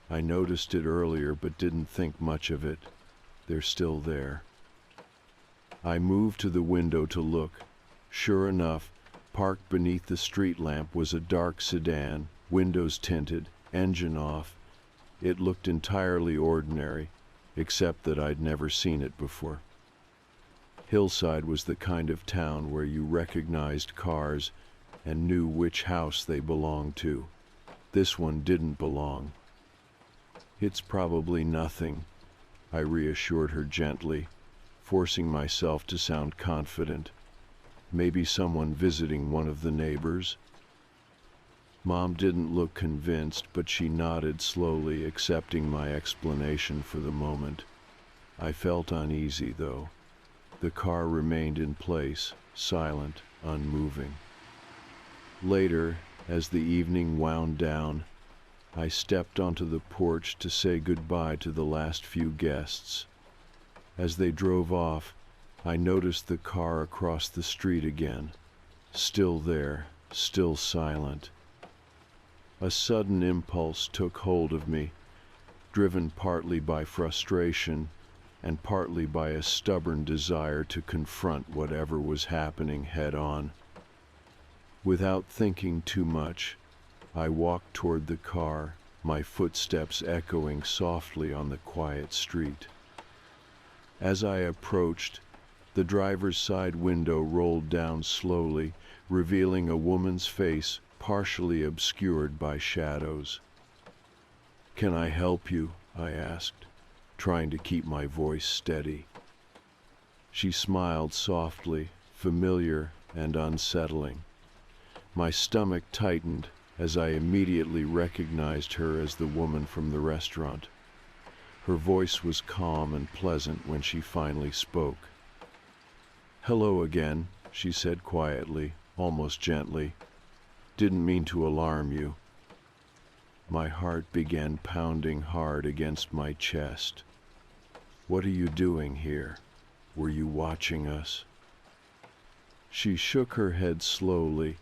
I noticed it earlier but didn't think much of it. They're still there." I moved to the window to look. Sure enough, parked beneath the street lamp was a dark sedan, windows tinted, engine off. It looked entirely ordinary, except that I'd never seen it before. Hillside was the kind of town where you recognized cars and knew which house they belonged to. This one didn't belong. "It's probably nothing," I reassured her gently, forcing myself to sound confident. "Maybe someone visiting one of the neighbors." Mom didn't look convinced, but she nodded slowly, accepting my explanation for the moment. I felt uneasy, though. The car remained in place, silent, unmoving. Later, as the evening wound down, I stepped onto the porch to say goodbye to the last few guests. As they drove off, I noticed the car across the street again, still there, still silent. A sudden impulse took hold of me, driven partly by frustration and partly by a stubborn desire to confront whatever was happening head on. Without thinking too much, I walked toward the car, my footsteps echoing softly on the quiet street. As I approached, the driver's side window rolled down slowly, revealing a woman's face partially obscured by shadows. "Can I help you?" I asked, trying to keep my voice steady. She smiled softly, familiar and unsettling. My stomach tightened as I immediately recognized her as the woman from the restaurant. Her voice was calm and pleasant when she finally spoke. "Hello again," she said quietly, almost gently. "Didn't mean to alarm you." My heart began pounding hard against my chest. "What are you doing here? Were you watching us?" She shook her head slowly,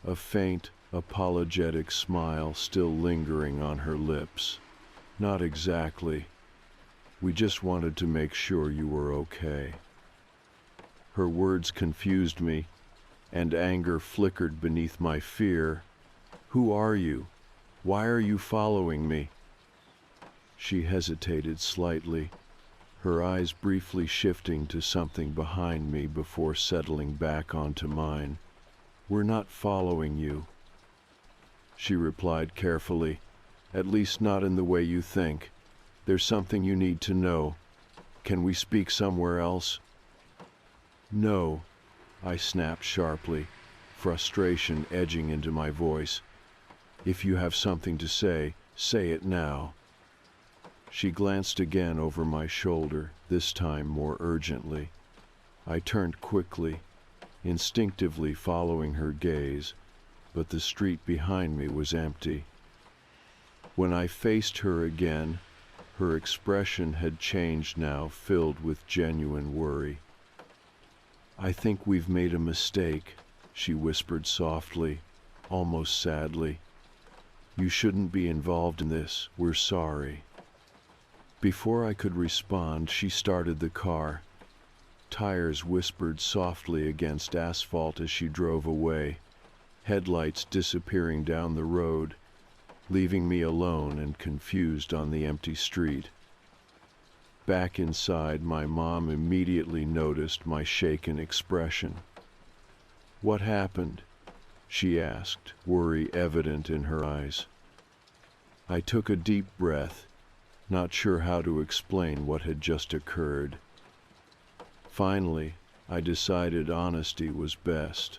a faint, apologetic smile still lingering on her lips. "Not exactly. We just wanted to make sure you were okay." Her words confused me, and anger flickered beneath my fear. "Who are you? Why are you following me?" She hesitated slightly, her eyes briefly shifting to something behind me before settling back onto mine. "We're not following you," she replied carefully. "At least not in the way you think. There's something you need to know. Can we speak somewhere else?" "No," I snapped sharply, frustration edging into my voice. "If you have something to say, say it now." She glanced again over my shoulder, this time more urgently. I turned quickly, instinctively following her gaze, but the street behind me was empty. When I faced her again, her expression had changed now, filled with genuine worry. "I think we've made a mistake," she whispered softly, almost sadly. "You shouldn't be involved in this. We're sorry." Before I could respond, she started the car. Tires whispered softly against asphalt as she drove away, headlights disappearing down the road, leaving me alone and confused on the empty street. Back inside, my mom immediately noticed my shaken expression. "What happened?" she asked, worry evident in her eyes. I took a deep breath, not sure how to explain what had just occurred. Finally, I decided honesty was best.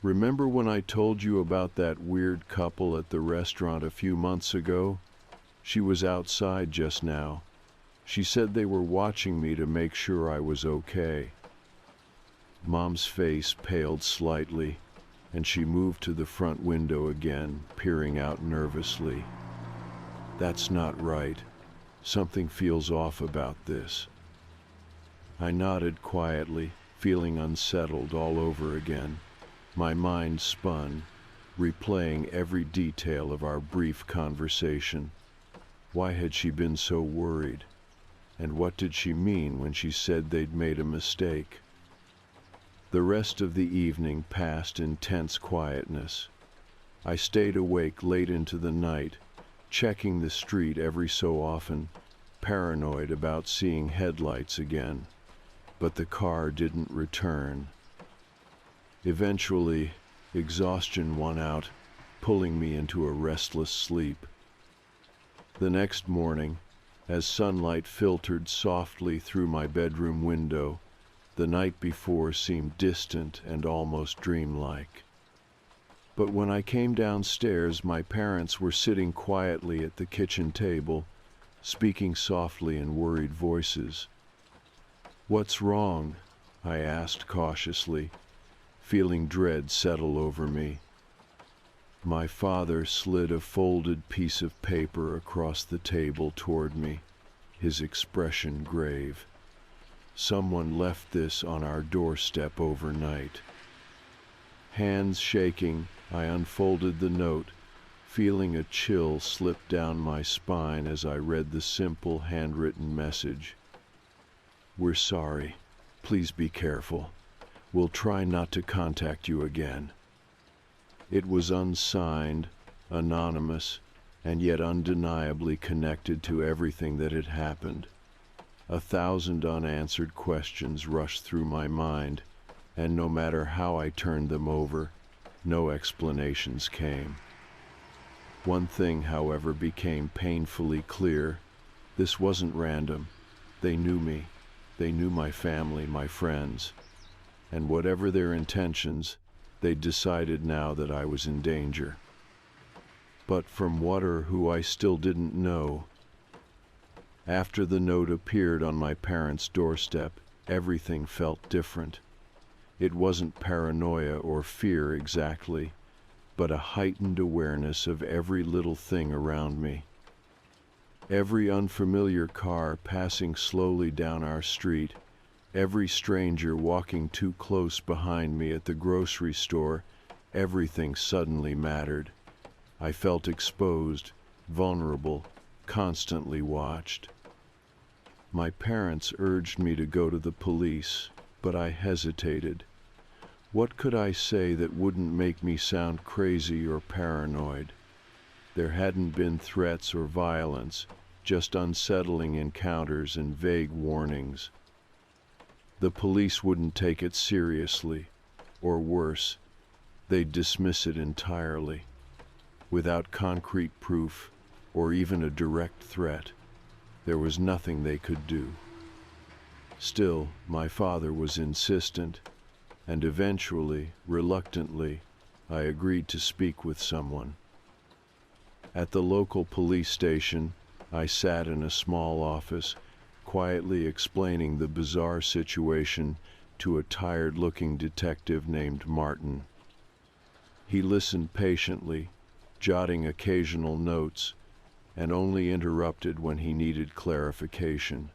"Remember when I told you about that weird couple at the restaurant a few months ago? She was outside just now. She said they were watching me to make sure I was okay." Mom's face paled slightly, and she moved to the front window again, peering out nervously. "That's not right. Something feels off about this." I nodded quietly, feeling unsettled all over again. My mind spun, replaying every detail of our brief conversation. Why had she been so worried? And what did she mean when she said they'd made a mistake? The rest of the evening passed in tense quietness. I stayed awake late into the night, checking the street every so often, paranoid about seeing headlights again. But the car didn't return. Eventually, exhaustion won out, pulling me into a restless sleep. The next morning, as sunlight filtered softly through my bedroom window, the night before seemed distant and almost dreamlike. But when I came downstairs, my parents were sitting quietly at the kitchen table, speaking softly in worried voices. "What's wrong?" I asked cautiously, feeling dread settle over me. My father slid a folded piece of paper across the table toward me, his expression grave. "Someone left this on our doorstep overnight." Hands shaking, I unfolded the note, feeling a chill slip down my spine as I read the simple handwritten message. "We're sorry. Please be careful. We'll try not to contact you again." It was unsigned, anonymous, and yet undeniably connected to everything that had happened. 1,000 unanswered questions rushed through my mind, and no matter how I turned them over, no explanations came. One thing, however, became painfully clear. This wasn't random. They knew me. They knew my family, my friends. And whatever their intentions, they'd decided now that I was in danger. But from what or who I still didn't know. After the note appeared on my parents' doorstep, everything felt different. It wasn't paranoia or fear exactly, but a heightened awareness of every little thing around me. Every unfamiliar car passing slowly down our street, every stranger walking too close behind me at the grocery store, everything suddenly mattered. I felt exposed, vulnerable, constantly watched. My parents urged me to go to the police, but I hesitated. What could I say that wouldn't make me sound crazy or paranoid? There hadn't been threats or violence, just unsettling encounters and vague warnings. The police wouldn't take it seriously, or worse, they'd dismiss it entirely. Without concrete proof, or even a direct threat, there was nothing they could do. Still, my father was insistent, and eventually, reluctantly, I agreed to speak with someone. At the local police station, I sat in a small office, quietly explaining the bizarre situation to a tired-looking detective named Martin. He listened patiently, jotting occasional notes, and only interrupted when he needed clarification.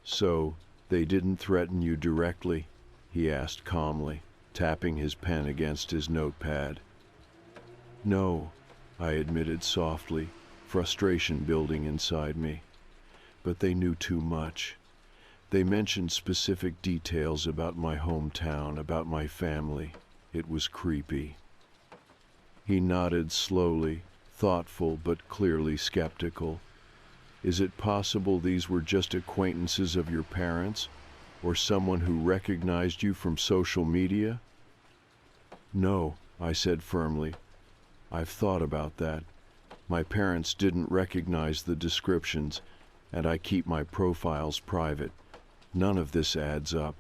"So, they didn't threaten you directly?" he asked calmly, tapping his pen against his notepad. "No," I admitted softly, frustration building inside me. "But they knew too much. They mentioned specific details about my hometown, about my family. It was creepy." He nodded slowly, thoughtful but clearly skeptical. "Is it possible these were just acquaintances of your parents, or someone who recognized you from social media?" "No," I said firmly. "I've thought about that. My parents didn't recognize the descriptions, and I keep my profiles private. None of this adds up."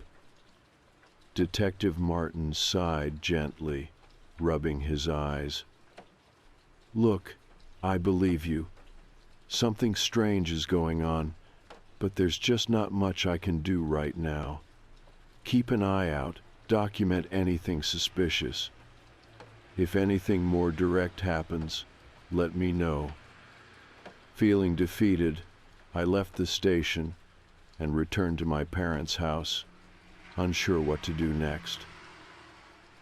Detective Martin sighed gently, rubbing his eyes. "Look, I believe you. Something strange is going on, but there's just not much I can do right now. Keep an eye out, document anything suspicious. If anything more direct happens, let me know." Feeling defeated, I left the station and returned to my parents' house, unsure what to do next.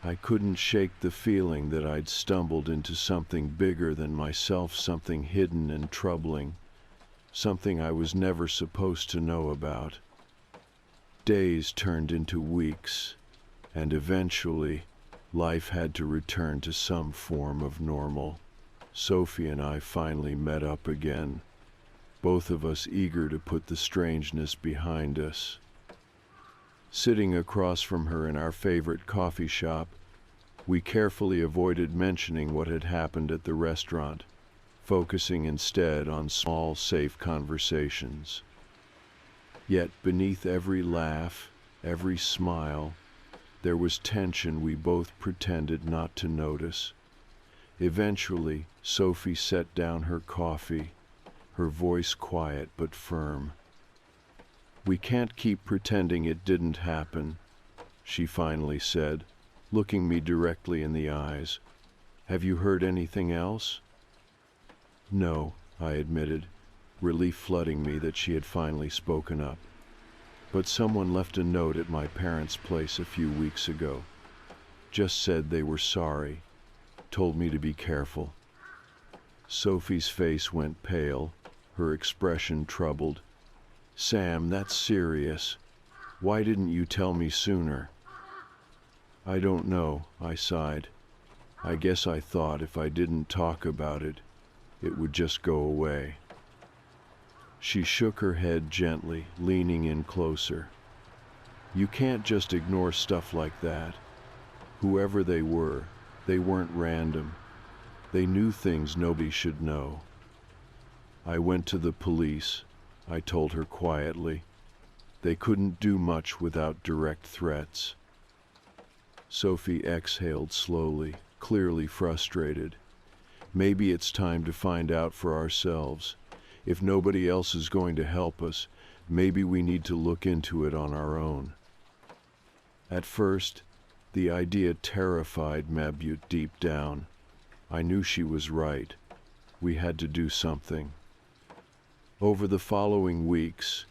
I couldn't shake the feeling that I'd stumbled into something bigger than myself, something hidden and troubling, something I was never supposed to know about. Days turned into weeks, and eventually, life had to return to some form of normal. Sophie and I finally met up again, both of us eager to put the strangeness behind us. Sitting across from her in our favorite coffee shop, we carefully avoided mentioning what had happened at the restaurant, focusing instead on small, safe conversations. Yet beneath every laugh, every smile, there was tension we both pretended not to notice. Eventually, Sophie set down her coffee, her voice quiet but firm. "We can't keep pretending it didn't happen," she finally said, looking me directly in the eyes. "Have you heard anything else?" "No," I admitted, relief flooding me that she had finally spoken up. "But someone left a note at my parents' place a few weeks ago. Just said they were sorry, told me to be careful." Sophie's face went pale, her expression troubled. "Sam, that's serious. Why didn't you tell me sooner?" "I don't know," I sighed. "I guess I thought if I didn't talk about it, it would just go away." She shook her head gently, leaning in closer. "You can't just ignore stuff like that. Whoever they weren't random. They knew things nobody should know." "I went to the police," I told her quietly. "They couldn't do much without direct threats." Sophie exhaled slowly, clearly frustrated. "Maybe it's time to find out for ourselves. If nobody else is going to help us, maybe we need to look into it on our own. At first, the idea terrified Mabute deep down. I knew she was right. We had to do something. Over the following weeks,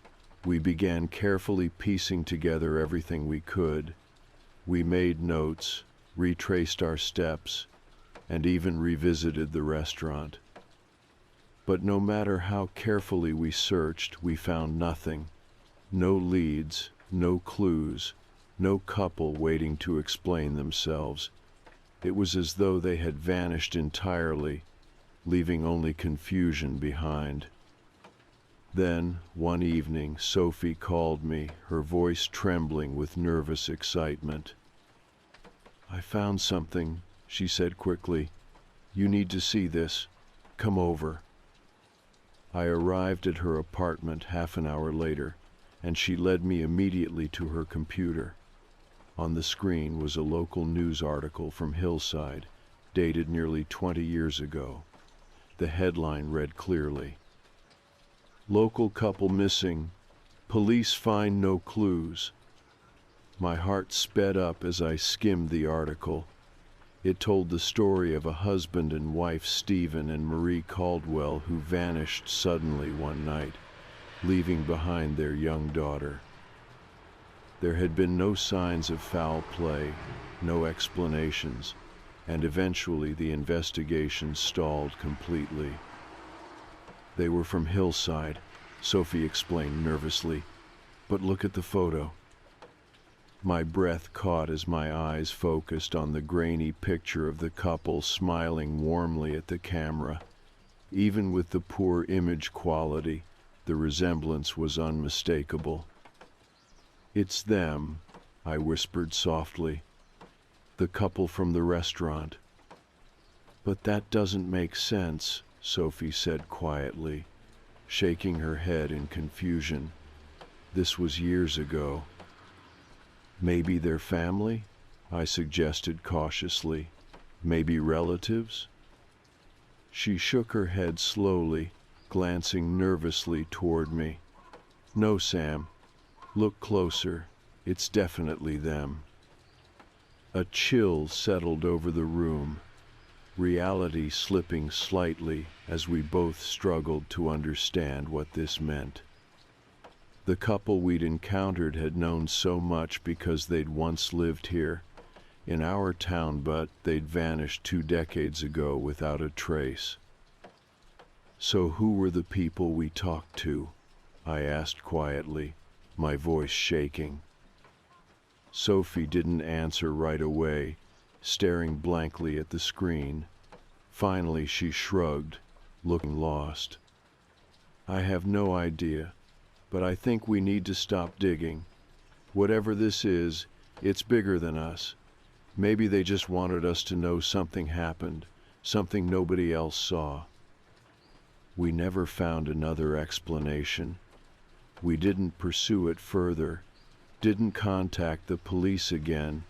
we began carefully piecing together everything we could. We made notes, retraced our steps, and even revisited the restaurant. But no matter how carefully we searched, we found nothing. No leads, no clues, no couple waiting to explain themselves. It was as though they had vanished entirely, leaving only confusion behind. Then, one evening, Sophie called me, her voice trembling with nervous excitement. "I found something," she said quickly. "You need to see this. Come over." I arrived at her apartment half an hour later, and she led me immediately to her computer. On the screen was a local news article from Hillside, dated nearly 20 years ago. The headline read clearly, "Local couple missing. Police find no clues." My heart sped up as I skimmed the article. It told the story of a husband and wife, Stephen and Marie Caldwell, who vanished suddenly one night, leaving behind their young daughter. There had been no signs of foul play, no explanations, and eventually the investigation stalled completely. "They were from Hillside," Sophie explained nervously. "But look at the photo." My breath caught as my eyes focused on the grainy picture of the couple smiling warmly at the camera. Even with the poor image quality, the resemblance was unmistakable. "It's them," I whispered softly. "The couple from the restaurant." "But that doesn't make sense," Sophie said quietly, shaking her head in confusion. "This was years ago." "Maybe they're family?" I suggested cautiously. "Maybe relatives?" She shook her head slowly, glancing nervously toward me. "No, Sam. Look closer. It's definitely them." A chill settled over the room, reality slipping slightly as we both struggled to understand what this meant. The couple we'd encountered had known so much because they'd once lived here, in our town, but they'd vanished 2 decades ago without a trace. "So who were the people we talked to?" I asked quietly, my voice shaking. Sophie didn't answer right away, staring blankly at the screen. Finally she shrugged, looking lost. "I have no idea, but I think we need to stop digging. Whatever this is, it's bigger than us. Maybe they just wanted us to know something happened, something nobody else saw." We never found another explanation. We didn't pursue it further, didn't contact the police again,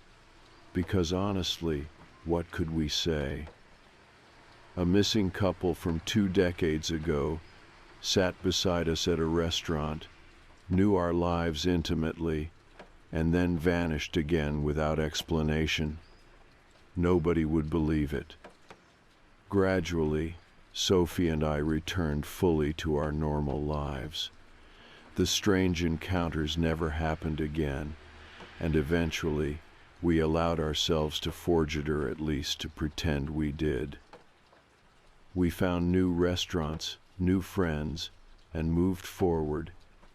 because honestly, what could we say? A missing couple from 2 decades ago sat beside us at a restaurant, knew our lives intimately, and then vanished again without explanation. Nobody would believe it. Gradually, Sophie and I returned fully to our normal lives. The strange encounters never happened again, and eventually we allowed ourselves to forget, or at least to pretend we did. We found new restaurants, new friends, and moved forward,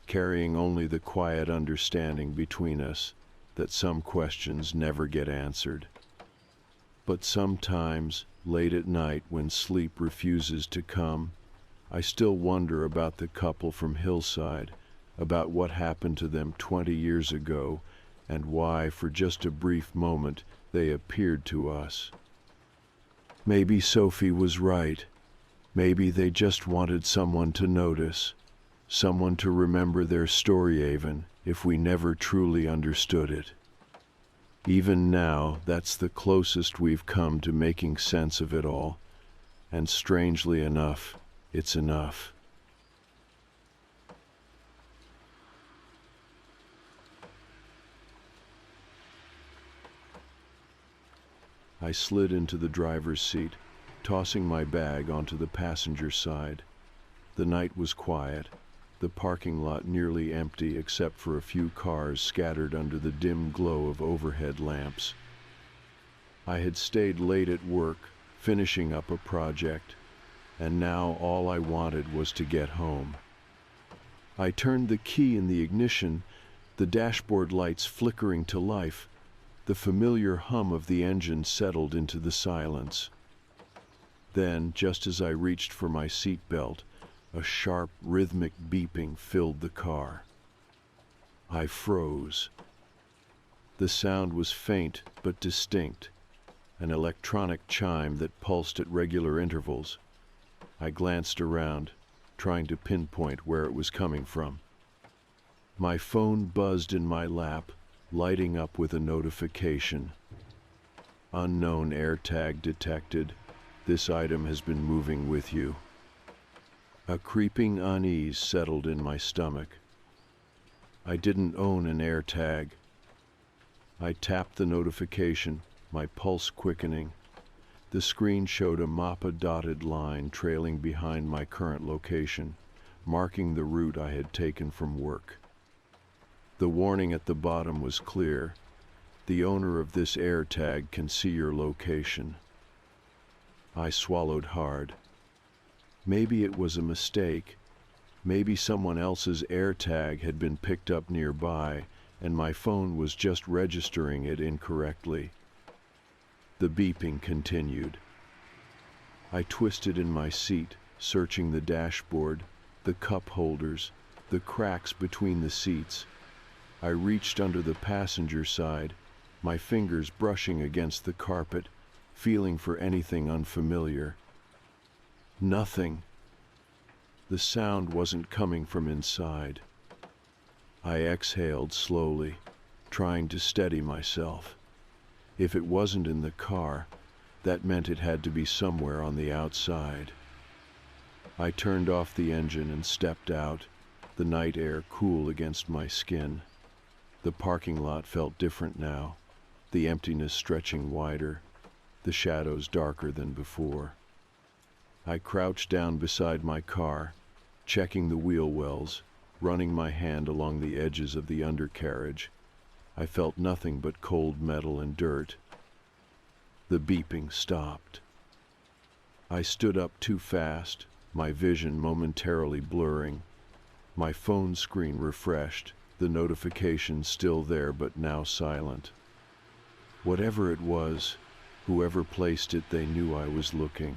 carrying only the quiet understanding between us that some questions never get answered. But sometimes, late at night when sleep refuses to come, I still wonder about the couple from Hillside, about what happened to them 20 years ago, and why, for just a brief moment, they appeared to us. Maybe Sophie was right. Maybe they just wanted someone to notice, someone to remember their story, even if we never truly understood it. Even now, that's the closest we've come to making sense of it all, and strangely enough, it's enough. I slid into the driver's seat, tossing my bag onto the passenger side. The night was quiet, the parking lot nearly empty except for a few cars scattered under the dim glow of overhead lamps. I had stayed late at work, finishing up a project, and now all I wanted was to get home. I turned the key in the ignition, the dashboard lights flickering to life. The familiar hum of the engine settled into the silence. Then, just as I reached for my seatbelt, a sharp, rhythmic beeping filled the car. I froze. The sound was faint but distinct, an electronic chime that pulsed at regular intervals. I glanced around, trying to pinpoint where it was coming from. My phone buzzed in my lap, lighting up with a notification. Unknown AirTag detected. This item has been moving with you. A creeping unease settled in my stomach. I didn't own an AirTag. I tapped the notification, my pulse quickening. The screen showed a mappa-dotted line trailing behind my current location, marking the route I had taken from work. The warning at the bottom was clear. The owner of this AirTag can see your location. I swallowed hard. Maybe it was a mistake. Maybe someone else's AirTag had been picked up nearby, and my phone was just registering it incorrectly. The beeping continued. I twisted in my seat, searching the dashboard, the cup holders, the cracks between the seats. I reached under the passenger side, my fingers brushing against the carpet, feeling for anything unfamiliar. Nothing. The sound wasn't coming from inside. I exhaled slowly, trying to steady myself. If it wasn't in the car, that meant it had to be somewhere on the outside. I turned off the engine and stepped out, the night air cool against my skin. The parking lot felt different now, the emptiness stretching wider, the shadows darker than before. I crouched down beside my car, checking the wheel wells, running my hand along the edges of the undercarriage. I felt nothing but cold metal and dirt. The beeping stopped. I stood up too fast, my vision momentarily blurring. My phone screen refreshed, the notification still there but now silent. Whatever it was, whoever placed it, they knew I was looking.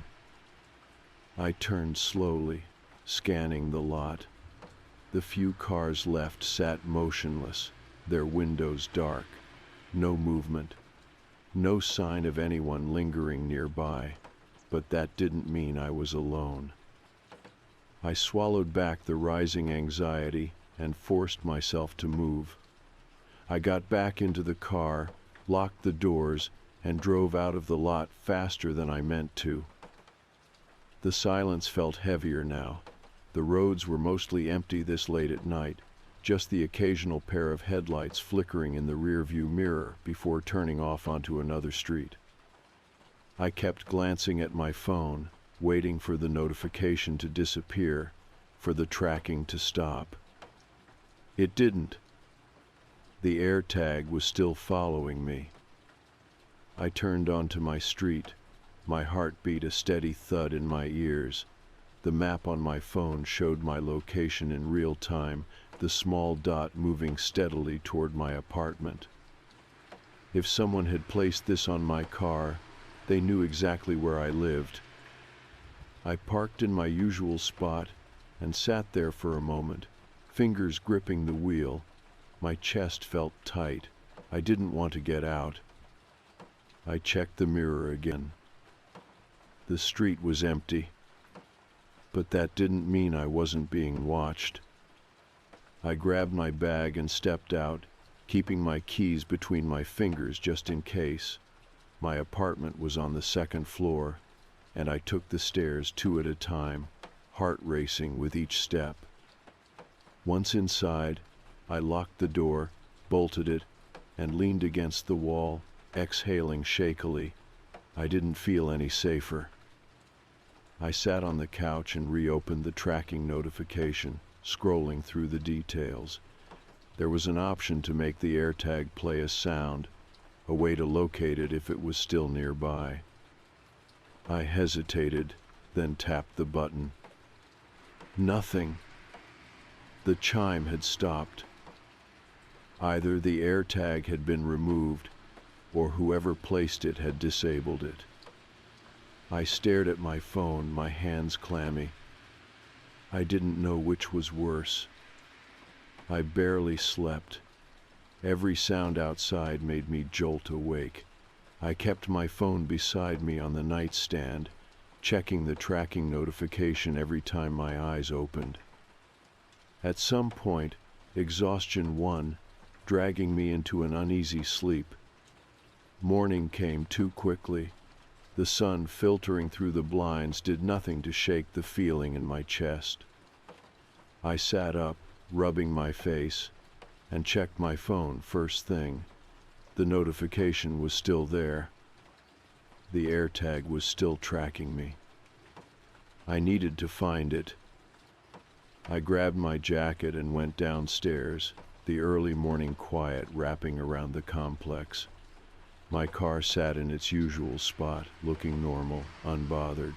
I turned slowly, scanning the lot. The few cars left sat motionless, their windows dark, no movement, no sign of anyone lingering nearby, but that didn't mean I was alone. I swallowed back the rising anxiety and forced myself to move. I got back into the car, locked the doors, and drove out of the lot faster than I meant to. The silence felt heavier now. The roads were mostly empty this late at night, just the occasional pair of headlights flickering in the rearview mirror before turning off onto another street. I kept glancing at my phone, waiting for the notification to disappear, for the tracking to stop. It didn't. The AirTag was still following me. I turned onto my street, my heart beat a steady thud in my ears. The map on my phone showed my location in real time, the small dot moving steadily toward my apartment. If someone had placed this on my car, they knew exactly where I lived. I parked in my usual spot and sat there for a moment, fingers gripping the wheel. My chest felt tight. I didn't want to get out. I checked the mirror again. The street was empty, but that didn't mean I wasn't being watched. I grabbed my bag and stepped out, keeping my keys between my fingers just in case. My apartment was on the second floor, and I took the stairs 2 at a time, heart racing with each step. Once inside, I locked the door, bolted it, and leaned against the wall, exhaling shakily. I didn't feel any safer. I sat on the couch and reopened the tracking notification, scrolling through the details. There was an option to make the AirTag play a sound, a way to locate it if it was still nearby. I hesitated, then tapped the button. Nothing. The chime had stopped. Either the AirTag had been removed, or whoever placed it had disabled it. I stared at my phone, my hands clammy. I didn't know which was worse. I barely slept. Every sound outside made me jolt awake. I kept my phone beside me on the nightstand, checking the tracking notification every time my eyes opened. At some point, exhaustion won, dragging me into an uneasy sleep. Morning came too quickly. The sun filtering through the blinds did nothing to shake the feeling in my chest. I sat up, rubbing my face, and checked my phone first thing. The notification was still there. The AirTag was still tracking me. I needed to find it. I grabbed my jacket and went downstairs, the early morning quiet wrapping around the complex. My car sat in its usual spot, looking normal, unbothered.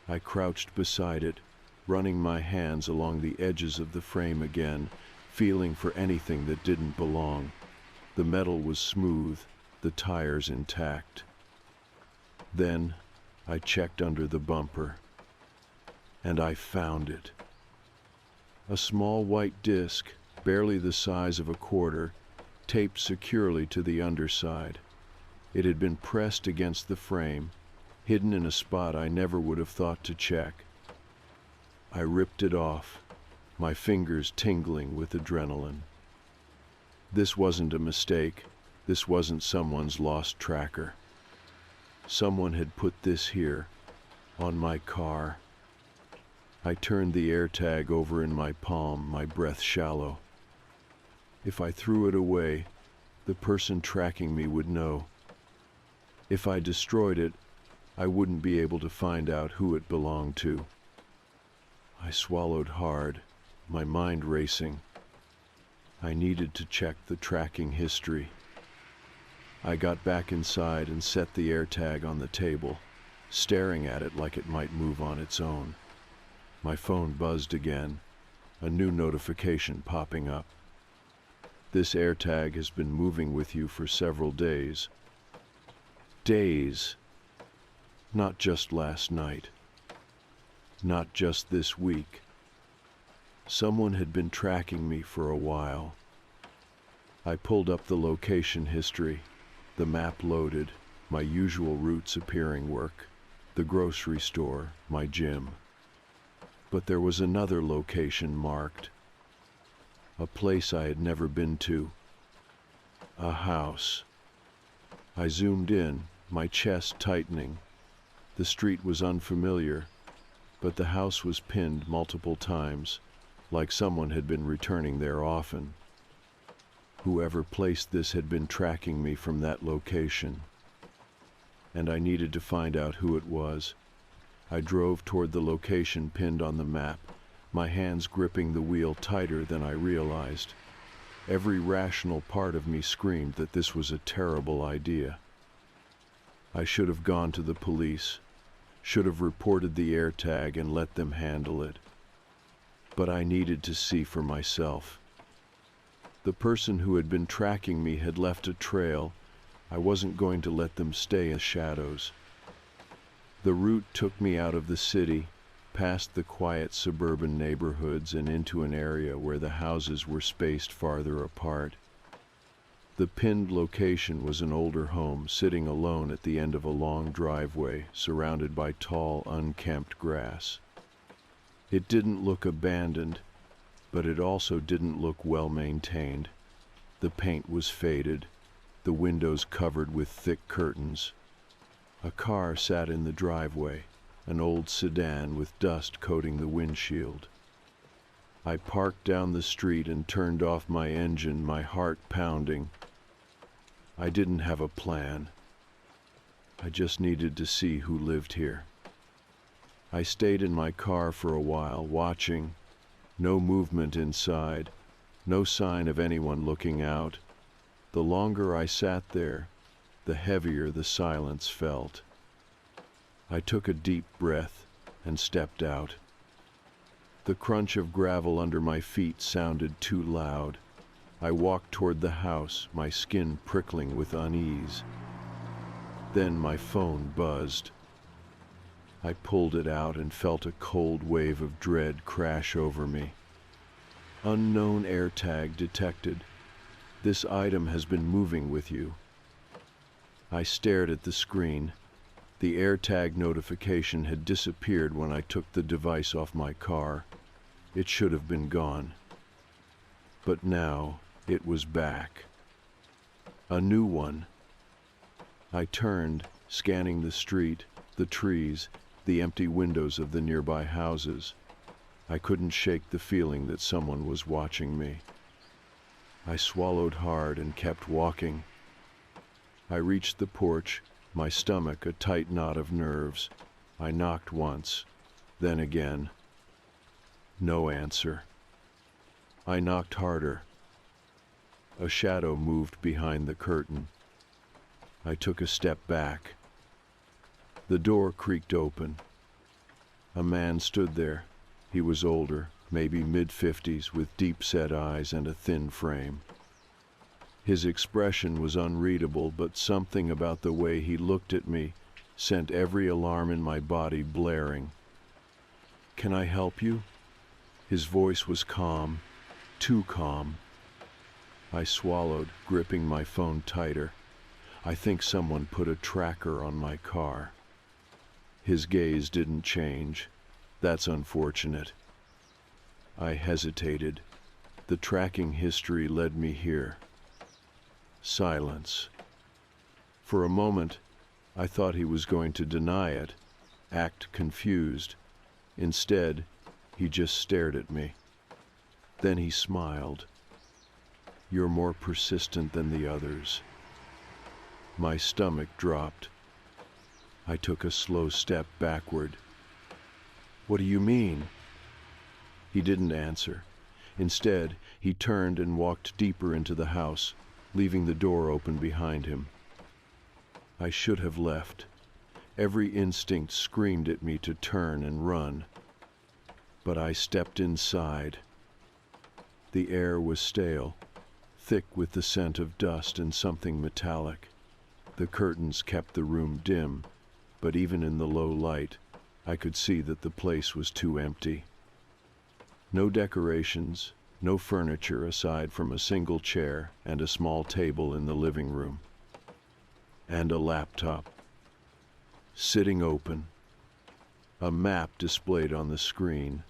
I crouched beside it, running my hands along the edges of the frame again, feeling for anything that didn't belong. The metal was smooth, the tires intact. Then I checked under the bumper, and I found it. A small white disc, barely the size of a quarter, taped securely to the underside. It had been pressed against the frame, hidden in a spot I never would have thought to check. I ripped it off, my fingers tingling with adrenaline. This wasn't a mistake. This wasn't someone's lost tracker. Someone had put this here, on my car. I turned the AirTag over in my palm, my breath shallow. If I threw it away, the person tracking me would know. If I destroyed it, I wouldn't be able to find out who it belonged to. I swallowed hard, my mind racing. I needed to check the tracking history. I got back inside and set the AirTag on the table, staring at it like it might move on its own. My phone buzzed again, a new notification popping up. This AirTag has been moving with you for several days. Days. Not just last night. Not just this week. Someone had been tracking me for a while. I pulled up the location history, the map loaded, my usual routes appearing: work, the grocery store, my gym. But there was another location marked. A place I had never been to. A house. I zoomed in, my chest tightening. The street was unfamiliar, but the house was pinned multiple times, like someone had been returning there often. Whoever placed this had been tracking me from that location, and I needed to find out who it was. I drove toward the location pinned on the map, my hands gripping the wheel tighter than I realized. Every rational part of me screamed that this was a terrible idea. I should have gone to the police, should have reported the AirTag and let them handle it. But I needed to see for myself. The person who had been tracking me had left a trail. I wasn't going to let them stay in shadows. The route took me out of the city, past the quiet suburban neighborhoods and into an area where the houses were spaced farther apart. The pinned location was an older home sitting alone at the end of a long driveway, surrounded by tall, unkempt grass. It didn't look abandoned, but it also didn't look well maintained. The paint was faded, the windows covered with thick curtains. A car sat in the driveway, an old sedan with dust coating the windshield. I parked down the street and turned off my engine, my heart pounding. I didn't have a plan. I just needed to see who lived here. I stayed in my car for a while, watching. No movement inside, no sign of anyone looking out. The longer I sat there, the heavier the silence felt. I took a deep breath and stepped out. The crunch of gravel under my feet sounded too loud. I walked toward the house, my skin prickling with unease. Then my phone buzzed. I pulled it out and felt a cold wave of dread crash over me. Unknown AirTag detected. This item has been moving with you. I stared at the screen. The AirTag notification had disappeared when I took the device off my car. It should have been gone. But now it was back. A new one. I turned, scanning the street, the trees, the empty windows of the nearby houses. I couldn't shake the feeling that someone was watching me. I swallowed hard and kept walking. I reached the porch, my stomach a tight knot of nerves. I knocked once, then again. No answer. I knocked harder. A shadow moved behind the curtain. I took a step back. The door creaked open. A man stood there. He was older, maybe mid-50s, with deep-set eyes and a thin frame. His expression was unreadable, but something about the way he looked at me sent every alarm in my body blaring. "Can I help you?" His voice was calm, too calm. I swallowed, gripping my phone tighter. I think someone put a tracker on my car. His gaze didn't change. That's unfortunate. I hesitated. The tracking history led me here. Silence. For a moment, I thought he was going to deny it, act confused. Instead, he just stared at me. Then he smiled. "You're more persistent than the others." My stomach dropped. I took a slow step backward. "What do you mean?" He didn't answer. Instead, he turned and walked deeper into the house, leaving the door open behind him. I should have left. Every instinct screamed at me to turn and run. But I stepped inside. The air was stale, thick with the scent of dust and something metallic. The curtains kept the room dim, but even in the low light, I could see that the place was too empty. No decorations, no furniture aside from a single chair and a small table in the living room. And a laptop. Sitting open. A map displayed on the screen.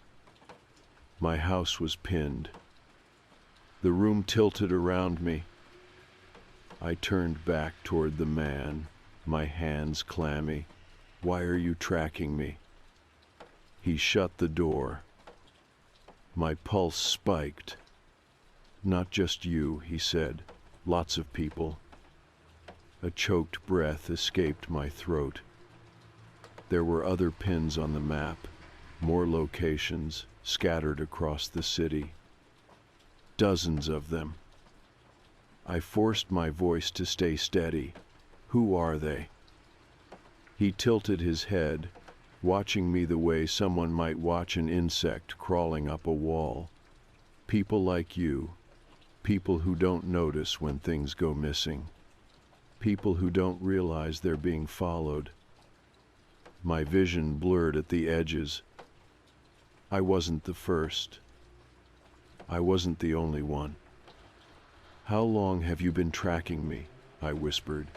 My house was pinned. The room tilted around me. I turned back toward the man, my hands clammy. "Why are you tracking me?" He shut the door. My pulse spiked. "Not just you," he said. "Lots of people." A choked breath escaped my throat. There were other pins on the map, more locations scattered across the city. Dozens of them. I forced my voice to stay steady. "Who are they?" He tilted his head, watching me the way someone might watch an insect crawling up a wall. "People like you. People who don't notice when things go missing. People who don't realize they're being followed." My vision blurred at the edges. I wasn't the first. I wasn't the only one. "How long have you been tracking me?" I whispered.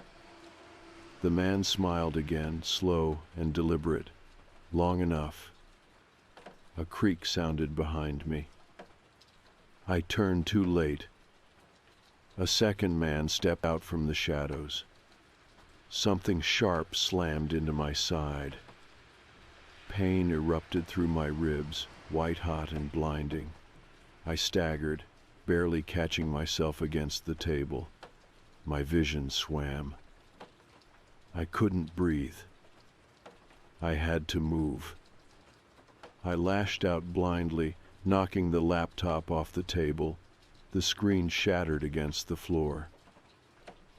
The man smiled again, slow and deliberate. "Long enough." A creak sounded behind me. I turned too late. A second man stepped out from the shadows. Something sharp slammed into my side. Pain erupted through my ribs, white-hot and blinding. I staggered, barely catching myself against the table. My vision swam. I couldn't breathe. I had to move. I lashed out blindly, knocking the laptop off the table. The screen shattered against the floor.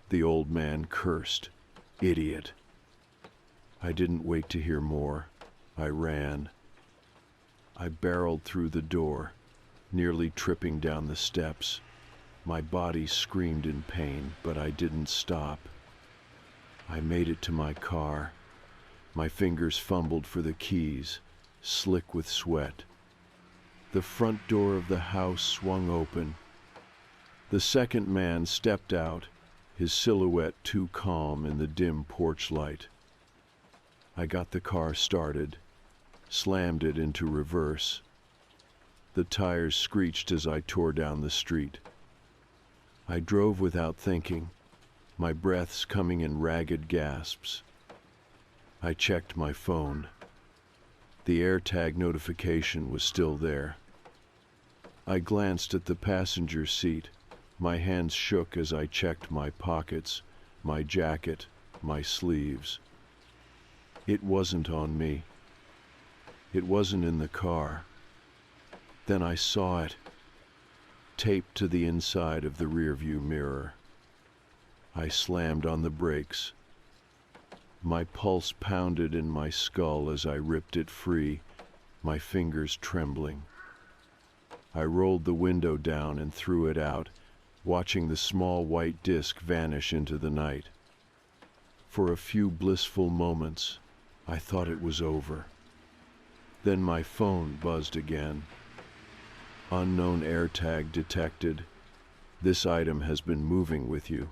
The old man cursed. Idiot. I didn't wait to hear more. I ran. I barreled through the door, nearly tripping down the steps. My body screamed in pain, but I didn't stop. I made it to my car. My fingers fumbled for the keys, slick with sweat. The front door of the house swung open. The second man stepped out, his silhouette too calm in the dim porch light. I got the car started, slammed it into reverse. The tires screeched as I tore down the street. I drove without thinking, my breaths coming in ragged gasps. I checked my phone. The AirTag notification was still there. I glanced at the passenger seat. My hands shook as I checked my pockets, my jacket, my sleeves. It wasn't on me. It wasn't in the car. Then I saw it, taped to the inside of the rearview mirror. I slammed on the brakes. My pulse pounded in my skull as I ripped it free, my fingers trembling. I rolled the window down and threw it out, watching the small white disc vanish into the night. For a few blissful moments, I thought it was over. Then my phone buzzed again. Unknown AirTag detected. This item has been moving with you.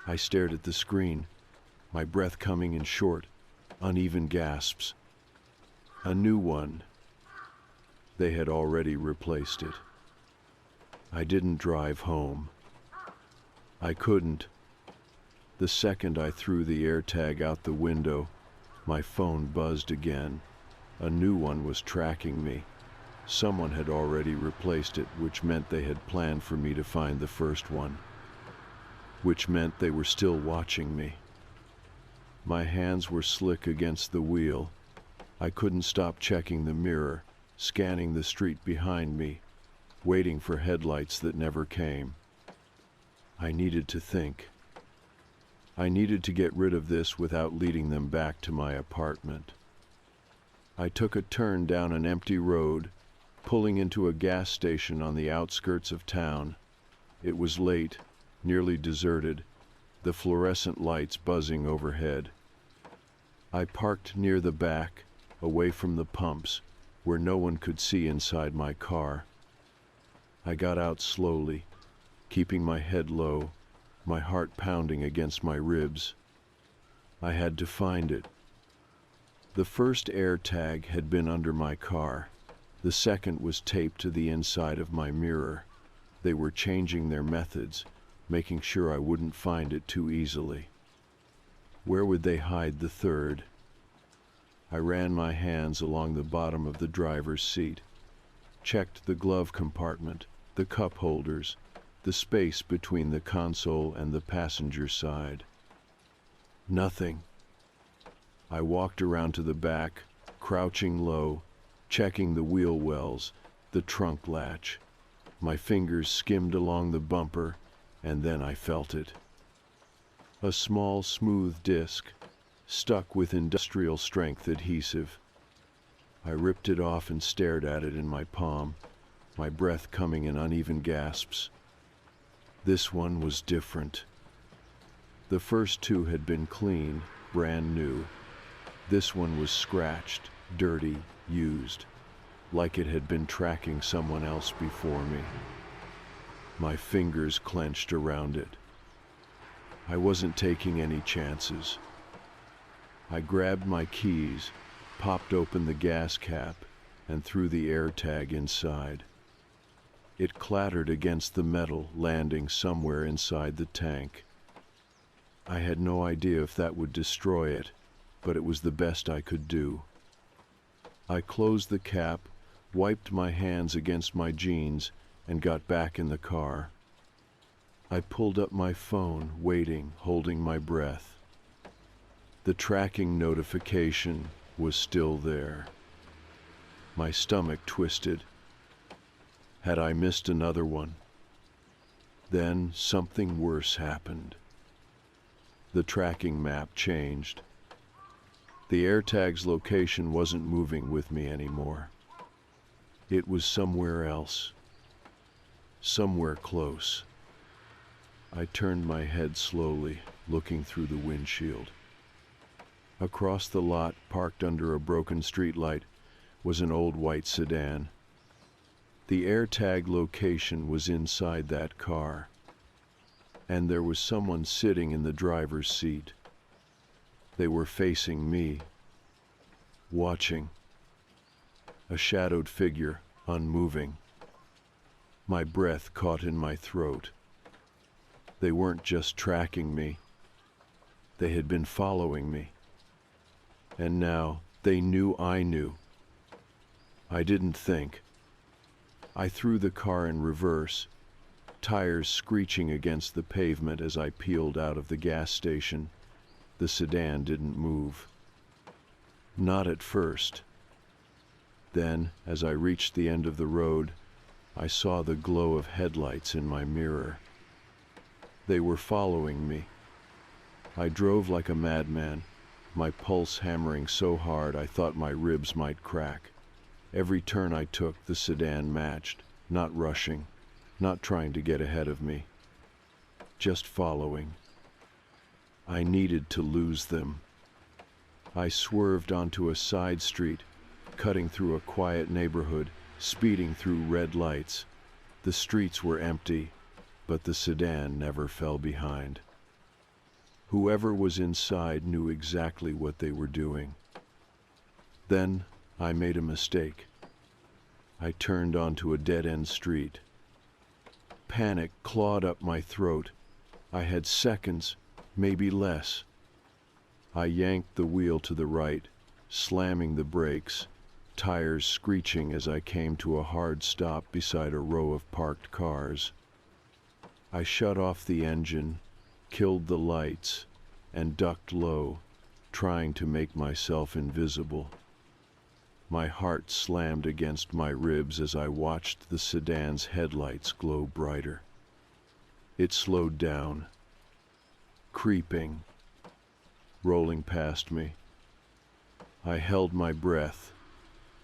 I stared at the screen, my breath coming in short, uneven gasps. A new one. They had already replaced it. I didn't drive home. I couldn't. The second I threw the AirTag out the window, my phone buzzed again. A new one was tracking me. Someone had already replaced it, which meant they had planned for me to find the first one. Which meant they were still watching me. My hands were slick against the wheel. I couldn't stop checking the mirror, scanning the street behind me, waiting for headlights that never came. I needed to think. I needed to get rid of this without leading them back to my apartment. I took a turn down an empty road, pulling into a gas station on the outskirts of town. It was late, nearly deserted, the fluorescent lights buzzing overhead. I parked near the back, away from the pumps, where no one could see inside my car. I got out slowly, keeping my head low, my heart pounding against my ribs. I had to find it. The first AirTag had been under my car. The second was taped to the inside of my mirror. They were changing their methods, making sure I wouldn't find it too easily. Where would they hide the third? I ran my hands along the bottom of the driver's seat, checked the glove compartment, the cup holders, the space between the console and the passenger side. Nothing. I walked around to the back, crouching low, checking the wheel wells, the trunk latch. My fingers skimmed along the bumper, and then I felt it. A small, smooth disc, stuck with industrial strength adhesive. I ripped it off and stared at it in my palm, my breath coming in uneven gasps. This one was different. The first two had been clean, brand new. This one was scratched, dirty, used, like it had been tracking someone else before me. My fingers clenched around it. I wasn't taking any chances. I grabbed my keys, popped open the gas cap, and threw the AirTag inside. It clattered against the metal, landing somewhere inside the tank. I had no idea if that would destroy it, but it was the best I could do. I closed the cap, wiped my hands against my jeans, and got back in the car. I pulled up my phone, waiting, holding my breath. The tracking notification was still there. My stomach twisted. Had I missed another one? Then something worse happened. The tracking map changed. The AirTag's location wasn't moving with me anymore. It was somewhere else. Somewhere close. I turned my head slowly, looking through the windshield. Across the lot, parked under a broken streetlight, was an old white sedan. The AirTag location was inside that car, and there was someone sitting in the driver's seat. They were facing me, watching. A shadowed figure, unmoving. My breath caught in my throat. They weren't just tracking me. They had been following me. And now they knew I knew. I didn't think. I threw the car in reverse, tires screeching against the pavement as I peeled out of the gas station. The sedan didn't move. Not at first. Then, as I reached the end of the road, I saw the glow of headlights in my mirror. They were following me. I drove like a madman, my pulse hammering so hard I thought my ribs might crack. Every turn I took, the sedan matched, not rushing, not trying to get ahead of me, just following. I needed to lose them. I swerved onto a side street, cutting through a quiet neighborhood, speeding through red lights. The streets were empty, but the sedan never fell behind. Whoever was inside knew exactly what they were doing. Then I made a mistake. I turned onto a dead-end street. Panic clawed up my throat. I had seconds, maybe less. I yanked the wheel to the right, slamming the brakes, tires screeching as I came to a hard stop beside a row of parked cars. I shut off the engine, killed the lights, and ducked low, trying to make myself invisible. My heart slammed against my ribs as I watched the sedan's headlights glow brighter. It slowed down, creeping, rolling past me. I held my breath,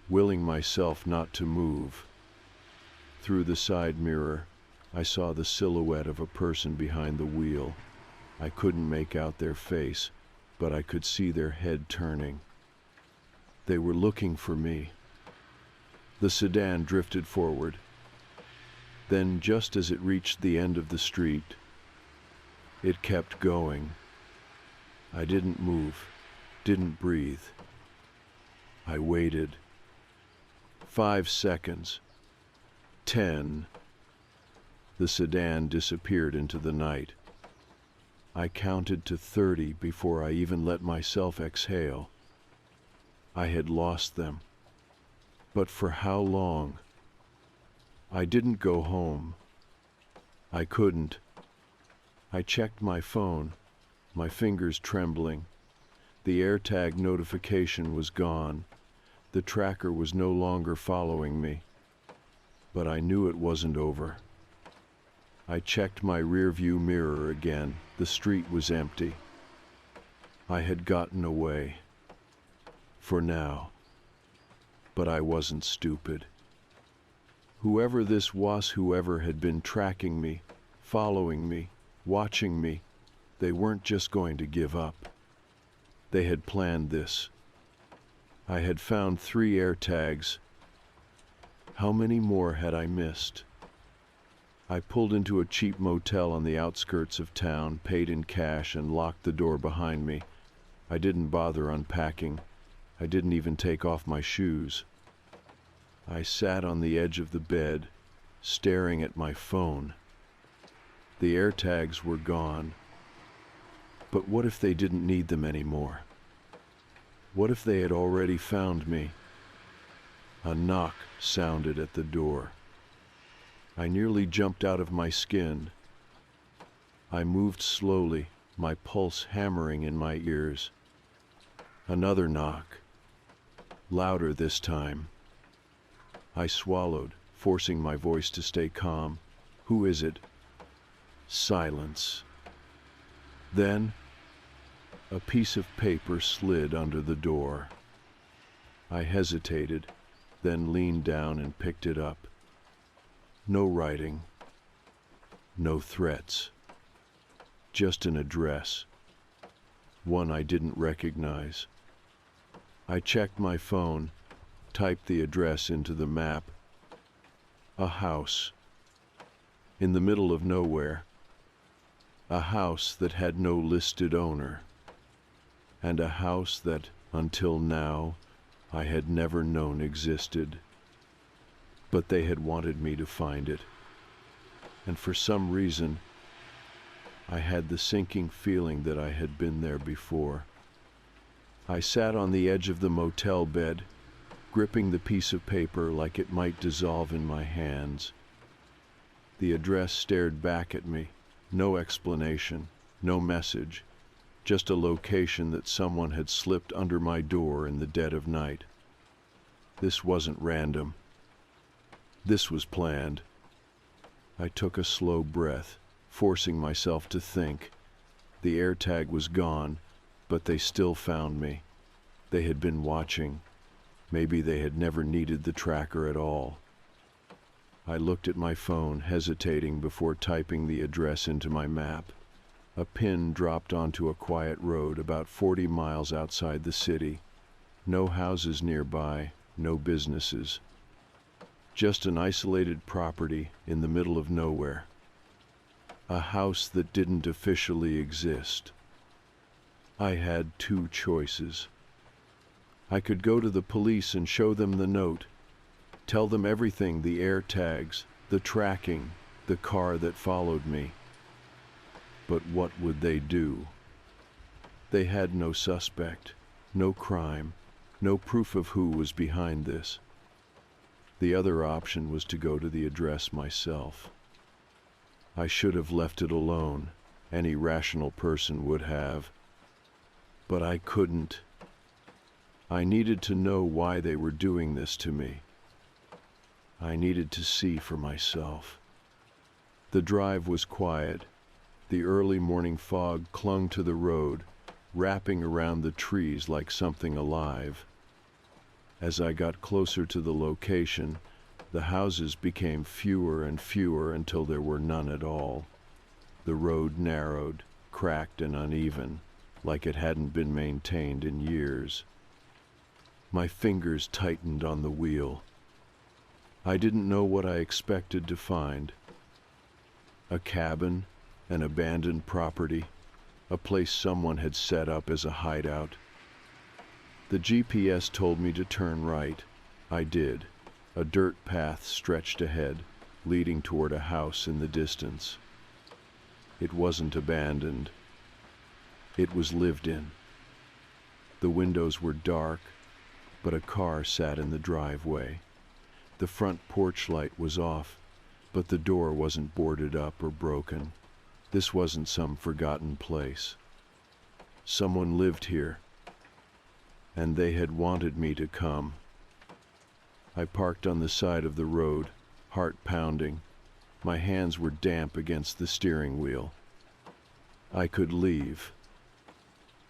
willing myself not to move. Through the side mirror, I saw the silhouette of a person behind the wheel. I couldn't make out their face, but I could see their head turning. They were looking for me. The sedan drifted forward. Then, just as it reached the end of the street, it kept going. I didn't move, didn't breathe. I waited. 5 seconds. 10. The sedan disappeared into the night. I counted to 30 before I even let myself exhale. I had lost them. But for how long? I didn't go home. I couldn't. I checked my phone, my fingers trembling. The AirTag notification was gone. The tracker was no longer following me. But I knew it wasn't over. I checked my rearview mirror again. The street was empty. I had gotten away. For now. But I wasn't stupid. Whoever this was, whoever had been tracking me, following me, watching me, they weren't just going to give up. They had planned this. I had found 3 AirTags. How many more had I missed? I pulled into a cheap motel on the outskirts of town, paid in cash, and locked the door behind me. I didn't bother unpacking. I didn't even take off my shoes. I sat on the edge of the bed, staring at my phone. The AirTags were gone. But what if they didn't need them anymore? What if they had already found me? A knock sounded at the door. I nearly jumped out of my skin. I moved slowly, my pulse hammering in my ears. Another knock, louder this time. I swallowed, forcing my voice to stay calm. Who is it? Silence. Then, a piece of paper slid under the door. I hesitated, then leaned down and picked it up. No writing, no threats, just an address, one I didn't recognize. I checked my phone, typed the address into the map. A house, in the middle of nowhere. A house that had no listed owner. And a house that, until now, I had never known existed. But they had wanted me to find it. And for some reason, I had the sinking feeling that I had been there before. I sat on the edge of the motel bed, gripping the piece of paper like it might dissolve in my hands. The address stared back at me. No explanation, no message, just a location that someone had slipped under my door in the dead of night. This wasn't random. This was planned. I took a slow breath, forcing myself to think. The AirTag was gone, but they still found me. They had been watching. Maybe they had never needed the tracker at all. I looked at my phone, hesitating before typing the address into my map. A pin dropped onto a quiet road about 40 miles outside the city. No houses nearby, no businesses. Just an isolated property in the middle of nowhere. A house that didn't officially exist. I had two choices. I could go to the police and show them the note, tell them everything, the AirTags, the tracking, the car that followed me. But what would they do? They had no suspect, no crime, no proof of who was behind this. The other option was to go to the address myself. I should have left it alone. Any rational person would have. But I couldn't. I needed to know why they were doing this to me. I needed to see for myself. The drive was quiet. The early morning fog clung to the road, wrapping around the trees like something alive. As I got closer to the location, the houses became fewer and fewer until there were none at all. The road narrowed, cracked and uneven, like it hadn't been maintained in years. My fingers tightened on the wheel. I didn't know what I expected to find. A cabin, an abandoned property, a place someone had set up as a hideout. The GPS told me to turn right. I did. A dirt path stretched ahead, leading toward a house in the distance. It wasn't abandoned. It was lived in. The windows were dark, but a car sat in the driveway. The front porch light was off, but the door wasn't boarded up or broken. This wasn't some forgotten place. Someone lived here, and they had wanted me to come. I parked on the side of the road, heart pounding. My hands were damp against the steering wheel. I could leave.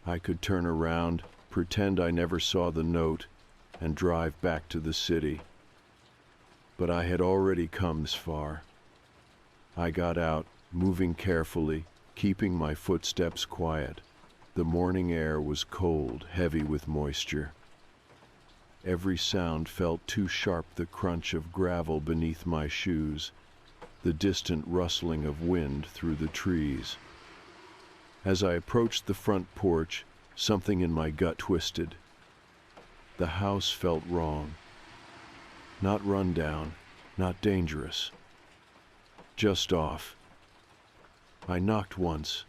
I could turn around, pretend I never saw the note, and drive back to the city. But I had already come this far. I got out, moving carefully, keeping my footsteps quiet. The morning air was cold, heavy with moisture. Every sound felt too sharp, the crunch of gravel beneath my shoes, the distant rustling of wind through the trees. As I approached the front porch, something in my gut twisted. The house felt wrong. Not run down, not dangerous. Just off. I knocked once.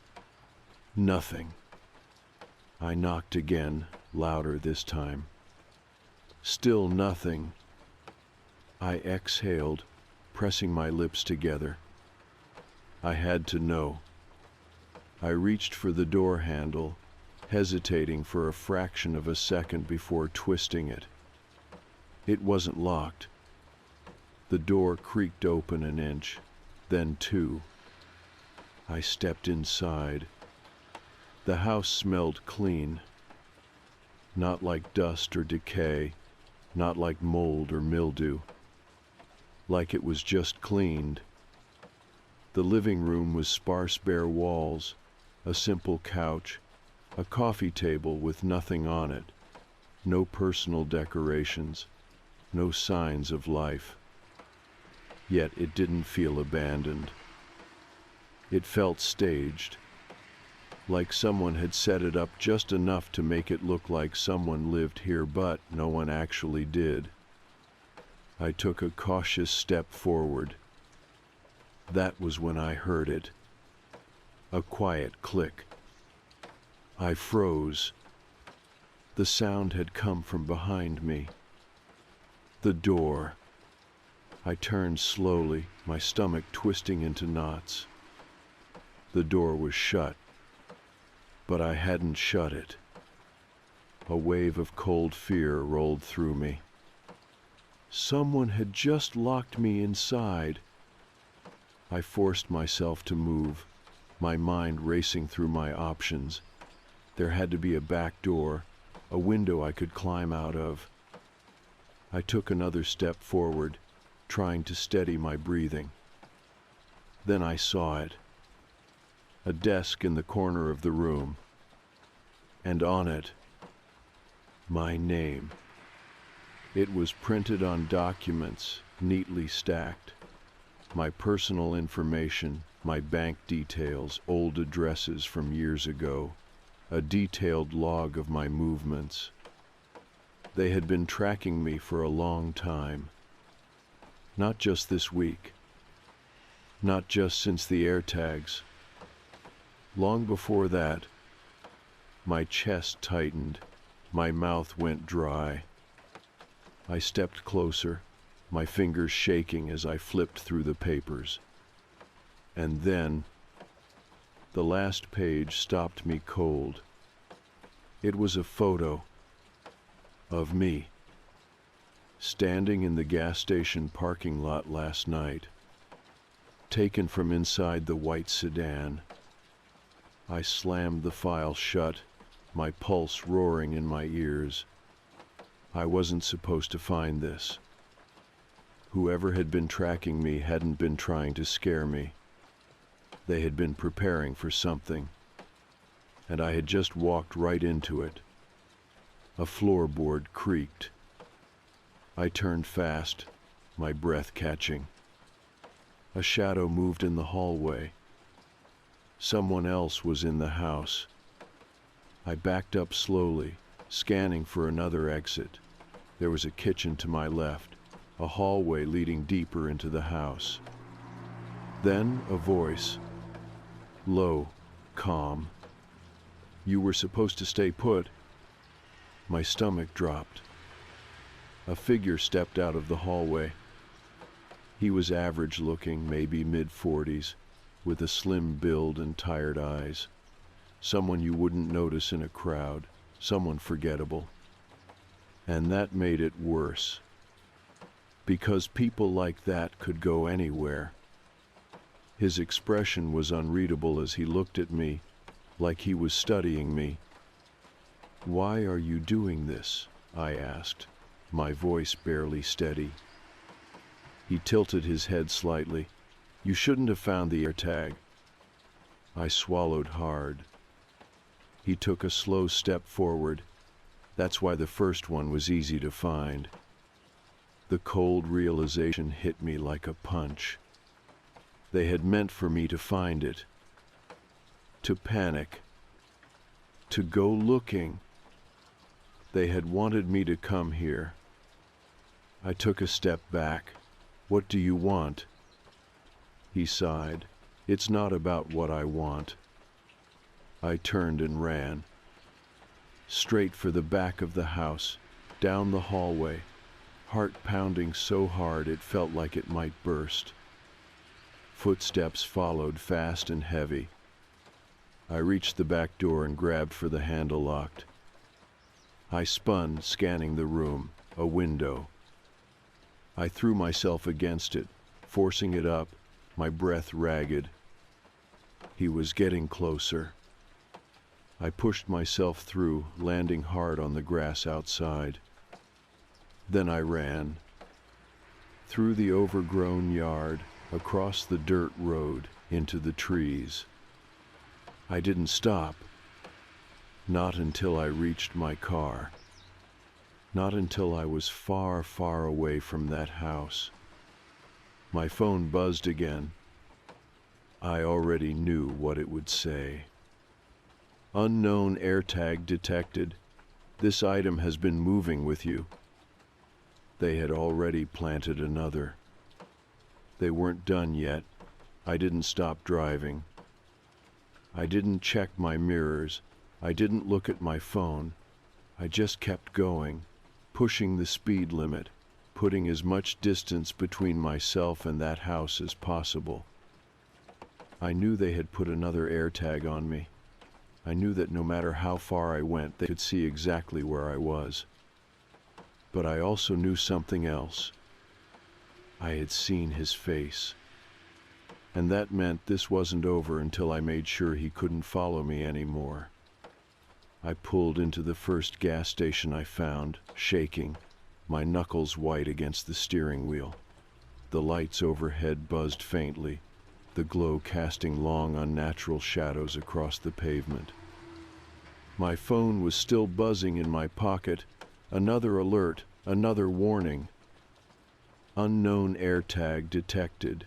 Nothing. I knocked again, louder this time. Still nothing. I exhaled, pressing my lips together. I had to know. I reached for the door handle, hesitating for a fraction of a second before twisting it. It wasn't locked. The door creaked open an inch, then two. I stepped inside. The house smelled clean. Not like dust or decay, not like mold or mildew. Like it was just cleaned. The living room was sparse bare walls, a simple couch, a coffee table with nothing on it, no personal decorations, no signs of life. Yet it didn't feel abandoned. It felt staged, like someone had set it up just enough to make it look like someone lived here, but no one actually did. I took a cautious step forward. That was when I heard it. A quiet click. I froze. The sound had come from behind me. The door. I turned slowly, my stomach twisting into knots. The door was shut, but I hadn't shut it. A wave of cold fear rolled through me. Someone had just locked me inside. I forced myself to move, my mind racing through my options. There had to be a back door, a window I could climb out of. I took another step forward, trying to steady my breathing. Then I saw it. A desk in the corner of the room, and on it, my name. It was printed on documents, neatly stacked. My personal information, my bank details, old addresses from years ago, a detailed log of my movements. They had been tracking me for a long time. Not just this week. Not just since the AirTags. Long before that, my chest tightened, my mouth went dry. I stepped closer, my fingers shaking as I flipped through the papers. And then, the last page stopped me cold. It was a photo of me, standing in the gas station parking lot last night, taken from inside the white sedan. I slammed the file shut, my pulse roaring in my ears. I wasn't supposed to find this. Whoever had been tracking me hadn't been trying to scare me. They had been preparing for something, and I had just walked right into it. A floorboard creaked. I turned fast, my breath catching. A shadow moved in the hallway. Someone else was in the house. I backed up slowly, scanning for another exit. There was a kitchen to my left, a hallway leading deeper into the house. Then a voice, low, calm. "You were supposed to stay put." My stomach dropped. A figure stepped out of the hallway. He was average looking, maybe mid-40s, with a slim build and tired eyes. Someone you wouldn't notice in a crowd, someone forgettable. And that made it worse, because people like that could go anywhere. His expression was unreadable as he looked at me, like he was studying me. "Why are you doing this?" I asked, my voice barely steady. He tilted his head slightly. "You shouldn't have found the AirTag." I swallowed hard. He took a slow step forward. That's why the first one was easy to find. The cold realization hit me like a punch. They had meant for me to find it, to panic, to go looking. They had wanted me to come here. I took a step back. "What do you want?" He sighed. "It's not about what I want." I turned and ran. Straight for the back of the house, down the hallway, heart pounding so hard it felt like it might burst. Footsteps followed, fast and heavy. I reached the back door and grabbed for the handle locked. I spun, scanning the room, a window. I threw myself against it, forcing it up, my breath ragged. He was getting closer. I pushed myself through, landing hard on the grass outside. Then I ran. Through the overgrown yard, across the dirt road, into the trees. I didn't stop. Not until I reached my car. Not until I was far, far away from that house. My phone buzzed again. I already knew what it would say. Unknown AirTag detected. This item has been moving with you. They had already planted another. They weren't done yet. I didn't stop driving. I didn't check my mirrors. I didn't look at my phone. I just kept going, pushing the speed limit, putting as much distance between myself and that house as possible. I knew they had put another AirTag on me. I knew that no matter how far I went, they could see exactly where I was. But I also knew something else. I had seen his face. And that meant this wasn't over until I made sure he couldn't follow me anymore. I pulled into the first gas station I found, shaking, my knuckles white against the steering wheel. The lights overhead buzzed faintly, the glow casting long, unnatural shadows across the pavement. My phone was still buzzing in my pocket. Another alert, another warning. Unknown AirTag detected.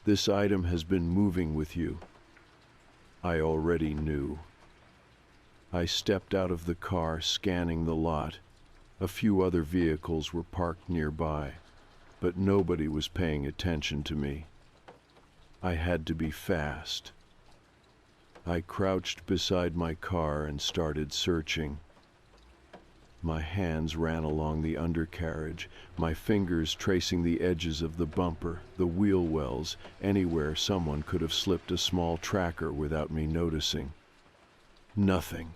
This item has been moving with you. I already knew. I stepped out of the car, scanning the lot. A few other vehicles were parked nearby, but nobody was paying attention to me. I had to be fast. I crouched beside my car and started searching. My hands ran along the undercarriage, my fingers tracing the edges of the bumper, the wheel wells, anywhere someone could have slipped a small tracker without me noticing. Nothing.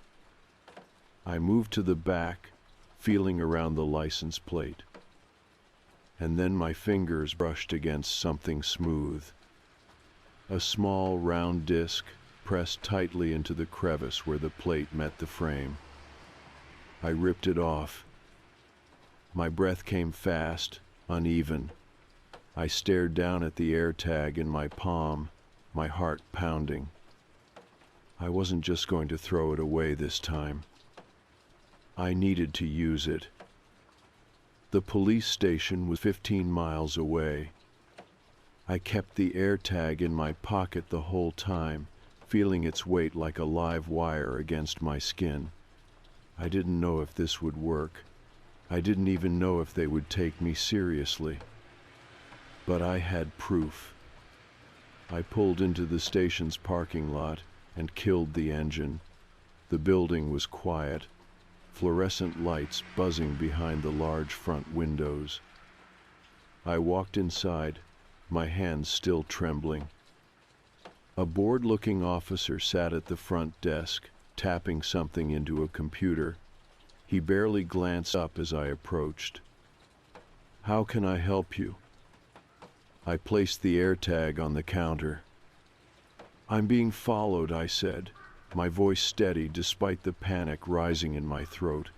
I moved to the back, feeling around the license plate. And then my fingers brushed against something smooth. A small round disc pressed tightly into the crevice where the plate met the frame. I ripped it off. My breath came fast, uneven. I stared down at the AirTag in my palm, my heart pounding. I wasn't just going to throw it away this time. I needed to use it. The police station was 15 miles away. I kept the AirTag in my pocket the whole time, feeling its weight like a live wire against my skin. I didn't know if this would work. I didn't even know if they would take me seriously. But I had proof. I pulled into the station's parking lot and killed the engine. The building was quiet, fluorescent lights buzzing behind the large front windows. I walked inside, my hands still trembling. A bored-looking officer sat at the front desk, tapping something into a computer. He barely glanced up as I approached. "How can I help you?" I placed the AirTag on the counter. "I'm being followed," I said, my voice steady despite the panic rising in my throat.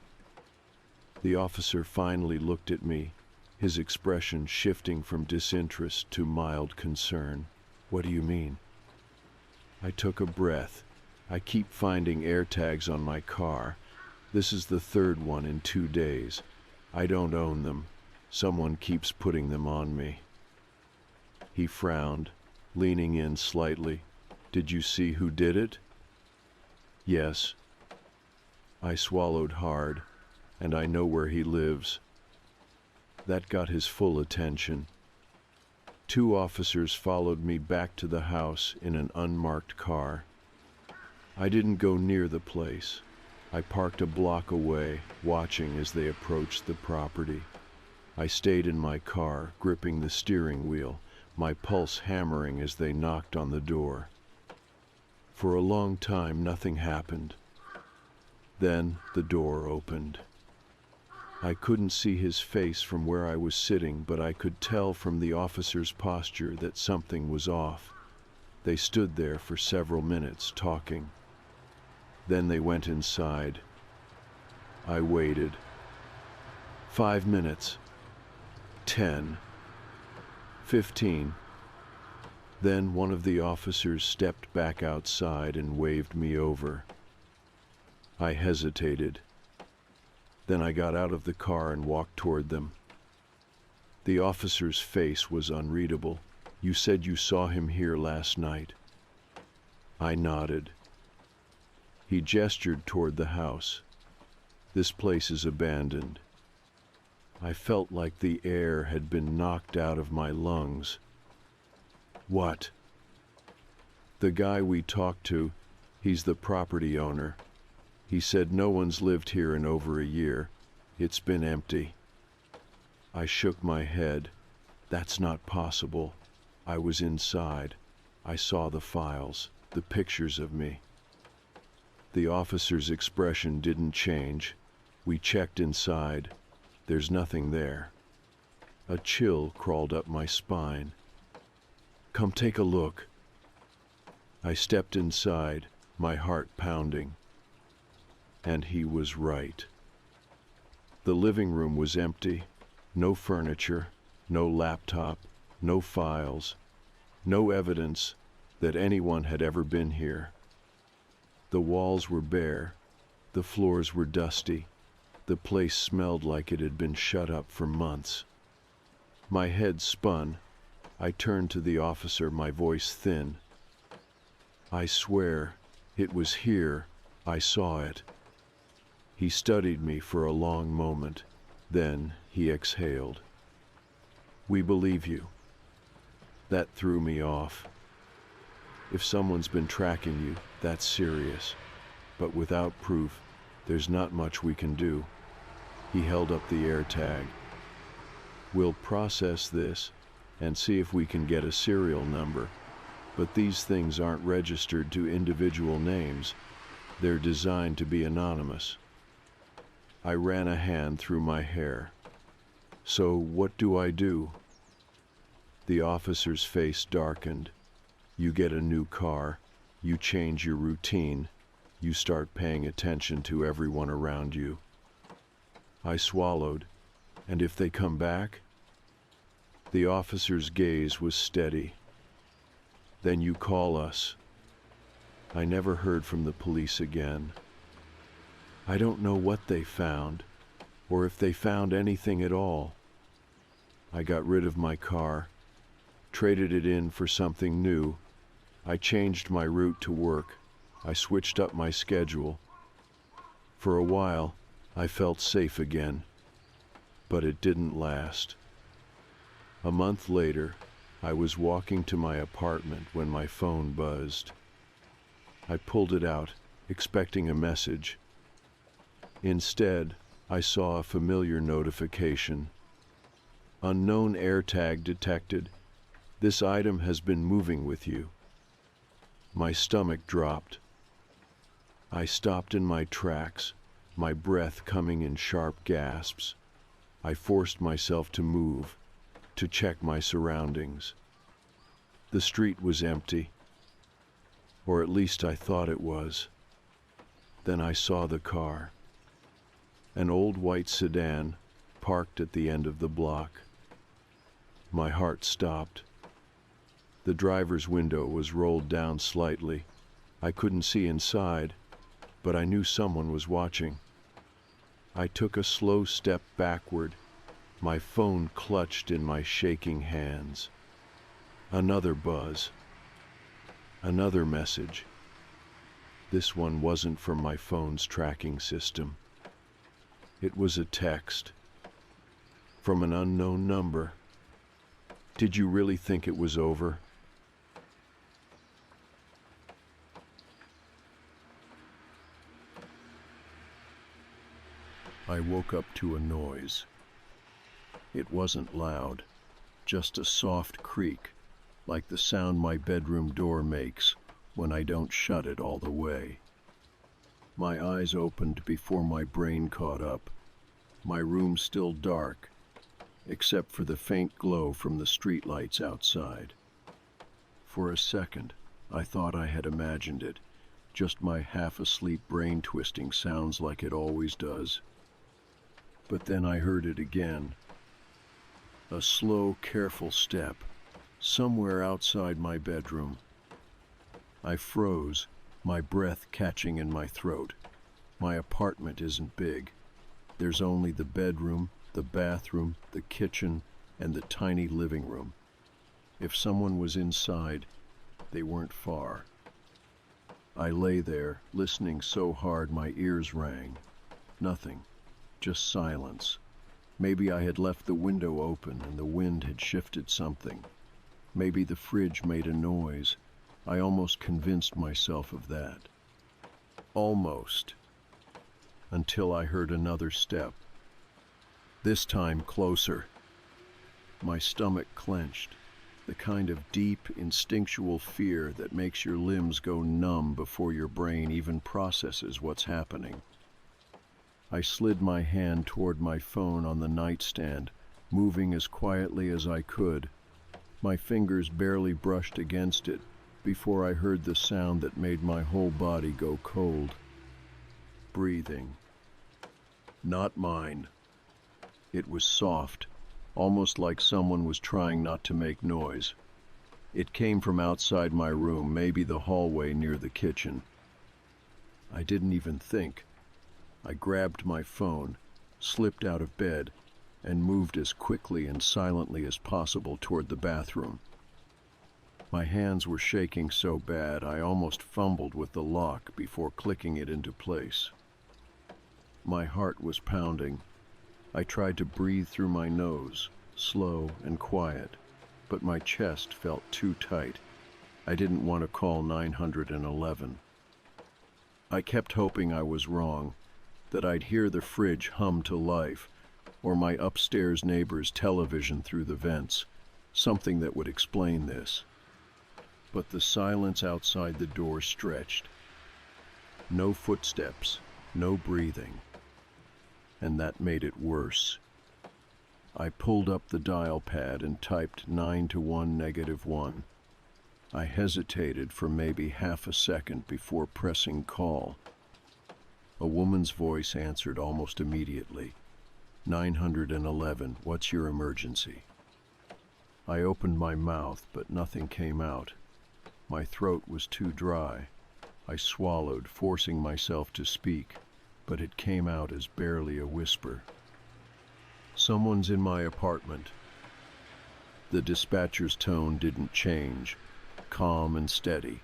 The officer finally looked at me, his expression shifting from disinterest to mild concern. "What do you mean?" I took a breath. "I keep finding AirTags on my car. This is the third one in 2 days. I don't own them. Someone keeps putting them on me." He frowned, leaning in slightly. "Did you see who did it?" "Yes." I swallowed hard. "And I know where he lives." That got his full attention. 2 officers followed me back to the house in an unmarked car. I didn't go near the place. I parked a block away, watching as they approached the property. I stayed in my car, gripping the steering wheel, my pulse hammering as they knocked on the door. For a long time, nothing happened. Then the door opened. I couldn't see his face from where I was sitting, but I could tell from the officer's posture that something was off. They stood there for several minutes, talking. Then they went inside. I waited. 5 minutes. 10. 15. Then one of the officers stepped back outside and waved me over. I hesitated. Then I got out of the car and walked toward them. The officer's face was unreadable. "You said you saw him here last night." I nodded. He gestured toward the house. "This place is abandoned." I felt like the air had been knocked out of my lungs. "What?" "The guy we talked to, he's the property owner. He said no one's lived here in over a year. It's been empty." I shook my head. "That's not possible. I was inside. I saw the files, the pictures of me." The officer's expression didn't change. "We checked inside. There's nothing there." A chill crawled up my spine. "Come take a look." I stepped inside, my heart pounding. And he was right. The living room was empty. No furniture, no laptop, no files, no evidence that anyone had ever been here. The walls were bare, the floors were dusty, the place smelled like it had been shut up for months. My head spun. I turned to the officer, my voice thin. "I swear, it was here. I saw it." He studied me for a long moment. Then he exhaled. "We believe you." That threw me off. If someone's been tracking you, that's serious. But without proof, there's not much we can do. He held up the AirTag. "We'll process this and see if we can get a serial number. But these things aren't registered to individual names. They're designed to be anonymous." I ran a hand through my hair. "So what do I do?" The officer's face darkened. "You get a new car. You change your routine. You start paying attention to everyone around you." I swallowed. "And if they come back?" The officer's gaze was steady. "Then you call us." I never heard from the police again. I don't know what they found, or if they found anything at all. I got rid of my car, traded it in for something new. I changed my route to work. I switched up my schedule. For a while, I felt safe again, but it didn't last. A month later, I was walking to my apartment when my phone buzzed. I pulled it out, expecting a message. Instead, I saw a familiar notification. "Unknown AirTag detected. This item has been moving with you." My stomach dropped. I stopped in my tracks, my breath coming in sharp gasps. I forced myself to move, to check my surroundings. The street was empty, or at least I thought it was. Then I saw the car. An old white sedan parked at the end of the block. My heart stopped. The driver's window was rolled down slightly. I couldn't see inside, but I knew someone was watching. I took a slow step backward, my phone clutched in my shaking hands. Another buzz. Another message. This one wasn't from my phone's tracking system. It was a text from an unknown number. "Did you really think it was over?" I woke up to a noise. It wasn't loud, just a soft creak, like the sound my bedroom door makes when I don't shut it all the way. My eyes opened before my brain caught up. My room still dark, except for the faint glow from the streetlights outside. For a second, I thought I had imagined it, just my half-asleep brain twisting sounds like it always does. But then I heard it again. A slow, careful step, somewhere outside my bedroom. I froze, my breath catching in my throat. My apartment isn't big. There's only the bedroom, the bathroom, the kitchen, and the tiny living room. If someone was inside, they weren't far. I lay there, listening so hard my ears rang. Nothing, just silence. Maybe I had left the window open and the wind had shifted something. Maybe the fridge made a noise. I almost convinced myself of that. Almost. Until I heard another step. This time closer. My stomach clenched, the kind of deep, instinctual fear that makes your limbs go numb before your brain even processes what's happening. I slid my hand toward my phone on the nightstand, moving as quietly as I could. My fingers barely brushed against it before I heard the sound that made my whole body go cold. Breathing. Not mine. It was soft, almost like someone was trying not to make noise. It came from outside my room, maybe the hallway near the kitchen. I didn't even think. I grabbed my phone, slipped out of bed, and moved as quickly and silently as possible toward the bathroom. My hands were shaking so bad I almost fumbled with the lock before clicking it into place. My heart was pounding. I tried to breathe through my nose, slow and quiet, but my chest felt too tight. I didn't want to call 911. I kept hoping I was wrong, that I'd hear the fridge hum to life, or my upstairs neighbor's television through the vents, something that would explain this. But the silence outside the door stretched. No footsteps, no breathing. And that made it worse. I pulled up the dial pad and typed 921-1. I hesitated for maybe half a second before pressing call. A woman's voice answered almost immediately. 911, what's your emergency? I opened my mouth, but nothing came out. My throat was too dry. I swallowed, forcing myself to speak, but it came out as barely a whisper. Someone's in my apartment. The dispatcher's tone didn't change, calm and steady.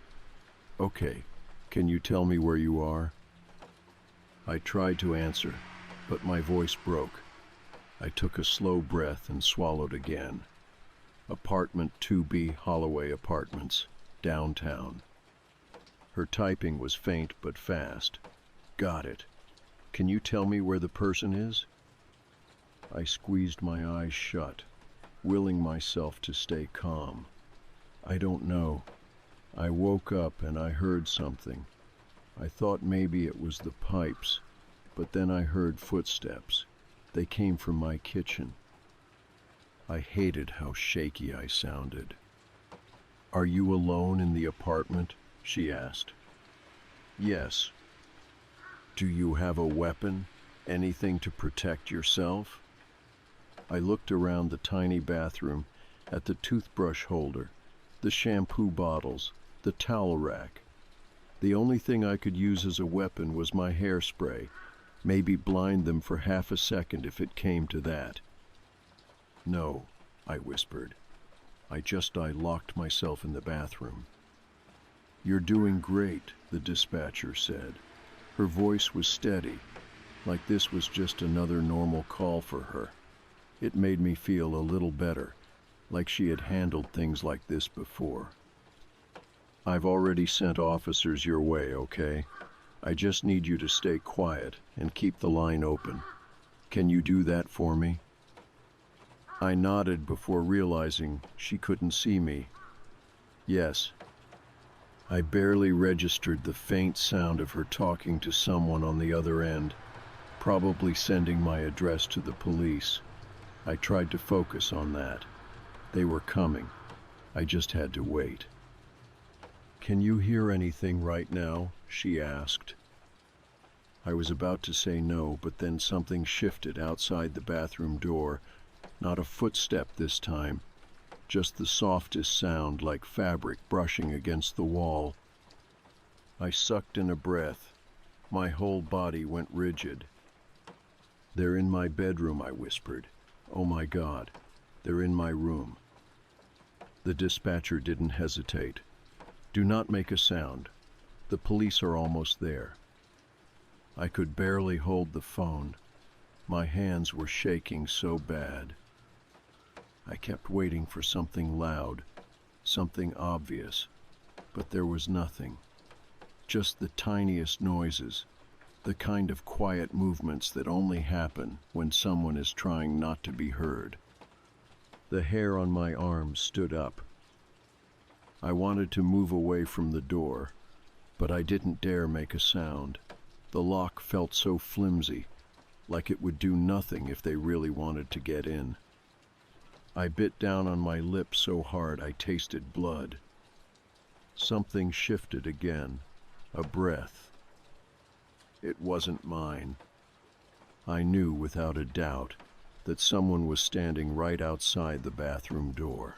Okay, can you tell me where you are? I tried to answer, but my voice broke. I took a slow breath and swallowed again. Apartment 2B, Holloway Apartments, downtown. Her typing was faint but fast. Got it. Can you tell me where the person is? I squeezed my eyes shut, willing myself to stay calm. I don't know. I woke up and I heard something. I thought maybe it was the pipes, but then I heard footsteps. They came from my kitchen. I hated how shaky I sounded. Are you alone in the apartment? She asked. Yes. Do you have a weapon? Anything to protect yourself? I looked around the tiny bathroom, at the toothbrush holder, the shampoo bottles, the towel rack. The only thing I could use as a weapon was my hairspray, maybe blind them for half a second if it came to that. No, I whispered. I locked myself in the bathroom. You're doing great, the dispatcher said. Her voice was steady, like this was just another normal call for her. It made me feel a little better, like she had handled things like this before. I've already sent officers your way, okay? I just need you to stay quiet and keep the line open. Can you do that for me? I nodded before realizing she couldn't see me. Yes. I barely registered the faint sound of her talking to someone on the other end, probably sending my address to the police. I tried to focus on that. They were coming. I just had to wait. "Can you hear anything right now?" she asked. I was about to say no, but then something shifted outside the bathroom door. Not a footstep this time, just the softest sound like fabric brushing against the wall. I sucked in a breath. My whole body went rigid. "They're in my bedroom," I whispered. "Oh my God, they're in my room." The dispatcher didn't hesitate. "Do not make a sound. The police are almost there." I could barely hold the phone. My hands were shaking so bad. I kept waiting for something loud, something obvious, but there was nothing. Just the tiniest noises, the kind of quiet movements that only happen when someone is trying not to be heard. The hair on my arms stood up. I wanted to move away from the door, but I didn't dare make a sound. The lock felt so flimsy, like it would do nothing if they really wanted to get in. I bit down on my lip so hard I tasted blood. Something shifted again, a breath. It wasn't mine. I knew without a doubt that someone was standing right outside the bathroom door.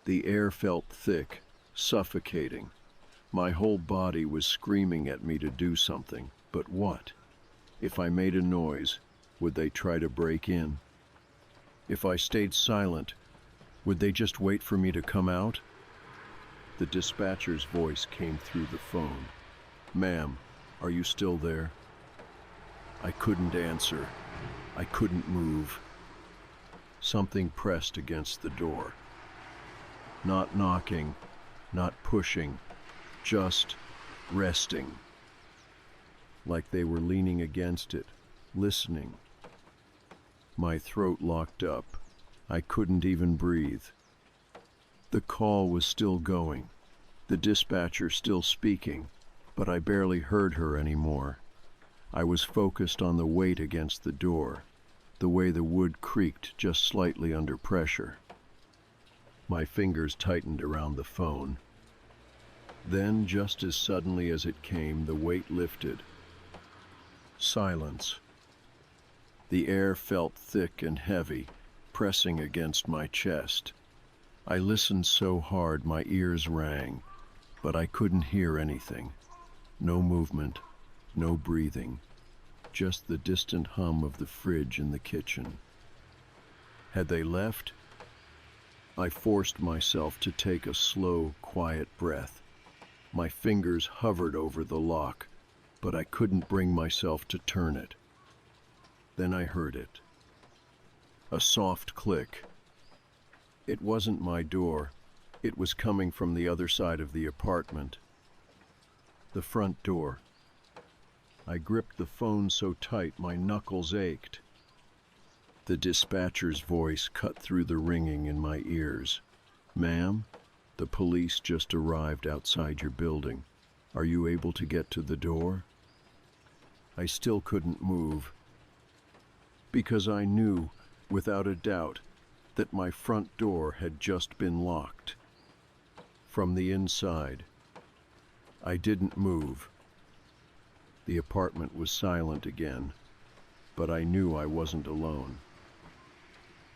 The air felt thick, suffocating. My whole body was screaming at me to do something, but what? If I made a noise, would they try to break in? If I stayed silent, would they just wait for me to come out? The dispatcher's voice came through the phone. "Ma'am, are you still there?" I couldn't answer. I couldn't move. Something pressed against the door. Not knocking, not pushing, just resting. Like they were leaning against it, listening. My throat locked up. I couldn't even breathe. The call was still going, the dispatcher still speaking, but I barely heard her anymore. I was focused on the weight against the door, the way the wood creaked just slightly under pressure. My fingers tightened around the phone. Then, just as suddenly as it came, the weight lifted. Silence. The air felt thick and heavy, pressing against my chest. I listened so hard my ears rang, but I couldn't hear anything. No movement, no breathing, just the distant hum of the fridge in the kitchen. Had they left? I forced myself to take a slow, quiet breath. My fingers hovered over the lock, but I couldn't bring myself to turn it. Then I heard it. A soft click. It wasn't my door. It was coming from the other side of the apartment. The front door. I gripped the phone so tight my knuckles ached. The dispatcher's voice cut through the ringing in my ears. "Ma'am, the police just arrived outside your building. Are you able to get to the door?" I still couldn't move, because I knew, without a doubt, that my front door had just been locked. From the inside. I didn't move. The apartment was silent again, but I knew I wasn't alone.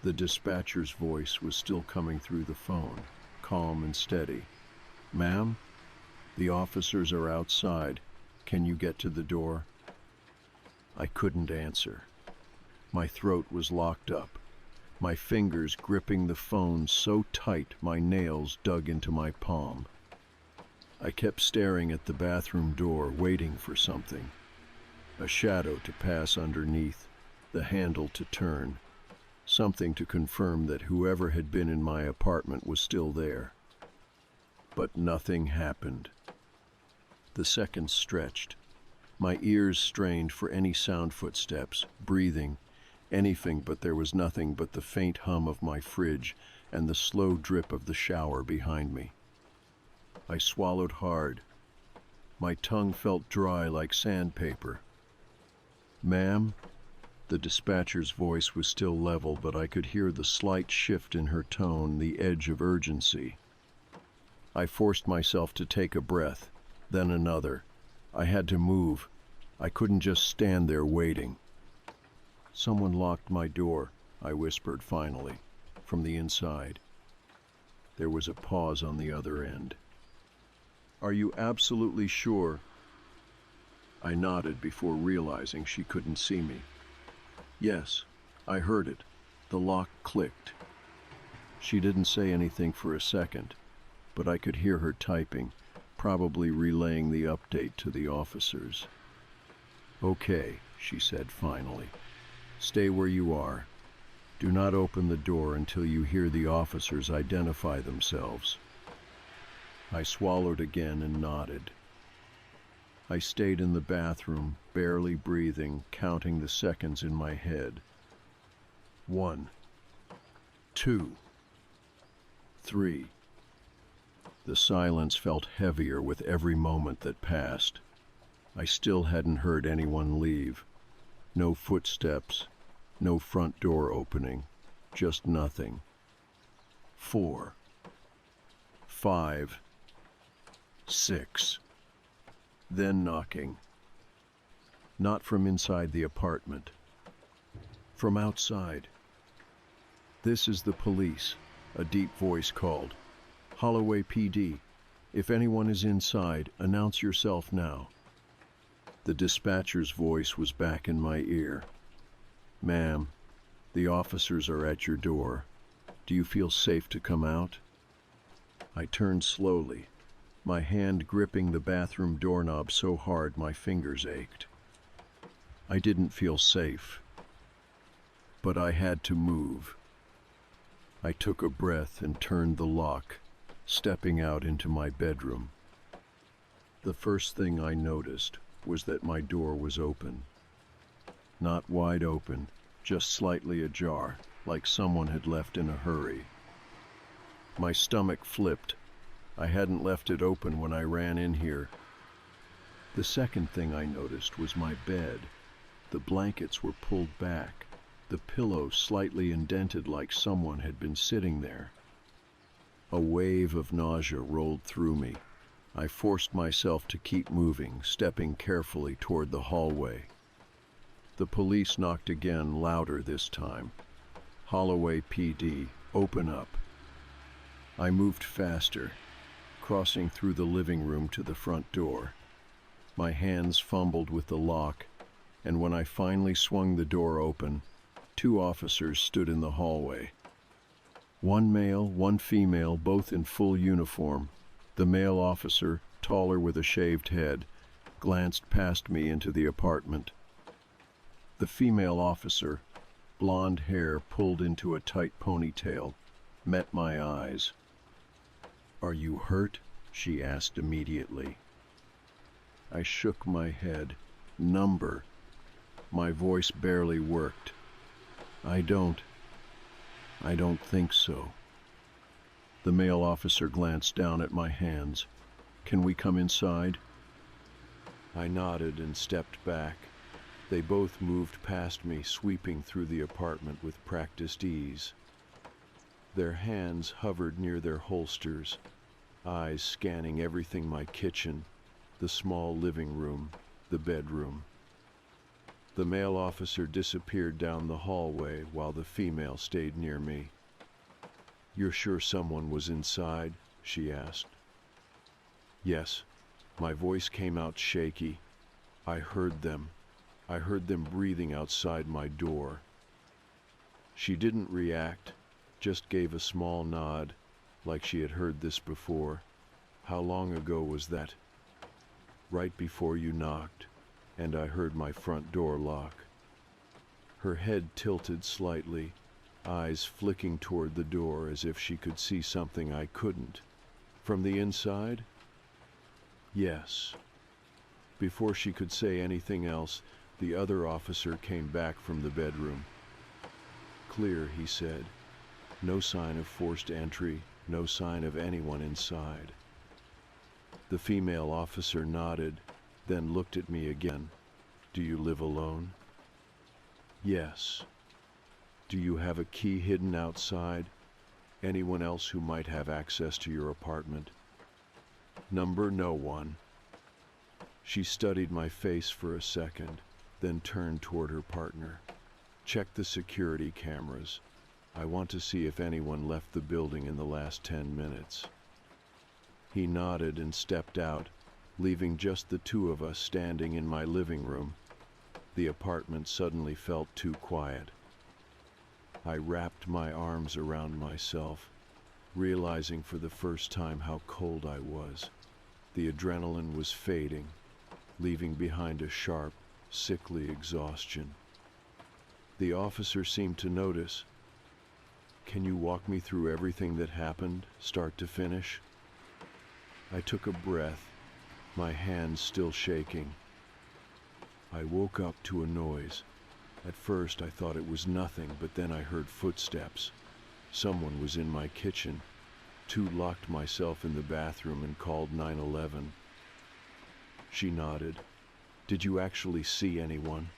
The dispatcher's voice was still coming through the phone, calm and steady. "Ma'am, the officers are outside. Can you get to the door?" I couldn't answer. My throat was locked up, my fingers gripping the phone so tight my nails dug into my palm. I kept staring at the bathroom door, waiting for something. A shadow to pass underneath, the handle to turn. Something to confirm that whoever had been in my apartment was still there. But nothing happened. The seconds stretched. My ears strained for any sound, footsteps, breathing, anything, but there was nothing but the faint hum of my fridge and the slow drip of the shower behind me. I swallowed hard. My tongue felt dry like sandpaper. "Ma'am?" The dispatcher's voice was still level, but I could hear the slight shift in her tone, the edge of urgency. I forced myself to take a breath, then another. I had to move. I couldn't just stand there waiting. "Someone locked my door," I whispered finally, from the inside. There was a pause on the other end. "Are you absolutely sure?" I nodded before realizing she couldn't see me. "Yes, I heard it. The lock clicked." She didn't say anything for a second, but I could hear her typing, probably relaying the update to the officers. "Okay," she said finally. "Stay where you are. Do not open the door until you hear the officers identify themselves." I swallowed again and nodded. I stayed in the bathroom, barely breathing, counting the seconds in my head. 1, 2, 3. The silence felt heavier with every moment that passed. I still hadn't heard anyone leave. No footsteps, no front door opening, just nothing. 4, 5, 6. Then knocking. Not from inside the apartment. From outside. "This is the police," a deep voice called. "Holloway PD. If anyone is inside, announce yourself now." The dispatcher's voice was back in my ear. "Ma'am, the officers are at your door. Do you feel safe to come out?" I turned slowly, my hand gripping the bathroom doorknob so hard my fingers ached. I didn't feel safe, but I had to move. I took a breath and turned the lock, stepping out into my bedroom. The first thing I noticed was that my door was open. Not wide open, just slightly ajar, like someone had left in a hurry. My stomach flipped. I hadn't left it open when I ran in here. The second thing I noticed was my bed. The blankets were pulled back, the pillow slightly indented like someone had been sitting there. A wave of nausea rolled through me. I forced myself to keep moving, stepping carefully toward the hallway. The police knocked again, louder this time. "Holloway PD, open up." I moved faster, crossing through the living room to the front door. My hands fumbled with the lock, and when I finally swung the door open, 2 officers stood in the hallway. One male, one female, both in full uniform. The male officer, taller with a shaved head, glanced past me into the apartment. The female officer, blonde hair pulled into a tight ponytail, met my eyes. "Are you hurt?" she asked immediately. I shook my head. "Number." My voice barely worked. I don't think so." The male officer glanced down at my hands. "Can we come inside?" I nodded and stepped back. They both moved past me, sweeping through the apartment with practiced ease. Their hands hovered near their holsters, eyes scanning everything: my kitchen, the small living room, the bedroom. The male officer disappeared down the hallway while the female stayed near me. "You're sure someone was inside?" she asked. "Yes." My voice came out shaky. I heard them breathing outside my door." She didn't react, just gave a small nod, like she had heard this before. "How long ago was that?" "Right before you knocked, and I heard my front door lock." Her head tilted slightly, eyes flicking toward the door as if she could see something I couldn't. "From the inside?" "Yes." Before she could say anything else, the other officer came back from the bedroom. "Clear," he said. "No sign of forced entry, no sign of anyone inside." The female officer nodded, then looked at me again. Do you live alone? Yes. Do you have a key hidden outside? Anyone else who might have access to your apartment? Number no one. She studied my face for a second, then turned toward her partner. Check the security cameras. I want to see if anyone left the building in the last 10 minutes. He nodded and stepped out, leaving just the two of us standing in my living room. The apartment suddenly felt too quiet. I wrapped my arms around myself, realizing for the first time how cold I was. The adrenaline was fading, leaving behind a sharp, sickly exhaustion. The officer seemed to notice. Can you walk me through everything that happened, start to finish? I took a breath, my hands still shaking. I woke up to a noise. At first I thought it was nothing, but then I heard footsteps. Someone was in my kitchen. Locked myself in the bathroom and called 911. She nodded. Did you actually see anyone?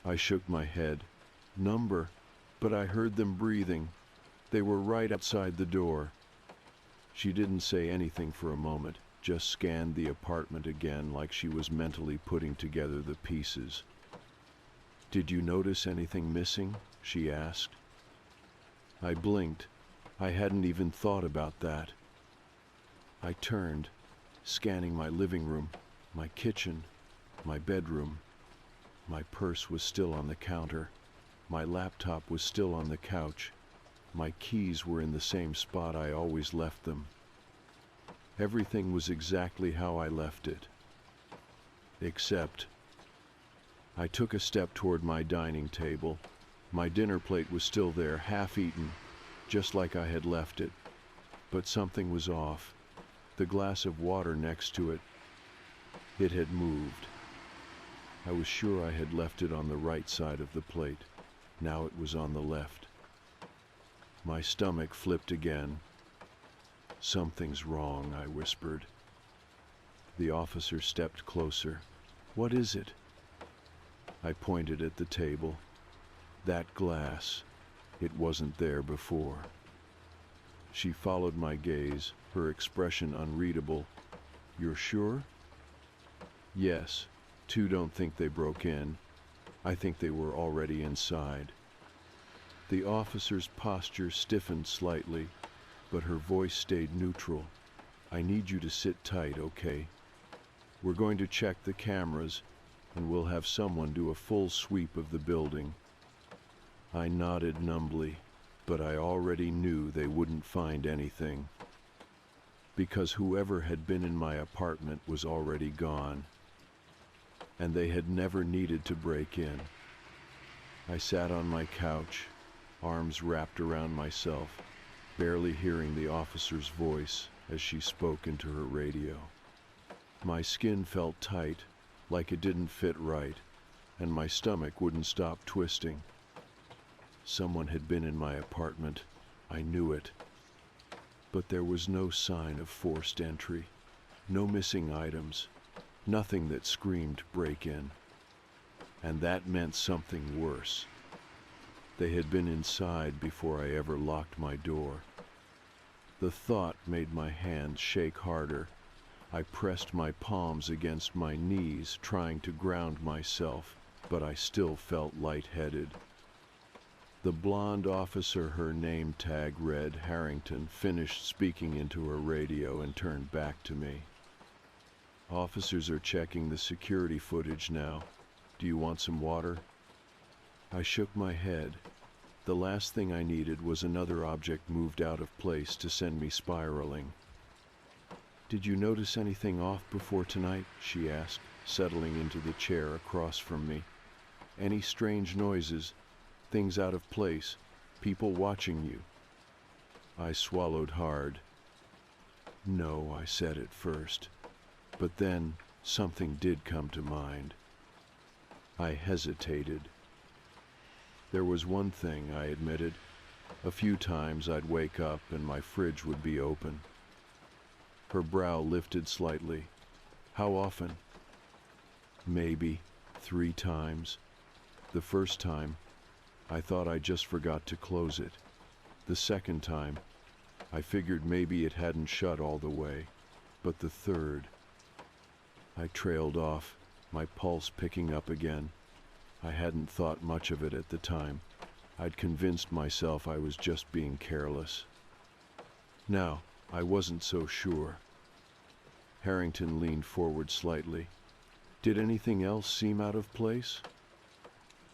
I shook my head. Number, but I heard them breathing. They were right outside the door. She didn't say anything for a moment, just scanned the apartment again like she was mentally putting together the pieces. Did you notice anything missing? She asked. I blinked. I hadn't even thought about that. I turned, scanning my living room, my kitchen, my bedroom. My purse was still on the counter. My laptop was still on the couch. My keys were in the same spot I always left them. Everything was exactly how I left it. Except, I took a step toward my dining table. My dinner plate was still there, half-eaten, just like I had left it. But something was off. The glass of water next to it, it had moved. I was sure I had left it on the right side of the plate. Now it was on the left. My stomach flipped again. Something's wrong, I whispered. The officer stepped closer. What is it? I pointed at the table. That glass. It wasn't there before. She followed my gaze, her expression unreadable. You're sure? Yes. Two don't think they broke in. I think they were already inside. The officer's posture stiffened slightly, but her voice stayed neutral. I need you to sit tight, okay? We're going to check the cameras, and we'll have someone do a full sweep of the building. I nodded numbly, but I already knew they wouldn't find anything. Because whoever had been in my apartment was already gone, and they had never needed to break in. I sat on my couch, arms wrapped around myself, barely hearing the officer's voice as she spoke into her radio. My skin felt tight, like it didn't fit right, and my stomach wouldn't stop twisting. Someone had been in my apartment. I knew it. But there was no sign of forced entry, no missing items, nothing that screamed break-in. And that meant something worse. They had been inside before I ever locked my door. The thought made my hands shake harder. I pressed my palms against my knees, trying to ground myself, but I still felt lightheaded. The blonde officer, her name tag read Harrington, finished speaking into her radio and turned back to me. Officers are checking the security footage now. Do you want some water? I shook my head. The last thing I needed was another object moved out of place to send me spiraling. Did you notice anything off before tonight? She asked, settling into the chair across from me. Any strange noises? Things out of place? People watching you? I swallowed hard. No, I said at first. But then something did come to mind. I hesitated. There was one thing, I admitted. A few times I'd wake up and my fridge would be open. Her brow lifted slightly. How often? Maybe 3 times. The first time, I thought I just forgot to close it. The second time, I figured maybe it hadn't shut all the way. But the third... I trailed off, my pulse picking up again. I hadn't thought much of it at the time. I'd convinced myself I was just being careless. Now, I wasn't so sure. Harrington leaned forward slightly. Did anything else seem out of place?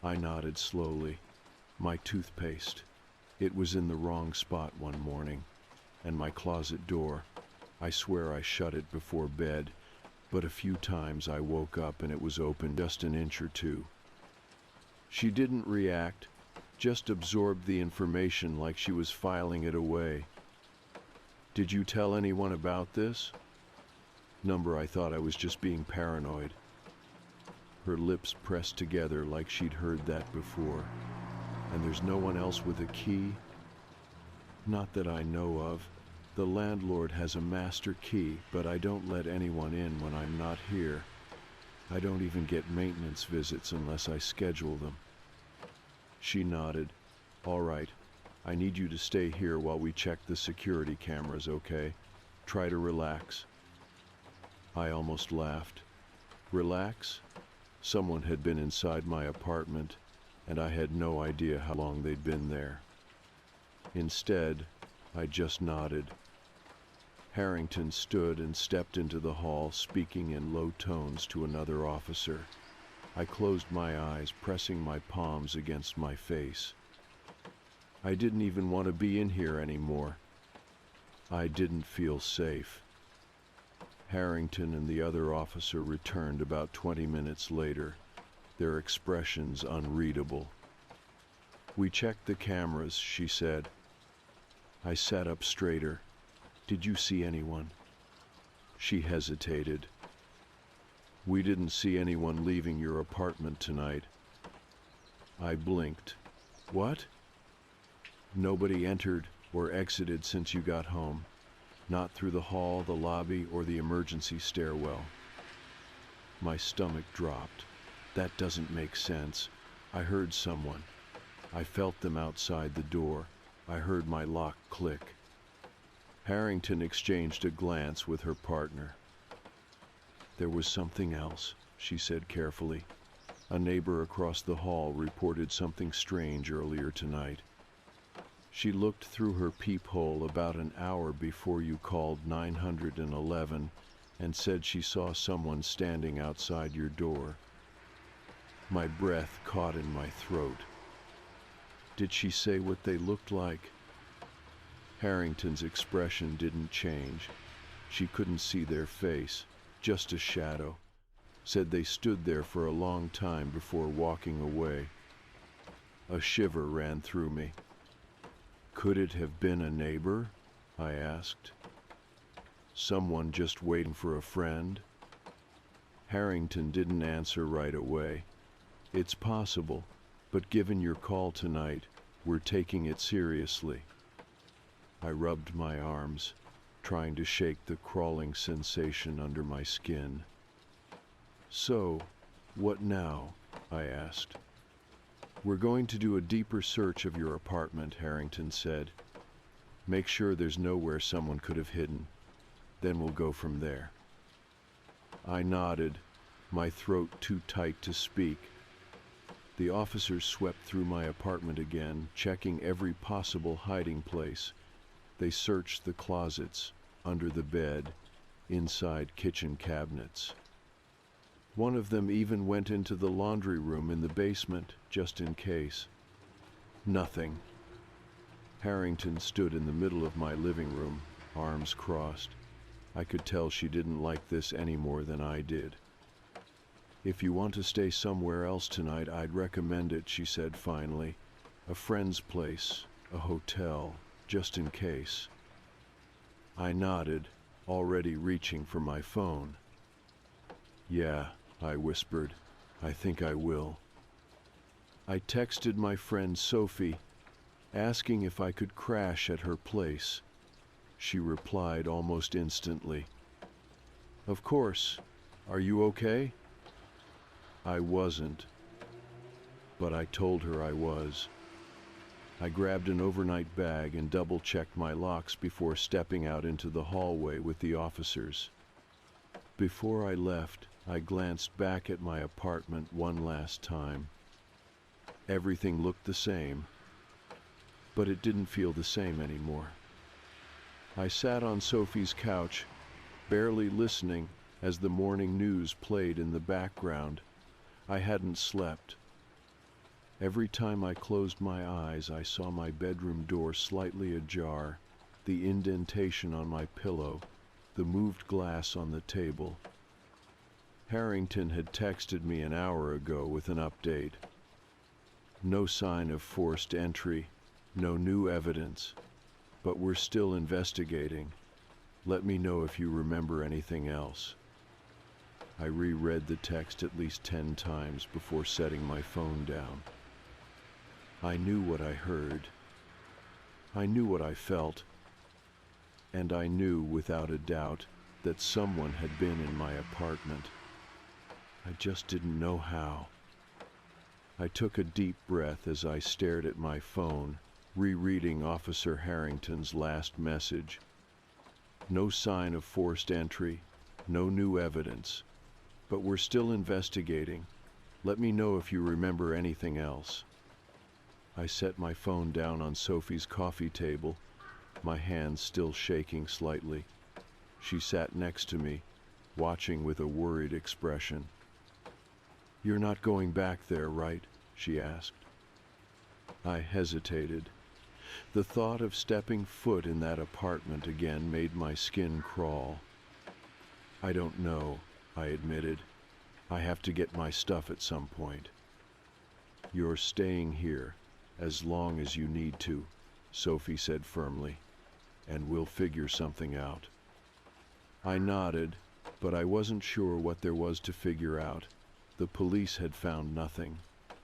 I nodded slowly. My toothpaste. It was in the wrong spot one morning. And my closet door. I swear I shut it before bed, but a few times I woke up and it was open just an inch or two. She didn't react, just absorbed the information like she was filing it away. Did you tell anyone about this? Number, I thought I was just being paranoid. Her lips pressed together like she'd heard that before. And there's no one else with a key? Not that I know of. The landlord has a master key, but I don't let anyone in when I'm not here. I don't even get maintenance visits unless I schedule them. She nodded. All right, I need you to stay here while we check the security cameras, okay? Try to relax. I almost laughed. Relax? Someone had been inside my apartment, and I had no idea how long they'd been there. Instead, I just nodded. Harrington stood and stepped into the hall, speaking in low tones to another officer. I closed my eyes, pressing my palms against my face. I didn't even want to be in here anymore. I didn't feel safe. Harrington and the other officer returned about 20 minutes later, their expressions unreadable. We checked the cameras, she said. I sat up straighter. Did you see anyone? She hesitated. We didn't see anyone leaving your apartment tonight. I blinked. What? Nobody entered or exited since you got home. Not through the hall, the lobby, or the emergency stairwell. My stomach dropped. That doesn't make sense. I heard someone. I felt them outside the door. I heard my lock click. Harrington exchanged a glance with her partner. There was something else, she said carefully. A neighbor across the hall reported something strange earlier tonight. She looked through her peephole about an hour before you called 911 and said she saw someone standing outside your door. My breath caught in my throat. Did she say what they looked like? Harrington's expression didn't change. She couldn't see their face, just a shadow. Said they stood there for a long time before walking away. A shiver ran through me. Could it have been a neighbor? I asked. Someone just waiting for a friend? Harrington didn't answer right away. It's possible, but given your call tonight, we're taking it seriously. I rubbed my arms, trying to shake the crawling sensation under my skin. So, what now? I asked. We're going to do a deeper search of your apartment, Harrington said. Make sure there's nowhere someone could have hidden. Then we'll go from there. I nodded, my throat too tight to speak. The officers swept through my apartment again, checking every possible hiding place. They searched the closets, under the bed, inside kitchen cabinets. One of them even went into the laundry room in the basement, just in case. Nothing. Harrington stood in the middle of my living room, arms crossed. I could tell she didn't like this any more than I did. If you want to stay somewhere else tonight, I'd recommend it, she said finally. A friend's place, a hotel, just in case. I nodded, already reaching for my phone. Yeah, I whispered. I think I will. I texted my friend Sophie, asking if I could crash at her place. she replied almost instantly. Of course. Are you okay? I wasn't, but I told her I was. I grabbed an overnight bag and double-checked my locks before stepping out into the hallway with the officers. Before I left, I glanced back at my apartment one last time. Everything looked the same, but it didn't feel the same anymore. I sat on Sophie's couch, barely listening as the morning news played in the background. I hadn't slept. Every time I closed my eyes, I saw my bedroom door slightly ajar, the indentation on my pillow, the moved glass on the table. Harrington had texted me an hour ago with an update. No sign of forced entry, no new evidence, but we're still investigating. Let me know if you remember anything else. I reread the text at least 10 times before setting my phone down. I knew what I heard. I knew what I felt. And I knew without a doubt that someone had been in my apartment. I just didn't know how. I took a deep breath as I stared at my phone, rereading Officer Harrington's last message. No sign of forced entry, no new evidence. But we're still investigating. Let me know if you remember anything else. I set my phone down on Sophie's coffee table, my hands still shaking slightly. She sat next to me, watching with a worried expression. You're not going back there, right? She asked. I hesitated. The thought of stepping foot in that apartment again made my skin crawl. I don't know, I admitted. I have to get my stuff at some point. You're staying here as long as you need to, Sophie said firmly, and we'll figure something out. I nodded, but I wasn't sure what there was to figure out. The police had found nothing.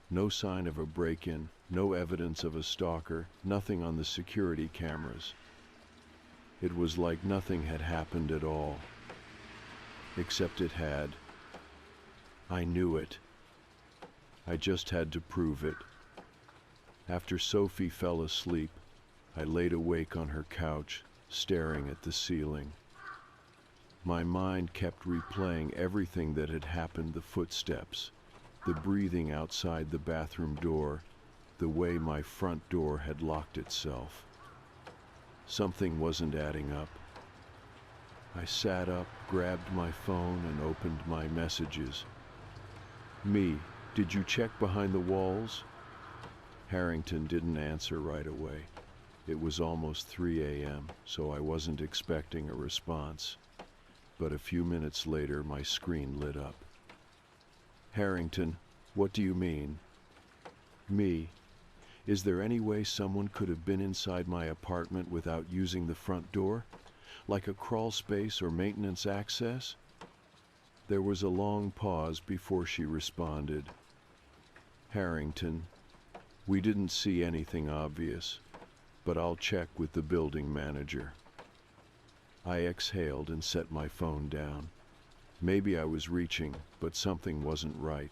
No sign of a break-in, no evidence of a stalker, nothing on the security cameras. It was like nothing had happened at all. Except it had. I knew it. I just had to prove it. After Sophie fell asleep, I laid awake on her couch, staring at the ceiling. My mind kept replaying everything that had happened, the footsteps, the breathing outside the bathroom door, the way my front door had locked itself. Something wasn't adding up. I sat up, grabbed my phone, and opened my messages. Me, did you check behind the walls? Harrington didn't answer right away. It was almost 3 a.m., so I wasn't expecting a response. But a few minutes later, my screen lit up. Harrington, what do you mean? Me, is there any way someone could have been inside my apartment without using the front door? Like a crawl space or maintenance access? There was a long pause before she responded. Harrington, we didn't see anything obvious, but I'll check with the building manager. I exhaled and set my phone down. Maybe I was reaching, but something wasn't right.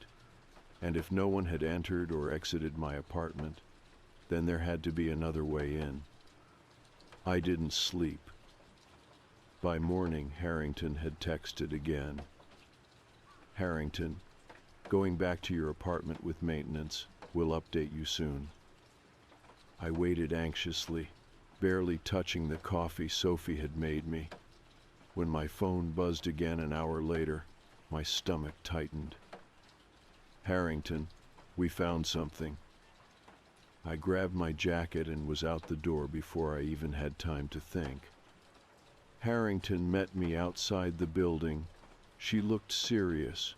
And if no one had entered or exited my apartment, then there had to be another way in. I didn't sleep. By morning, Harrington had texted again. Harrington, going back to your apartment with maintenance. We'll update you soon. I waited anxiously, barely touching the coffee Sophie had made me. When my phone buzzed again an hour later, my stomach tightened. Harrington, we found something. I grabbed my jacket and was out the door before I even had time to think. Harrington met me outside the building. She looked serious,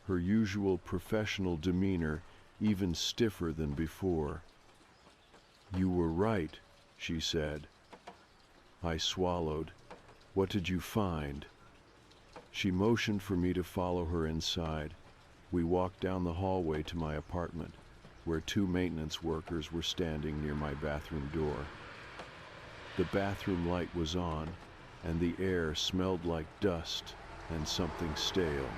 her usual professional demeanor even stiffer than before. You were right, she said. I swallowed. What did you find? She motioned for me to follow her inside. We walked down the hallway to my apartment, where 2 maintenance workers were standing near my bathroom door. The bathroom light was on, and the air smelled like dust and something stale.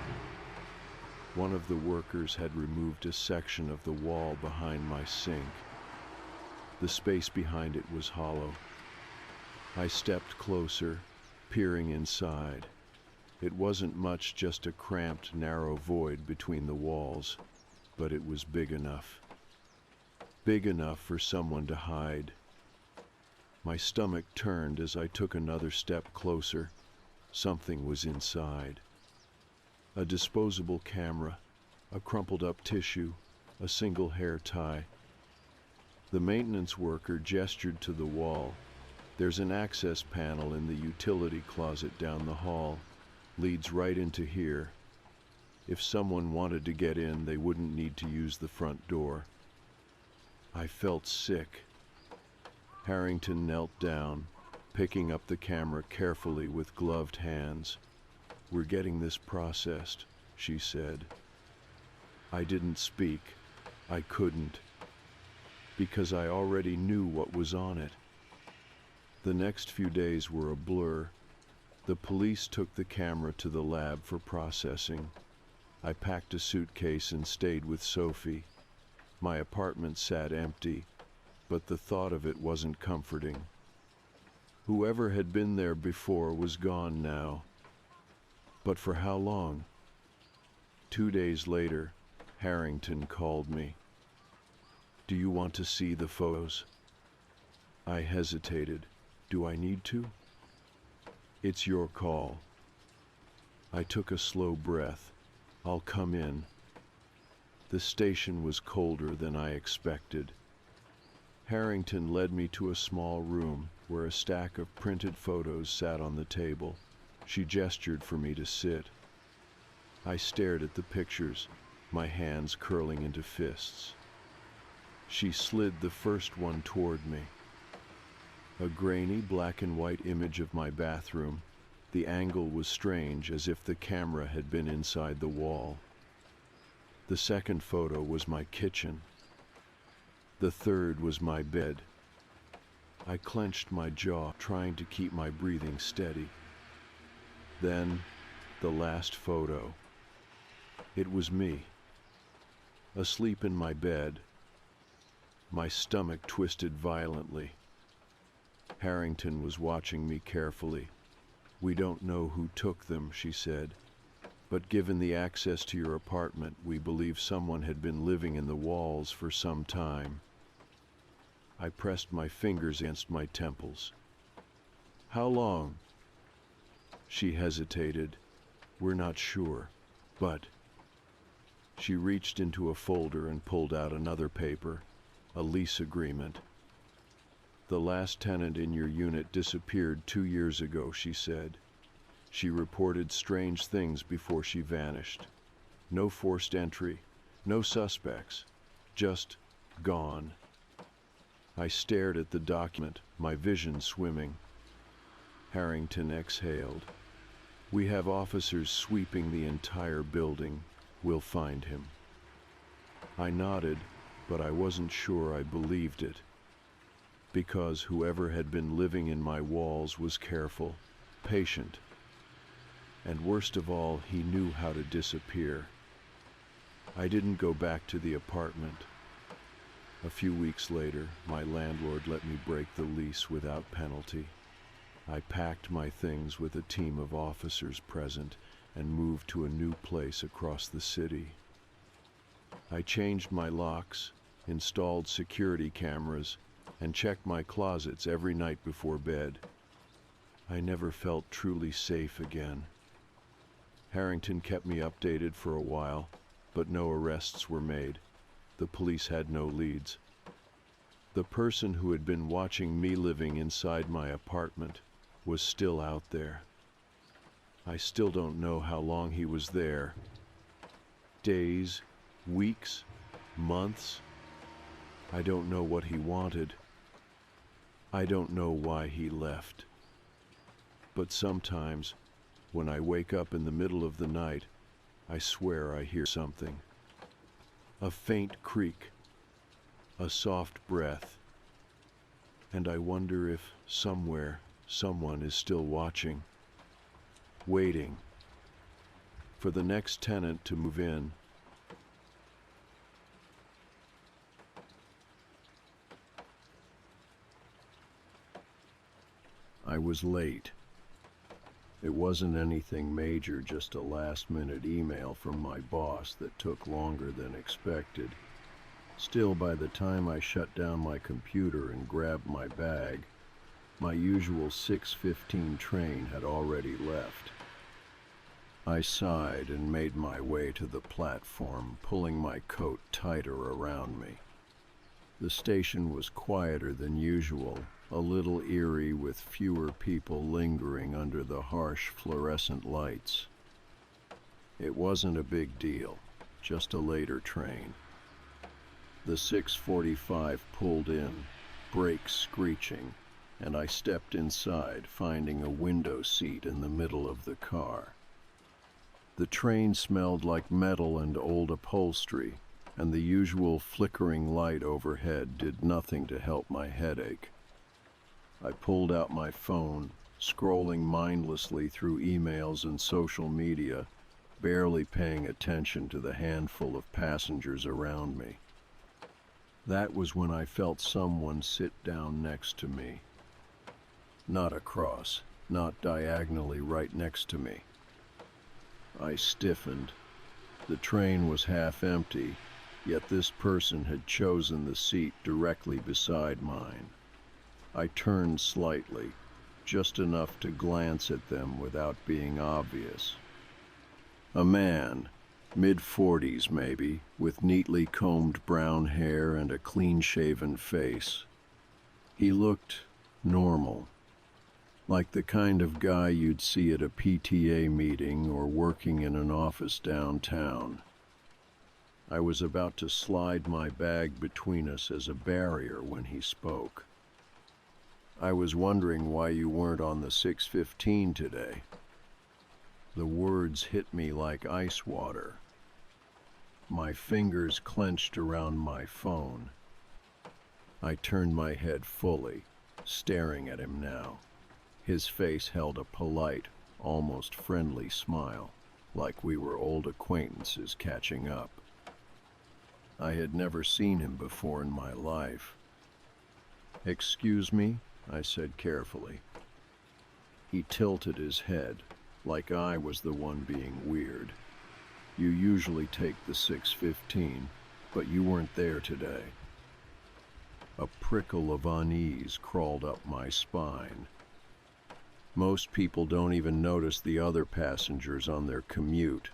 One of the workers had removed a section of the wall behind my sink. The space behind it was hollow. I stepped closer, peering inside. It wasn't much, just a cramped, narrow void between the walls, but it was big enough. Big enough for someone to hide. My stomach turned as I took another step closer. Something was inside. A disposable camera, a crumpled up tissue, a single hair tie. The maintenance worker gestured to the wall. There's an access panel in the utility closet down the hall. Leads right into here. If someone wanted to get in, they wouldn't need to use the front door. I felt sick. Harrington knelt down, picking up the camera carefully with gloved hands. "We're getting this processed," she said. I didn't speak. I couldn't. Because I already knew what was on it. The next few days were a blur. The police took the camera to the lab for processing. I packed a suitcase and stayed with Sophie. My apartment sat empty, but the thought of it wasn't comforting. Whoever had been there before was gone now. But for how long? 2 days later, Harrington called me. "Do you want to see the photos?" I hesitated. "Do I need to?" "It's your call." I took a slow breath. "I'll come in." The station was colder than I expected. Harrington led me to a small room where a stack of printed photos sat on the table. She gestured for me to sit. I stared at the pictures, my hands curling into fists. She slid the first one toward me. A grainy black and white image of my bathroom. The angle was strange, as if the camera had been inside the wall. The second photo was my kitchen. The third was my bed. I clenched my jaw, trying to keep my breathing steady. Then, the last photo. It was me, asleep in my bed, my stomach twisted violently. Harrington was watching me carefully. "We don't know who took them," she said, "but given the access to your apartment, we believe someone had been living in the walls for some time." I pressed my fingers against my temples. "How long?" She hesitated. "We're not sure, but..." She reached into a folder and pulled out another paper, a lease agreement. "The last tenant in your unit disappeared 2 years ago," she said. "She reported strange things before she vanished. No forced entry, no suspects, just gone." I stared at the document, my vision swimming. Harrington exhaled. "We have officers sweeping the entire building. We'll find him." I nodded, but I wasn't sure I believed it. Because whoever had been living in my walls was careful, patient, and worst of all, he knew how to disappear. I didn't go back to the apartment. A few weeks later, my landlord let me break the lease without penalty. I packed my things with a team of officers present and moved to a new place across the city. I changed my locks, installed security cameras, and checked my closets every night before bed. I never felt truly safe again. Harrington kept me updated for a while, but no arrests were made. The police had no leads. The person who had been watching me living inside my apartment was still out there. I still don't know how long he was there. Days, weeks, months. I don't know what he wanted. I don't know why he left. But sometimes, when I wake up in the middle of the night, I swear I hear something. A faint creak, a soft breath, And I wonder if somewhere someone is still watching, waiting for the next tenant to move in. I was late. It wasn't anything major, just a last-minute email from my boss that took longer than expected. Still, by the time I shut down my computer and grabbed my bag, my usual 6:15 train had already left. I sighed and made my way to the platform, pulling my coat tighter around me. The station was quieter than usual, a little eerie with fewer people lingering under the harsh fluorescent lights. It wasn't a big deal, just a later train. The 6:45 pulled in, brakes screeching, and I stepped inside, finding a window seat in the middle of the car. The train smelled like metal and old upholstery, and the usual flickering light overhead did nothing to help my headache. I pulled out my phone, scrolling mindlessly through emails and social media, barely paying attention to the handful of passengers around me. That was when I felt someone sit down next to me. Not across, not diagonally right next to me. I stiffened. The train was half empty, yet this person had chosen the seat directly beside mine. I turned slightly, just enough to glance at them without being obvious. A man, mid-40s maybe, with neatly combed brown hair and a clean-shaven face. He looked normal, like the kind of guy you'd see at a PTA meeting or working in an office downtown. I was about to slide my bag between us as a barrier when he spoke. "I was wondering why you weren't on the 6:15 today." The words hit me like ice water. My fingers clenched around my phone. I turned my head fully, staring at him now. His face held a polite, almost friendly smile, like we were old acquaintances catching up. I had never seen him before in my life. "Excuse me?" I said carefully. He tilted his head, like I was the one being weird. "You usually take the 6:15, but you weren't there today." A prickle of unease crawled up my spine. Most people don't even notice the other passengers on their commute,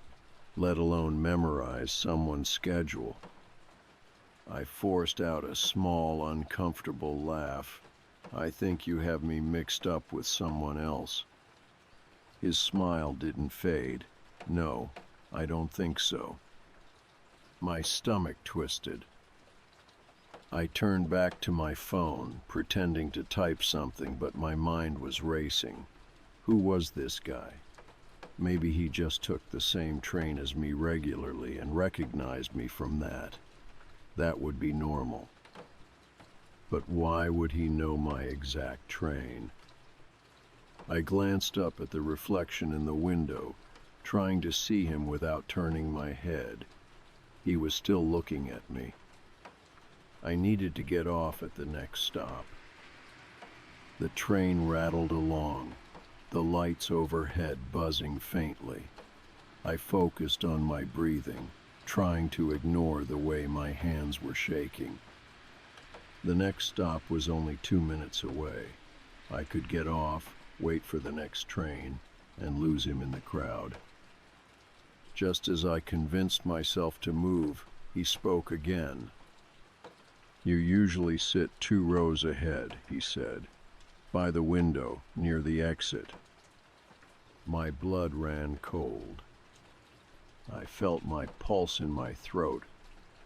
let alone memorize someone's schedule. I forced out a small, uncomfortable laugh. "I think you have me mixed up with someone else." His smile didn't fade. "No, I don't think so." My stomach twisted. I turned back to my phone, pretending to type something, but my mind was racing. Who was this guy? Maybe he just took the same train as me regularly and recognized me from that. That would be normal. But why would he know my exact train? I glanced up at the reflection in the window, trying to see him without turning my head. He was still looking at me. I needed to get off at the next stop. The train rattled along, the lights overhead buzzing faintly. I focused on my breathing, trying to ignore the way my hands were shaking. The next stop was only 2 minutes away. I could get off, wait for the next train, and lose him in the crowd. Just as I convinced myself to move, he spoke again. "You usually sit 2 rows ahead," he said, "by the window, near the exit." My blood ran cold. I felt my pulse in my throat,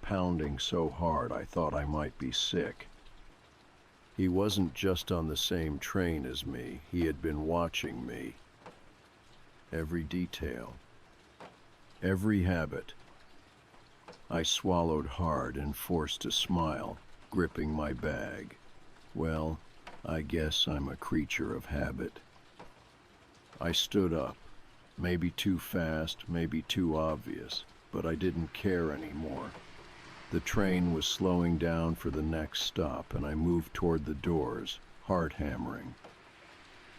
pounding so hard I thought I might be sick. He wasn't just on the same train as me, he had been watching me. Every detail, every habit. I swallowed hard and forced a smile, gripping my bag. Well, I guess I'm a creature of habit. I stood up, maybe too fast, maybe too obvious, but I didn't care anymore. The train was slowing down for the next stop, and I moved toward the doors, heart hammering.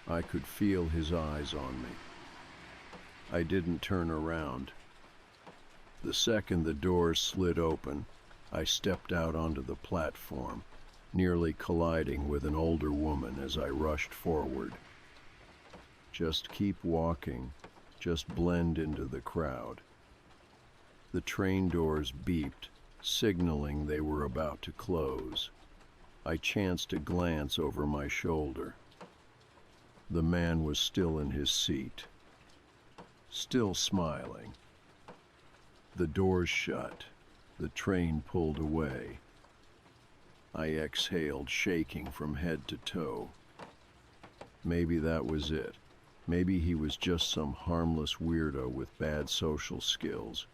I could feel his eyes on me. I didn't turn around. The second the doors slid open, I stepped out onto the platform, nearly colliding with an older woman as I rushed forward. Just keep walking, just blend into the crowd. The train doors beeped, signaling they were about to close. I chanced a glance over my shoulder. The man was still in his seat, still smiling. The doors shut. The train pulled away. I exhaled, shaking from head to toe. Maybe that was it. Maybe he was just some harmless weirdo with bad social skills.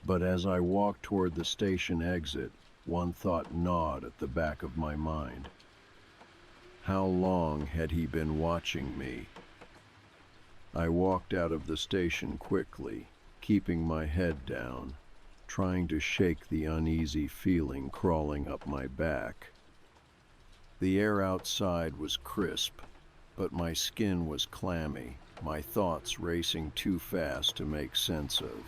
But as I walked toward the station exit, one thought gnawed at the back of my mind. How long had he been watching me? I walked out of the station quickly, keeping my head down, trying to shake the uneasy feeling crawling up my back. The air outside was crisp, but my skin was clammy, my thoughts racing too fast to make sense of.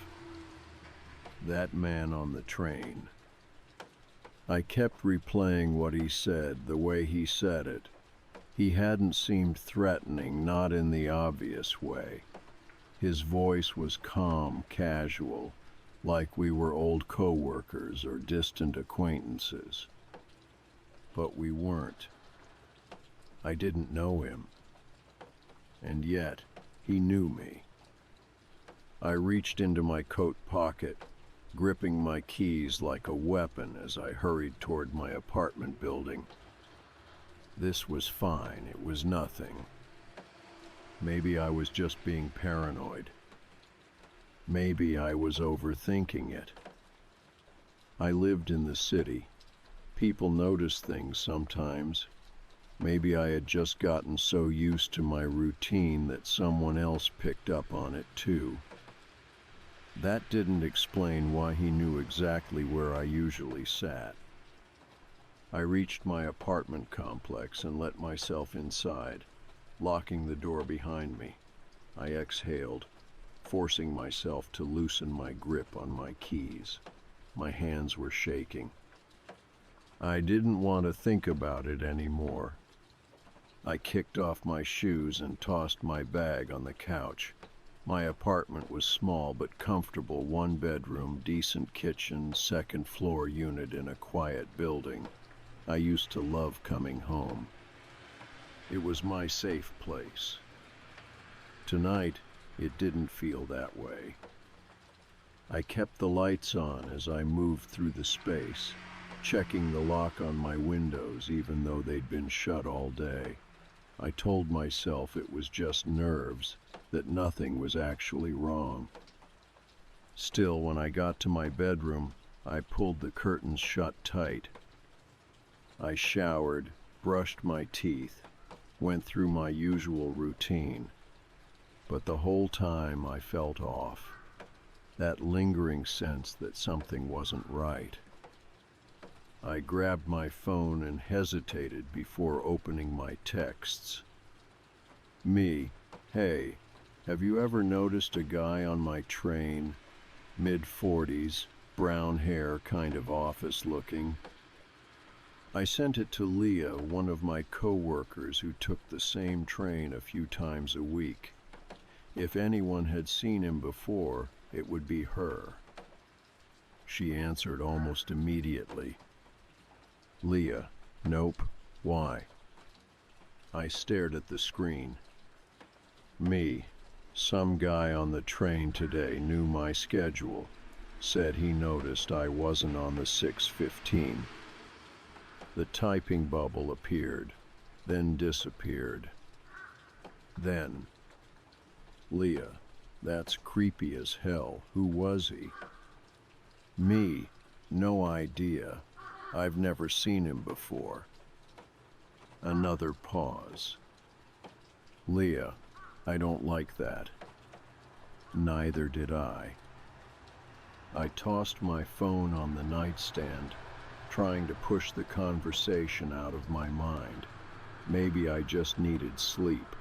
That man on the train. I kept replaying what he said, the way he said it. He hadn't seemed threatening, not in the obvious way. His voice was calm, casual, like we were old co-workers or distant acquaintances. But we weren't. I didn't know him. And yet, he knew me. I reached into my coat pocket, gripping my keys like a weapon as I hurried toward my apartment building. This was fine, it was nothing. Maybe I was just being paranoid. Maybe I was overthinking it. I lived in the city. People notice things sometimes. Maybe I had just gotten so used to my routine that someone else picked up on it too. That didn't explain why he knew exactly where I usually sat. I reached my apartment complex and let myself inside, locking the door behind me. I exhaled, forcing myself to loosen my grip on my keys. My hands were shaking. I didn't want to think about it anymore. I kicked off my shoes and tossed my bag on the couch. My apartment was small but comfortable, one bedroom, decent kitchen, second floor unit in a quiet building. I used to love coming home. It was my safe place. Tonight, it didn't feel that way. I kept the lights on as I moved through the space, checking the lock on my windows even though they'd been shut all day. I told myself it was just nerves, that nothing was actually wrong. Still, when I got to my bedroom, I pulled the curtains shut tight. I showered, brushed my teeth, went through my usual routine. But the whole time I felt off, that lingering sense that something wasn't right. I grabbed my phone and hesitated before opening my texts. Me, hey, have you ever noticed a guy on my train, mid-40s, brown hair, kind of office looking? I sent it to Leah, one of my co-workers who took the same train a few times a week. If anyone had seen him before, it would be her. She answered almost immediately. Leah, nope, why? I stared at the screen. Me, some guy on the train today knew my schedule, said he noticed I wasn't on the 6:15. The typing bubble appeared, then disappeared. Then, Leah, that's creepy as hell. Who was he? Me, no idea. I've never seen him before. Another pause. Leah, I don't like that. Neither did I. I tossed my phone on the nightstand, trying to push the conversation out of my mind. Maybe I just needed sleep.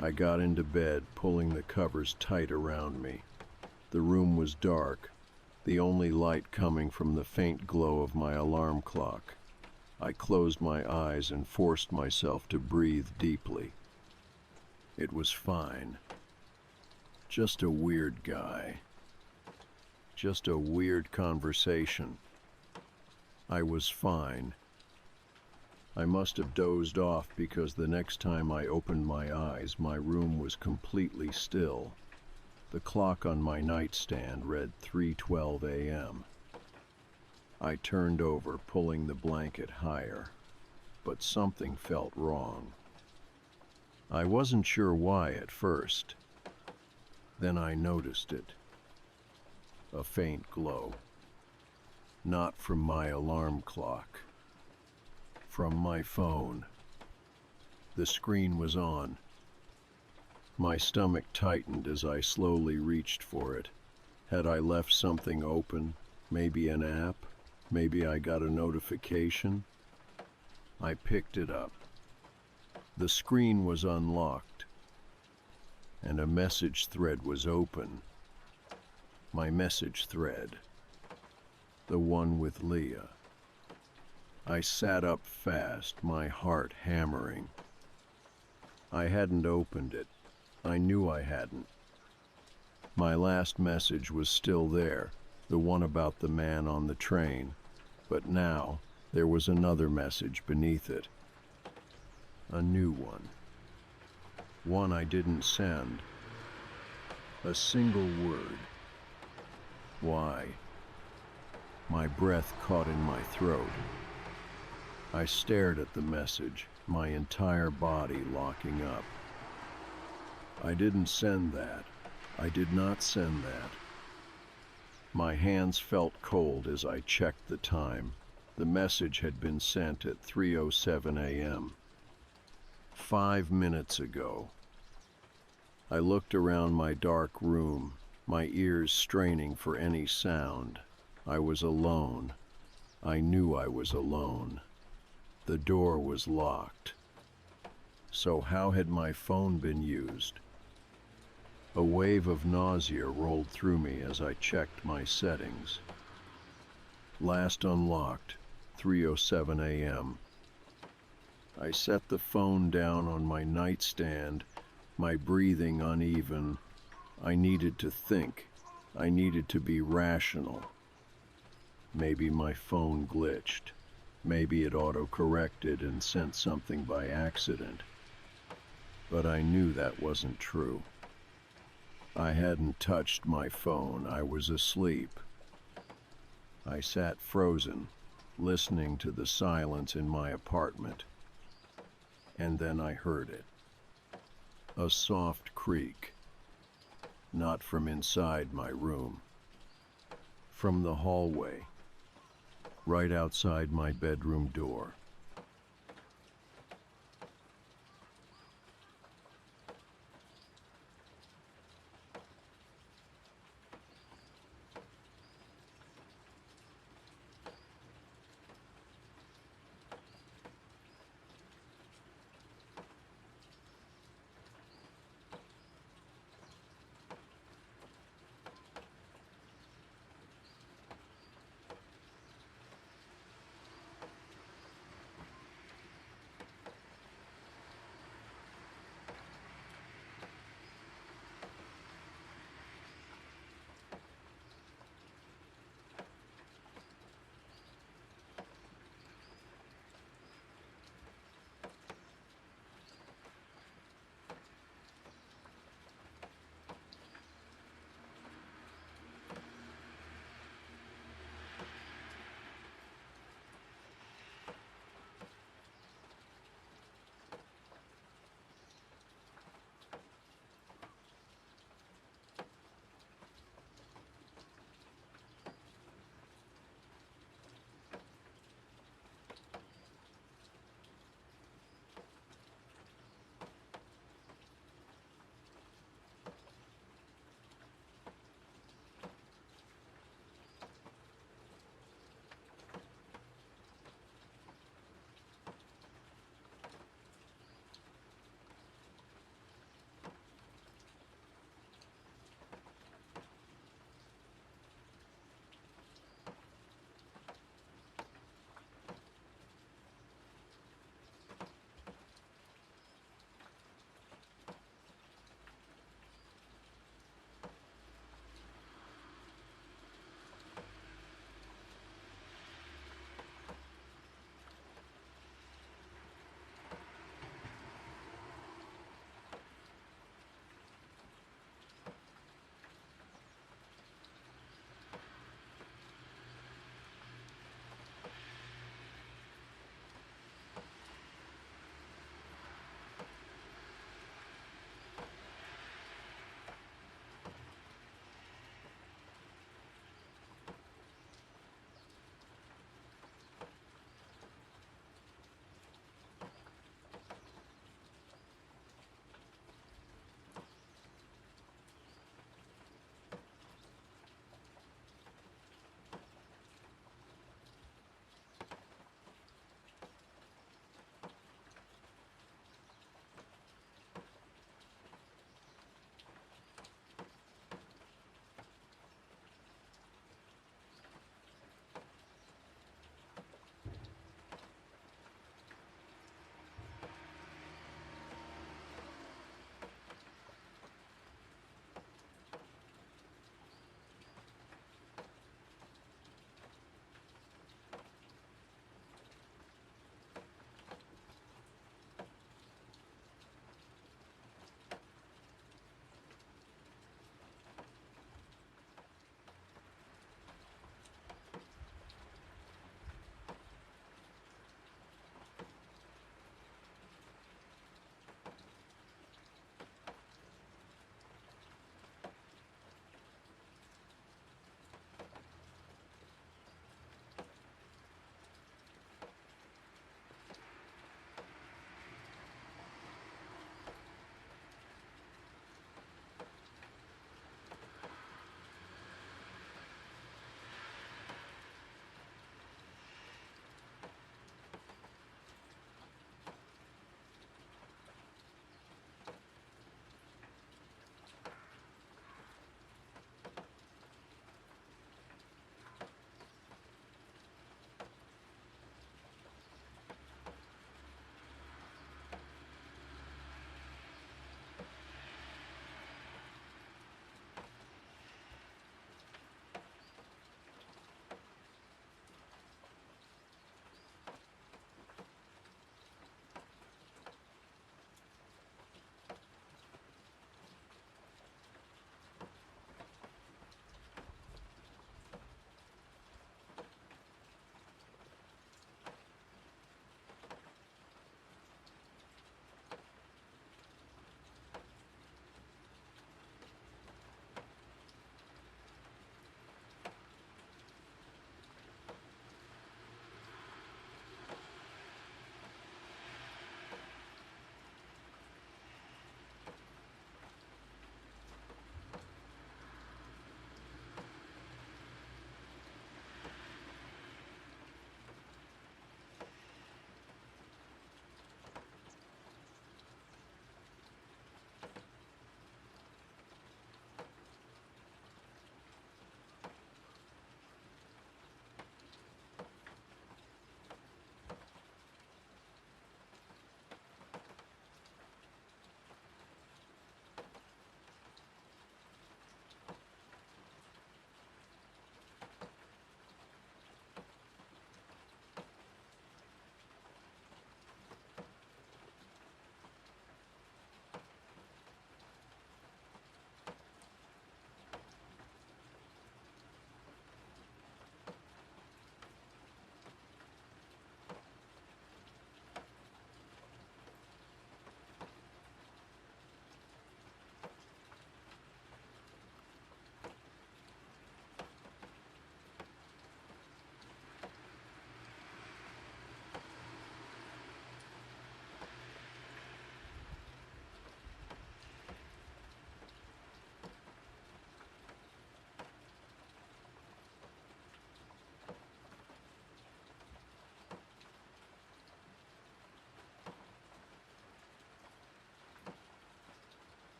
I got into bed, pulling the covers tight around me. The room was dark, the only light coming from the faint glow of my alarm clock. I closed my eyes and forced myself to breathe deeply. It was fine. Just a weird guy. Just a weird conversation. I was fine. I must have dozed off because the next time I opened my eyes, my room was completely still. The clock on my nightstand read 3:12 a.m. I turned over, pulling the blanket higher, but something felt wrong. I wasn't sure why at first. Then I noticed it. A faint glow. Not from my alarm clock. From my phone. The screen was on. My stomach tightened as I slowly reached for it. Had I left something open? Maybe an app? Maybe I got a notification? I picked it up. The screen was unlocked, and a message thread was open. My message thread. The one with Leah. I sat up fast, my heart hammering. I hadn't opened it. I knew I hadn't. My last message was still there, the one about the man on the train, but now there was another message beneath it. A new one. One I didn't send. A single word. Why? My breath caught in my throat. I stared at the message, my entire body locking up. I didn't send that. I did not send that. My hands felt cold as I checked the time. The message had been sent at 3:07 a.m. 5 minutes ago. I looked around my dark room, my ears straining for any sound. I was alone. I knew I was alone. The door was locked. So how had my phone been used? A wave of nausea rolled through me as I checked my settings. Last unlocked, 3:07 a.m. I set the phone down on my nightstand, my breathing uneven. I needed to think. I needed to be rational. Maybe my phone glitched. Maybe it auto-corrected and sent something by accident. But I knew that wasn't true. I hadn't touched my phone. I was asleep. I sat frozen, listening to the silence in my apartment. And then I heard it. A soft creak. Not from inside my room. From the hallway. Right outside my bedroom door.